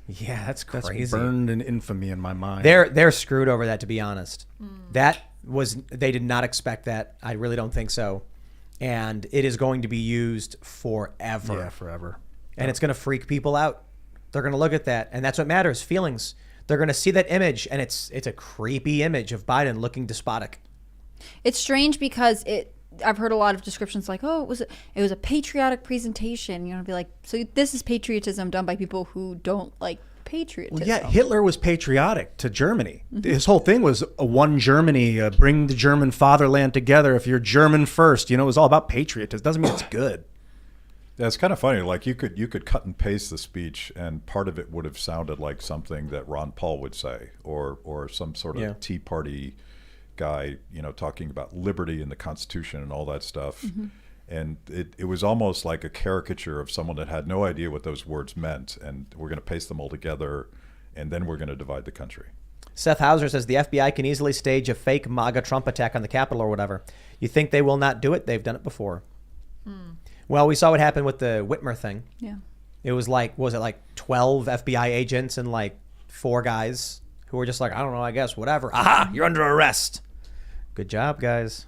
Yeah, that's That's crazy. burned in infamy in my mind. They're screwed over that, to be honest. They did not expect that. I really don't think so. And it is going to be used forever. Yeah, forever. And it's going to freak people out. They're going to look at that, and that's what matters, feelings. They're going to see that image, and it's a creepy image of Biden looking despotic. It's strange because I've heard a lot of descriptions like, oh, it was a patriotic presentation. You know, be like, so this is patriotism done by people who don't like patriotism. Well, yeah, Hitler was patriotic to Germany. His whole thing was a one Germany, bring the German fatherland together. If you're German first, it was all about patriotism. Doesn't mean it's good. Yeah, it's kind of funny. Like you could cut and paste the speech, and part of it would have sounded like something that Ron Paul would say, or some sort of Tea Party guy, talking about liberty and the Constitution and all that stuff. And it was almost like a caricature of someone that had no idea what those words meant, and we're going to paste them all together, and then we're going to divide the country. Seth Hauser says the FBI can easily stage a fake MAGA Trump attack on the Capitol or whatever. You think they will not do it? They've done it before. Well, we saw what happened with the Whitmer thing. Yeah. It was like 12 FBI agents and like 4 guys who were just like, I don't know, I guess, whatever. Aha, you're under arrest. Good job, guys.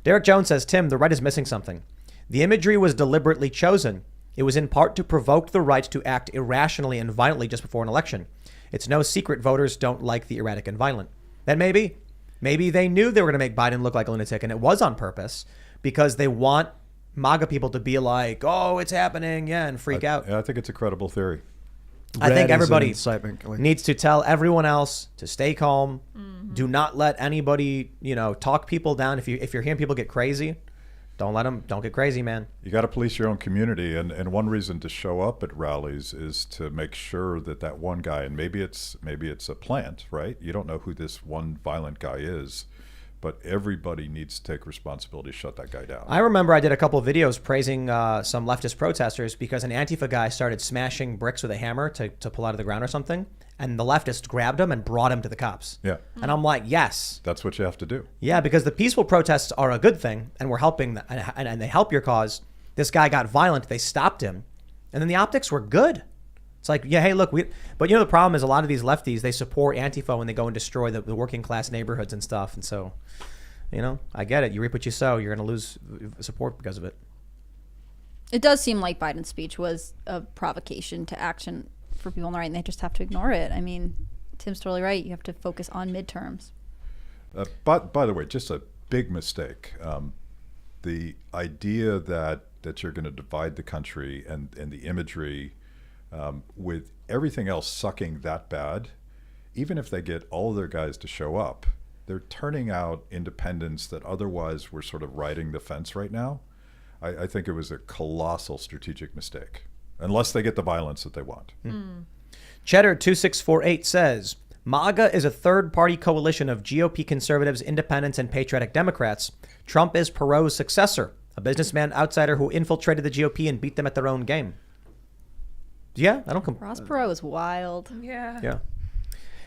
Derek Jones says, Tim, the right is missing something. The imagery was deliberately chosen. It was in part to provoke the right to act irrationally and violently just before an election. It's no secret voters don't like the erratic and violent. Then maybe they knew they were going to make Biden look like a lunatic, and it was on purpose because they want MAGA people to be like, oh, it's happening, and freak out. Yeah, I think it's a credible theory. I think everybody incitement. needs to tell everyone else to stay calm. Do not let anybody, talk people down. If you're hearing people get crazy, don't get crazy, man. You got to police your own community, and one reason to show up at rallies is to make sure that one guy, and maybe it's a plant, right? You don't know who this one violent guy is, but everybody needs to take responsibility to shut that guy down. I remember I did a couple of videos praising some leftist protesters because an Antifa guy started smashing bricks with a hammer to pull out of the ground or something, and the leftists grabbed him and brought him to the cops. Yeah. And I'm like, yes. That's what you have to do. Yeah, because the peaceful protests are a good thing, and we're helping, and they help your cause. This guy got violent. They stopped him, and then the optics were good. It's like, yeah, hey, look, but the problem is a lot of these lefties, they support Antifa when they go and destroy the working class neighborhoods and stuff. And so, I get it. You reap what you sow. You're going to lose support because of it. It does seem like Biden's speech was a provocation to action for people on the right, and they just have to ignore it. I mean, Tim's totally right. You have to focus on midterms. But by the way, just a big mistake. The idea that you're going to divide the country and the imagery with everything else sucking that bad, even if they get all of their guys to show up, they're turning out independents that otherwise were sort of riding the fence right now. I think it was a colossal strategic mistake, unless they get the violence that they want. Cheddar 2648 says, MAGA is a third-party coalition of GOP conservatives, independents, and patriotic Democrats. Trump is Perot's successor, a businessman outsider who infiltrated the GOP and beat them at their own game. Yeah, I don't Ross Perot is wild. Yeah.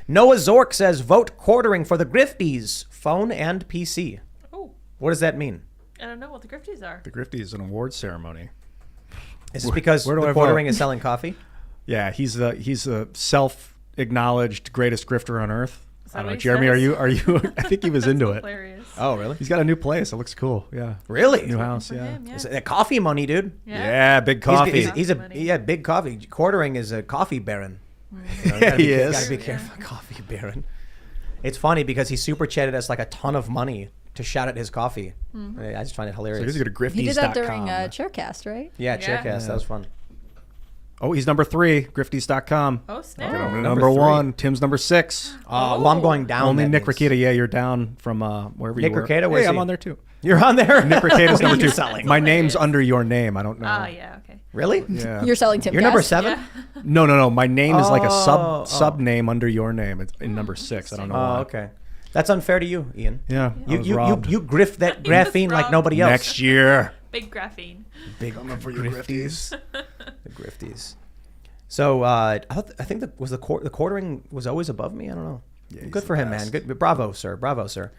Noah Zork says, vote quartering for the Grifties, phone and PC. Oh, What does that mean? I don't know what the Grifties are. The Grifty is an award ceremony. Is this because where do the I quartering vote? is selling coffee? Yeah, he's a self-acknowledged greatest grifter on earth. Is I that don't know, what he Jeremy. says? Are you? I think he was into it. Hilarious. Oh, really? He's got a new place. It looks cool. Yeah, Really? new house. For Yeah. him, yeah. Is it coffee money, dude? Yeah, big coffee. He's a Money. yeah, big coffee. Quartering is a coffee baron. You know, Yeah, he is. Gotta be careful, coffee baron. It's funny because he super chatted us like a ton of money to shout at his coffee. I just find it So hilarious. he's go to grifties.com. He did that during Chaircast, right? Yeah, Yeah. Chaircast. That was fun. Oh, he's number 3. Grifties.com. Oh, snap. Number Number 3. 1. Tim's number 6. Well, I'm going down. Only that Nick means. Rekieta. Yeah, you're down from wherever Nick you were. Rekieta, where's Hey, I'm he? on there too. You're on there? Nick Rekieta's What are number you 2. selling? My name's under your name. I don't know. Oh, yeah, okay. Really? Yeah. You're selling Timcast. You're number 7? Yeah. No. My name is like a Oh, sub name under your name. It's in number 6. I don't know. Oh, why. okay. That's unfair to you, Ian. Yeah. I was robbed. You grift that He was graphene like robbed. nobody else. Next year. Big graphene. Big for you grifties. The grifties. So I think that was the quartering was always above me. I don't know. Yeah, he's Good the for him, best. man. Good. Bravo, sir. Bravo, sir.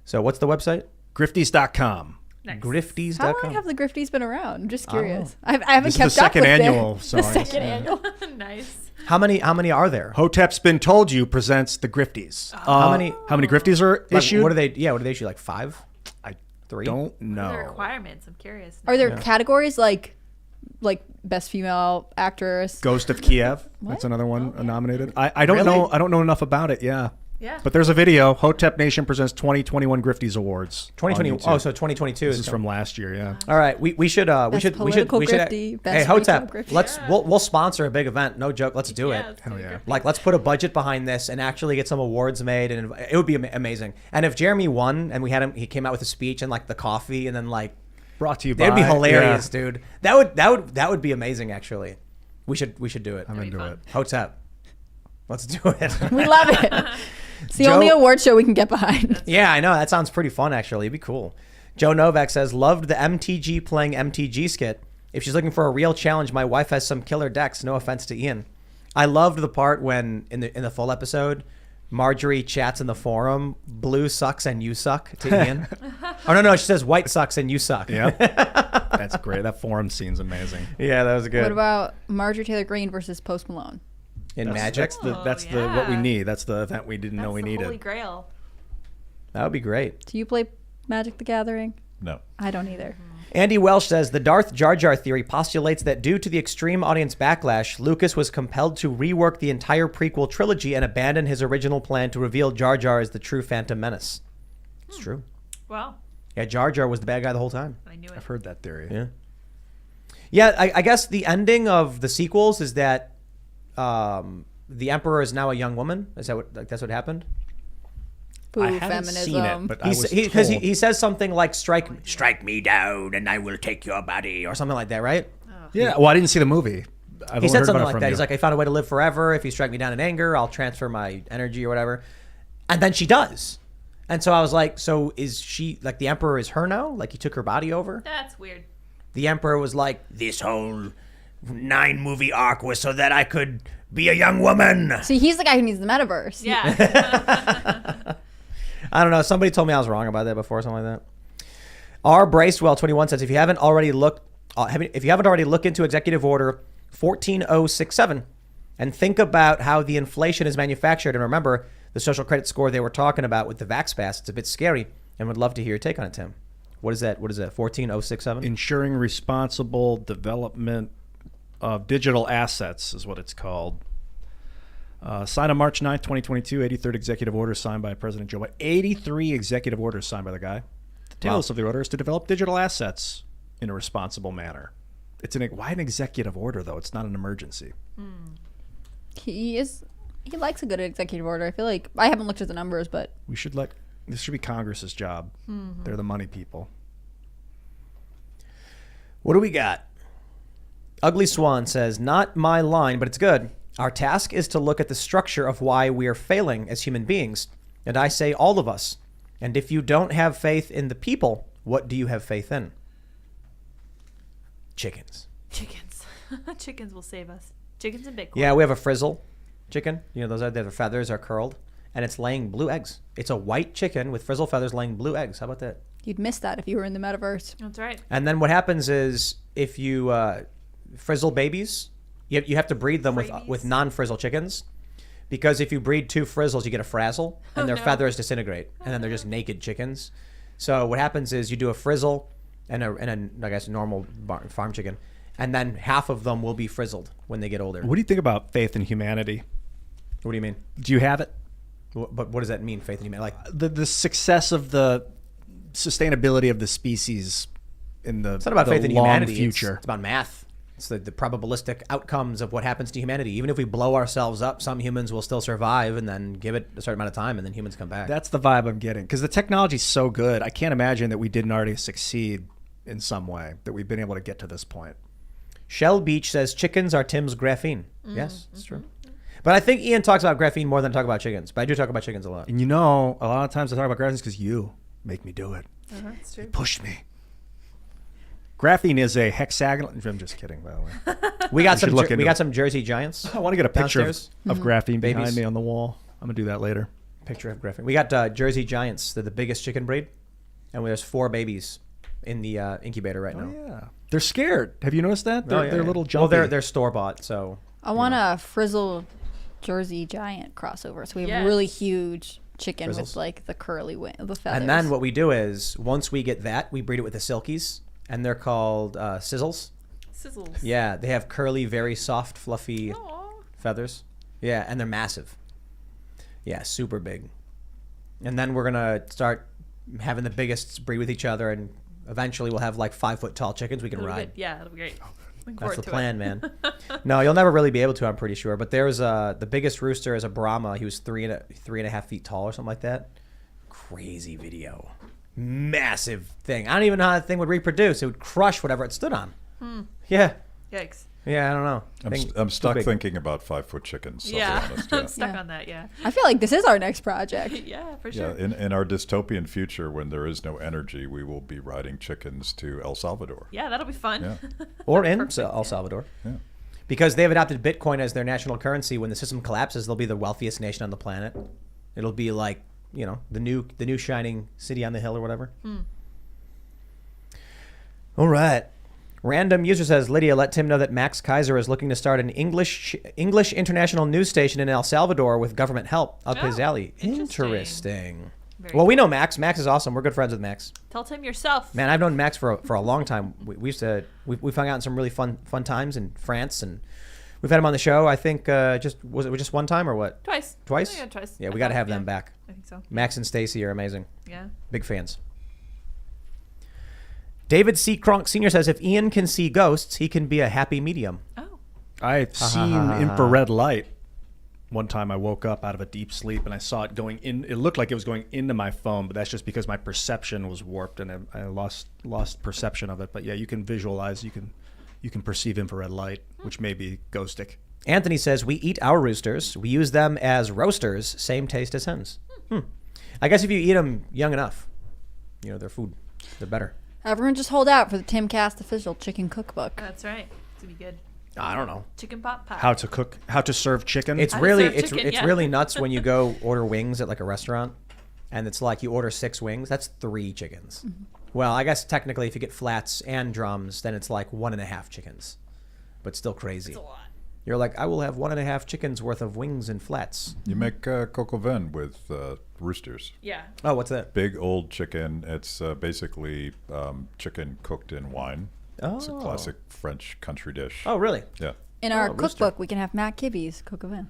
So what's the website? Grifties.com. Nice. Grifties.com. How long have the Grifties been around? I'm just I don't curious. I haven't This is kept the up second with annual, the so second annual. Nice. How many are there? Hotep's Been Told You presents the Grifties. How many Grifties are like, issued? What do they? Yeah, what do they issue? Like 5? I 3? don't What are the know. requirements? I'm curious. now. Are there categories like best female actress? Ghost of Kiev. What? That's another one nominated. I don't Really? know. I don't know enough about it. Yeah. Yeah. But there's a video. Hotep Nation presents 2021 Grifties Awards. 2020. on YouTube. Oh, so 2022 this is is from last year. Yeah. All right, we should political grifty, Hey, best Hotep, retail grifty. let's we'll sponsor a big event. No joke. Let's do Yeah, it. it's Hell pretty yeah. good. Like, let's put a budget behind this and actually get some awards made, and it would be amazing. And if Jeremy won, and we had him, he came out with a speech and like the coffee, and then like Brought to you by. that'd be hilarious, Yeah. dude. That would be amazing. Actually, we should do it. I'm That'd be into fun. it. Hotep, let's do it. We love it. It's the Joe- only award show we can get behind. Yeah, I know. That sounds pretty fun, actually. It'd be cool. Joe Novak says, loved the MTG playing MTG skit. If she's looking for a real challenge, my wife has some killer decks. No offense to Ian. I loved the part when, in the full episode, Marjorie chats in the forum, blue sucks and you suck to Ian. Oh, no, she says white sucks and you suck. Yeah. That's great. That forum scene's amazing. Yeah, that was good. What about Marjorie Taylor Greene versus Post Malone? in Magic? That's Oh, what we yeah. need. That's the event we didn't know That's we the needed. Holy Grail. That would be great. Do you play Magic the Gathering? No. I don't either. Andy Welsh says the Darth Jar Jar theory postulates that due to the extreme audience backlash, Lucas was compelled to rework the entire prequel trilogy and abandon his original plan to reveal Jar Jar as the true Phantom Menace. It's true. Wow. Yeah, Jar Jar was the bad guy the whole time. I knew it. I've heard that theory. Yeah. Yeah, I guess the ending of the sequels is that the Emperor is now a young woman. Is that what? Like, that's what happened? Boo, I haven't feminism. seen it, but Because he says something like strike me down and I will take your body or something like that, right? Yeah. Well, I didn't see the movie. I've He only said heard something about it like from that. you. He's like, I found a way to live forever. If you strike me down in anger, I'll transfer my energy or whatever. And then she does. And so I was like, so is she, like, the Emperor is her now? Like, he took her body over? That's weird. The Emperor was like, this whole 9-movie arc was so that I could be a young woman. See, he's the guy who needs the metaverse. Yeah. I don't know. Somebody told me I was wrong about that before, or something like that. R. Bracewell 21 says, if you haven't already looked into Executive Order 14067 and think about how the inflation is manufactured, and remember the social credit score they were talking about with the Vax Pass, it's a bit scary, and would love to hear your take on it, Tim. What is that? 14067? Ensuring responsible development of digital assets is what it's called. Signed on March 9th, 2022, 83rd executive order signed by President Joe Biden. 83 executive orders signed by the guy. The tales of the order is to develop digital assets in a responsible manner. Why an executive order, though? It's not an emergency. He likes a good executive order. I feel like I haven't looked at the numbers, but This should be Congress's job. They're the money people. What do we got? Ugly Swan says, not my line, but it's good. Our task is to look at the structure of why we are failing as human beings. And I say all of us. And if you don't have faith in the people, what do you have faith in? Chickens. Chickens. Chickens will save us. Chickens and Bitcoin. Yeah, we have a frizzle chicken. You know, their feathers are curled. And it's laying blue eggs. It's a white chicken with frizzle feathers laying blue eggs. How about that? you'd miss that if you were in the metaverse. That's right. And then what happens is if you frizzle babies, you have to breed them with non-frizzle chickens, because if you breed 2 frizzles, you get a frazzle, and their feathers disintegrate, and then they're just naked chickens. So what happens is you do a frizzle and I guess normal farm chicken, and then half of them will be frizzled when they get older. What do you think about faith in humanity? What do you mean? Do you have it? But what does that mean, faith in humanity? Like The success of the sustainability of the species in the it's not about the faith in long humanity. future. It's about math. It's the probabilistic outcomes of what happens to humanity. Even if we blow ourselves up, some humans will still survive, and then give it a certain amount of time, and then humans come back. That's the vibe I'm getting, because the technology's so good. I can't imagine that we didn't already succeed in some way, that we've been able to get to this point. Shell Beach says chickens are Tim's graphene. Yes, it's true. But I think Ian talks about graphene more than I talk about chickens. But I do talk about chickens a lot. And a lot of times I talk about graphene because you make me do it. That's true. You pushed me. Graphene is a hexagonal. I'm just kidding, by the way. We got should look into it. some Jersey Giants. I want to get a picture downstairs. of graphene behind Babies. me on the wall. I'm going to do that later. Picture of graphene. We got Jersey Giants. They're the biggest chicken breed, and there's 4 babies in the incubator right now. Yeah. They're scared. Have you noticed that? They're, Oh, yeah, they're yeah. little jumpy. Well, they're store bought, so I want a frizzle Jersey Giant crossover. So we have really huge chicken with Frizzles. like the curly the feathers. And then what we do is, once we get that, we breed it with the Silkies, and they're called sizzles. Sizzles. Yeah, they have curly, very soft, fluffy Aw. feathers. Yeah, and they're massive. Yeah, super big. And then we're gonna start having the biggest breed with each other, and eventually we'll have like 5-foot tall chickens we can That'll be ride. good. Yeah, that'll be great. Looking That's forward the to plan, it. man. No, you'll never really be able to, I'm pretty sure. But there's the biggest rooster is a Brahma. He was 3.5 feet tall or something like that. Crazy video. Massive thing. I don't even know how that thing would reproduce. It would crush whatever it stood on. Yeah. Yikes. Yeah, I don't know. I'm stuck big. thinking about 5-foot chickens. I'll be Yeah. honest, I'm stuck on that. Yeah. I feel like this is our next project. Yeah, for Yeah, sure. in our dystopian future, when there is no energy, we will be riding chickens to El Salvador. Yeah, that'll be fun. Yeah. Or in El Salvador. Yeah. Because they've adopted Bitcoin as their national currency. When the system collapses, they'll be the wealthiest nation on the planet. It'll be like, the new shining city on the hill or whatever. All right. Random user says, Lydia, let Tim know that Max Kaiser is looking to start an English international news station in El Salvador with government help up his alley. Interesting. Very Well, we know Max. Max is awesome. We're good friends with Max. Tell Tim yourself. Man, I've known Max for a long time. We've hung out in some really fun times in France, and we've had him on the show. I think was it just one time or what? Twice. Twice? Yeah, twice. Yeah, we I got to thought, have them yeah. back. I think so. Max and Stacy are amazing. Yeah. Big fans. David C. Kronk Sr. says, if Ian can see ghosts, he can be a happy medium. Oh. I've seen infrared light. One time I woke up out of a deep sleep and I saw it going in. It looked like it was going into my phone, but that's just because my perception was warped and I lost perception of it. But yeah, you can visualize, you can perceive infrared light, which may be ghostic. Anthony says, we eat our roosters. We use them as roasters. Same taste as hens. I guess if you eat them young enough, they're food. They're better. Everyone just hold out for the Timcast official chicken cookbook. That's right. It's going to be good. I don't know. Chicken pot pie. How to serve chicken. It's How to really serve it's chicken, it's yeah. really nuts when you go order wings at like a restaurant, and it's like you order 6 wings. That's 3 chickens. Well, I guess technically if you get flats and drums, then it's like 1.5 chickens, but still crazy. It's a lot. You're like, I will have 1.5 chickens worth of wings and flats. You make coq au vin with roosters. Yeah. Oh, what's that? Big old chicken. It's basically chicken cooked in wine. It's a classic French country dish. Oh, really? Yeah. In our rooster. cookbook, we can have Matt Kibbe's cook of in.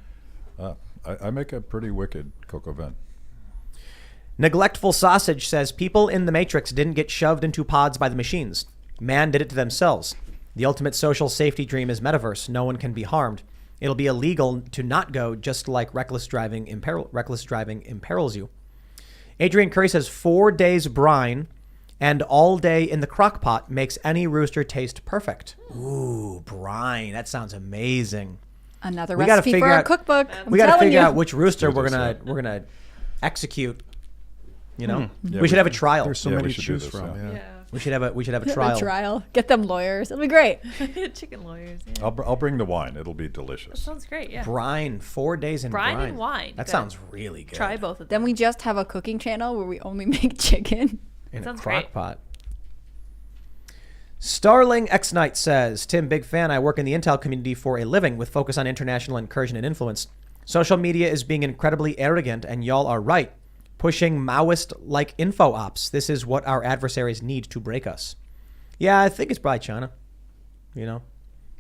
I make a pretty wicked coq au vin. Neglectful Sausage says, people in the Matrix didn't get shoved into pods by the machines. Man did it to themselves. The ultimate social safety dream is metaverse. No one can be harmed. It'll be illegal to not go, just like reckless driving imperils you. Adrian Curry says 4 days brine and all day in the crock pot makes any rooster taste perfect. Ooh, brine. That sounds amazing. Another We gotta recipe for figure our out- cookbook. We got to telling figure you. out which rooster Do we're this, gonna execute. Yeah, we should have a trial. There's so Yeah, many we to should do choose this, from. yeah. Yeah. We should have a A trial. trial. Get them lawyers. It'll be great. Chicken lawyers. Yeah. I'll bring the wine. It'll be delicious. Sounds great. Yeah. Brine, 4 days in Brine brine. and wine. That Good. sounds really good. Try both of them. Then we just have a cooking channel where we only make chicken. in a Sounds crock great. pot. Starling X Knight says, Tim, big fan. I work in the Intel community for a living with focus on international incursion and influence. Social media is being incredibly arrogant, and y'all are right. Pushing Maoist-like info ops. This is what our adversaries need to break us. Yeah, I think it's probably China. You know,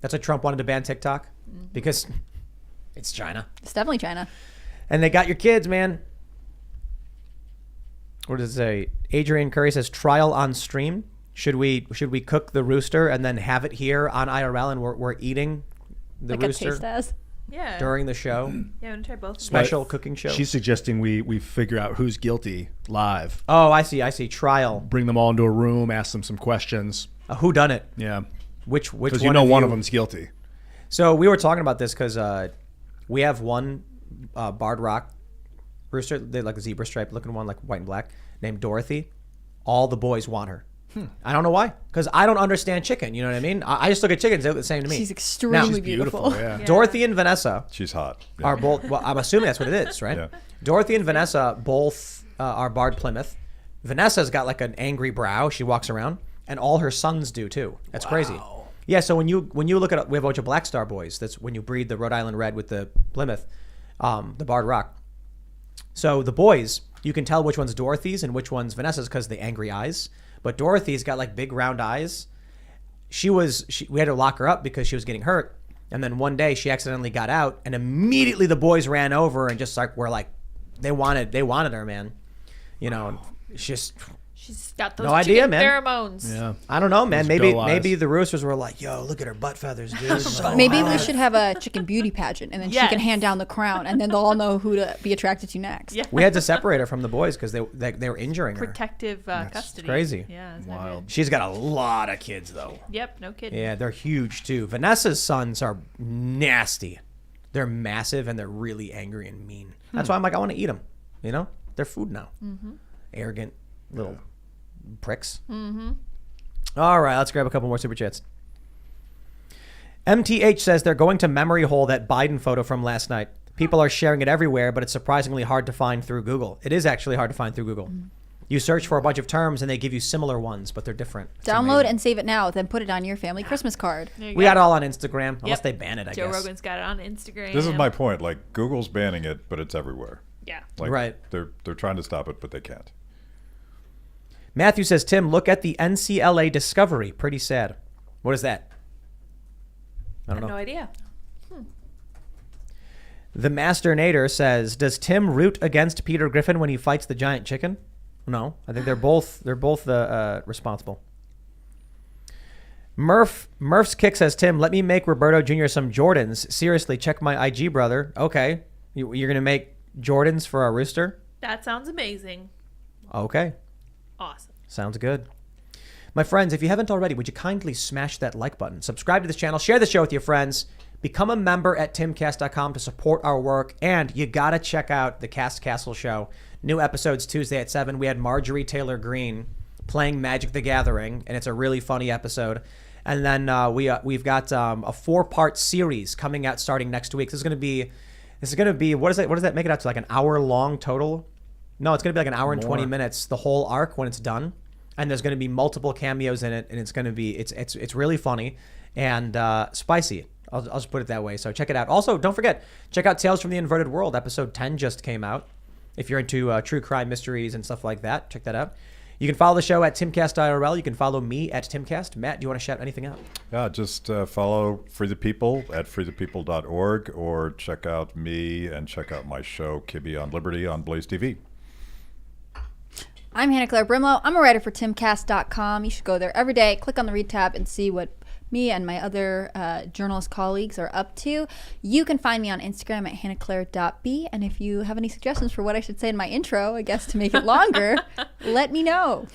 that's why Trump wanted to ban TikTok, because it's China. It's definitely China. And they got your kids, man. What does it say? Adrian Curry says, trial on stream. Should we cook the rooster and then have it here on IRL, and we're eating the Like a rooster taste test. Yeah. during the show? Yeah, I'm gonna try both. Special cooking show. She's suggesting we figure out who's guilty live. Oh, I see. Trial. Bring them all into a room, ask them some questions. Who done it? Yeah. Which Because one? one of them's guilty. So we were talking about this because we have one Barred Rock rooster, they like a zebra stripe looking one, like white and black, named Dorothy. All the boys want her. I don't know why, because I don't understand chicken. You know what I mean? I just look at chickens; they look the same to me. She's extremely Now, beautiful. Yeah. Yeah. Dorothy and Vanessa She's hot. Yeah. are both. Well, I'm assuming that's what it is, right? Yeah. Dorothy and Vanessa both are barred Plymouth. Vanessa's got like an angry brow. She walks around, and all her sons do too. That's crazy. Yeah. So when you look at, we have a bunch of Black Star boys. That's when you breed the Rhode Island Red with the Plymouth, the Barred Rock. So the boys, you can tell which one's Dorothy's and which one's Vanessa's because of the angry eyes. But Dorothy's got like big round eyes. We had to lock her up because she was getting hurt. And then one day she accidentally got out, and immediately the boys ran over and just like were like, they wanted her, man. You know, and it's just, She's got those No idea, chicken man. pheromones. Yeah. I don't know, man. Those Maybe doe eyes. maybe the roosters were like, yo, look at her butt feathers, dude. Maybe we should have a chicken beauty pageant, and then she Yes. can hand down the crown, and then they'll all know who to be attracted to next. Yeah. We had to separate her from the boys because they were injuring her. Protective custody. crazy. Yeah. Isn't that Wild. good? She's got a lot of kids though. Yep. No kidding. Yeah, they're huge too. Vanessa's sons are nasty. They're massive and they're really angry and mean. That's why I'm like, I want to eat them. You know, they're food now. Arrogant little pricks. All right, let's grab a couple more super chats. MTH says they're going to memory hole that Biden photo from last night. People are sharing it everywhere, but it's surprisingly hard to find through Google. It is actually hard to find through Google. You search for a bunch of terms and they give you similar ones, but they're different. It's Download amazing. and save it now, then put it on your family Christmas card. There you We go. got it all on Instagram, unless Yep. they ban it, I Joe guess. Rogan's got it on Instagram. This is my point. Like Google's banning it, but it's everywhere. Yeah. Like, Right. They're trying to stop it, but they can't. Matthew says, Tim, look at the NCLA Discovery. Pretty sad. What is that? I I don't have know. no idea. The Master Nader says, does Tim root against Peter Griffin when he fights the giant chicken? No, I think they're both responsible. Murph's Kick says, Tim, let me make Roberto Jr. some Jordans. Seriously, check my IG, brother. Okay. You're going to make Jordans for our rooster? That sounds amazing. Okay. Awesome. Sounds good. My friends, if you haven't already, would you kindly smash that like button, subscribe to this channel, share the show with your friends, become a member at timcast.com to support our work, and you got to check out the Cast Castle show. New episodes Tuesday at 7. We had Marjorie Taylor Greene playing Magic the Gathering, and it's a really funny episode. And then we've got a 4-part series coming out starting next week. This is going to be what does that make it out to, like an hour long total? No, it's going to be like an hour and 20 minutes, the whole arc when it's done. And there's going to be multiple cameos in it, and it's going to be it's really funny and spicy. I'll just put it that way. So check it out. Also, don't forget, check out Tales from the Inverted World. Episode 10 just came out. If you're into true crime mysteries and stuff like that, check that out. You can follow the show at Timcast IRL. You can follow me at Timcast. Matt, do you want to shout anything out? Yeah, just follow Free the People at freethepeople.org, or check out me and check out my show, Kibbe on Liberty, on Blaze TV. I'm Hannah Claire Brimlow. I'm a writer for timcast.com. You should go there every day, click on the read tab, and see what me and my other journalist colleagues are up to. You can find me on Instagram at hannahclaire.b. And if you have any suggestions for what I should say in my intro, I guess to make it longer, let me know.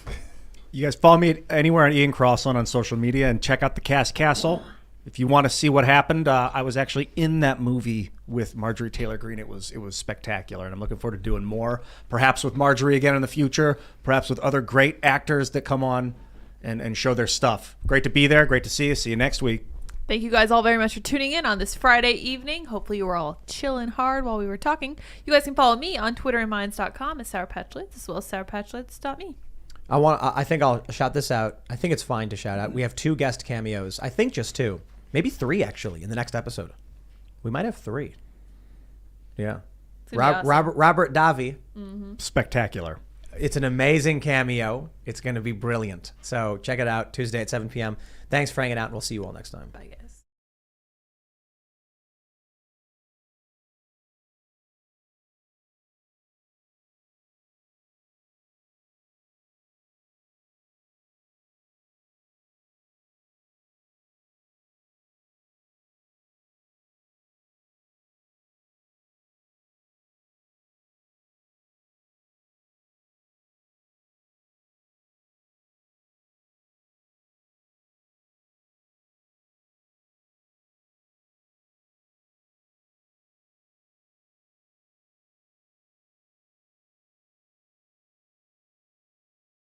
You guys follow me anywhere on Ian Crossland on social media, and check out the Cast Castle. If you want to see what happened, I was actually in that movie with Marjorie Taylor Greene. It was spectacular, and I'm looking forward to doing more, perhaps with Marjorie again in the future, perhaps with other great actors that come on and show their stuff. Great to be there. Great to see you. See you next week. Thank you guys all very much for tuning in on this Friday evening. Hopefully you were all chilling hard while we were talking. You guys can follow me on Twitter and Minds.com as Sour Patch Lids, as well as sourpatchlids.me. I think I'll shout this out. I think it's fine to shout out. We have 2 guest cameos. I think just 2, maybe 3 actually in the next episode. We might have 3. Yeah. Awesome. Robert Davi. Spectacular. It's an amazing cameo. It's going to be brilliant. So check it out Tuesday at 7 p.m. Thanks for hanging out, and we'll see you all next time. Bye, guys.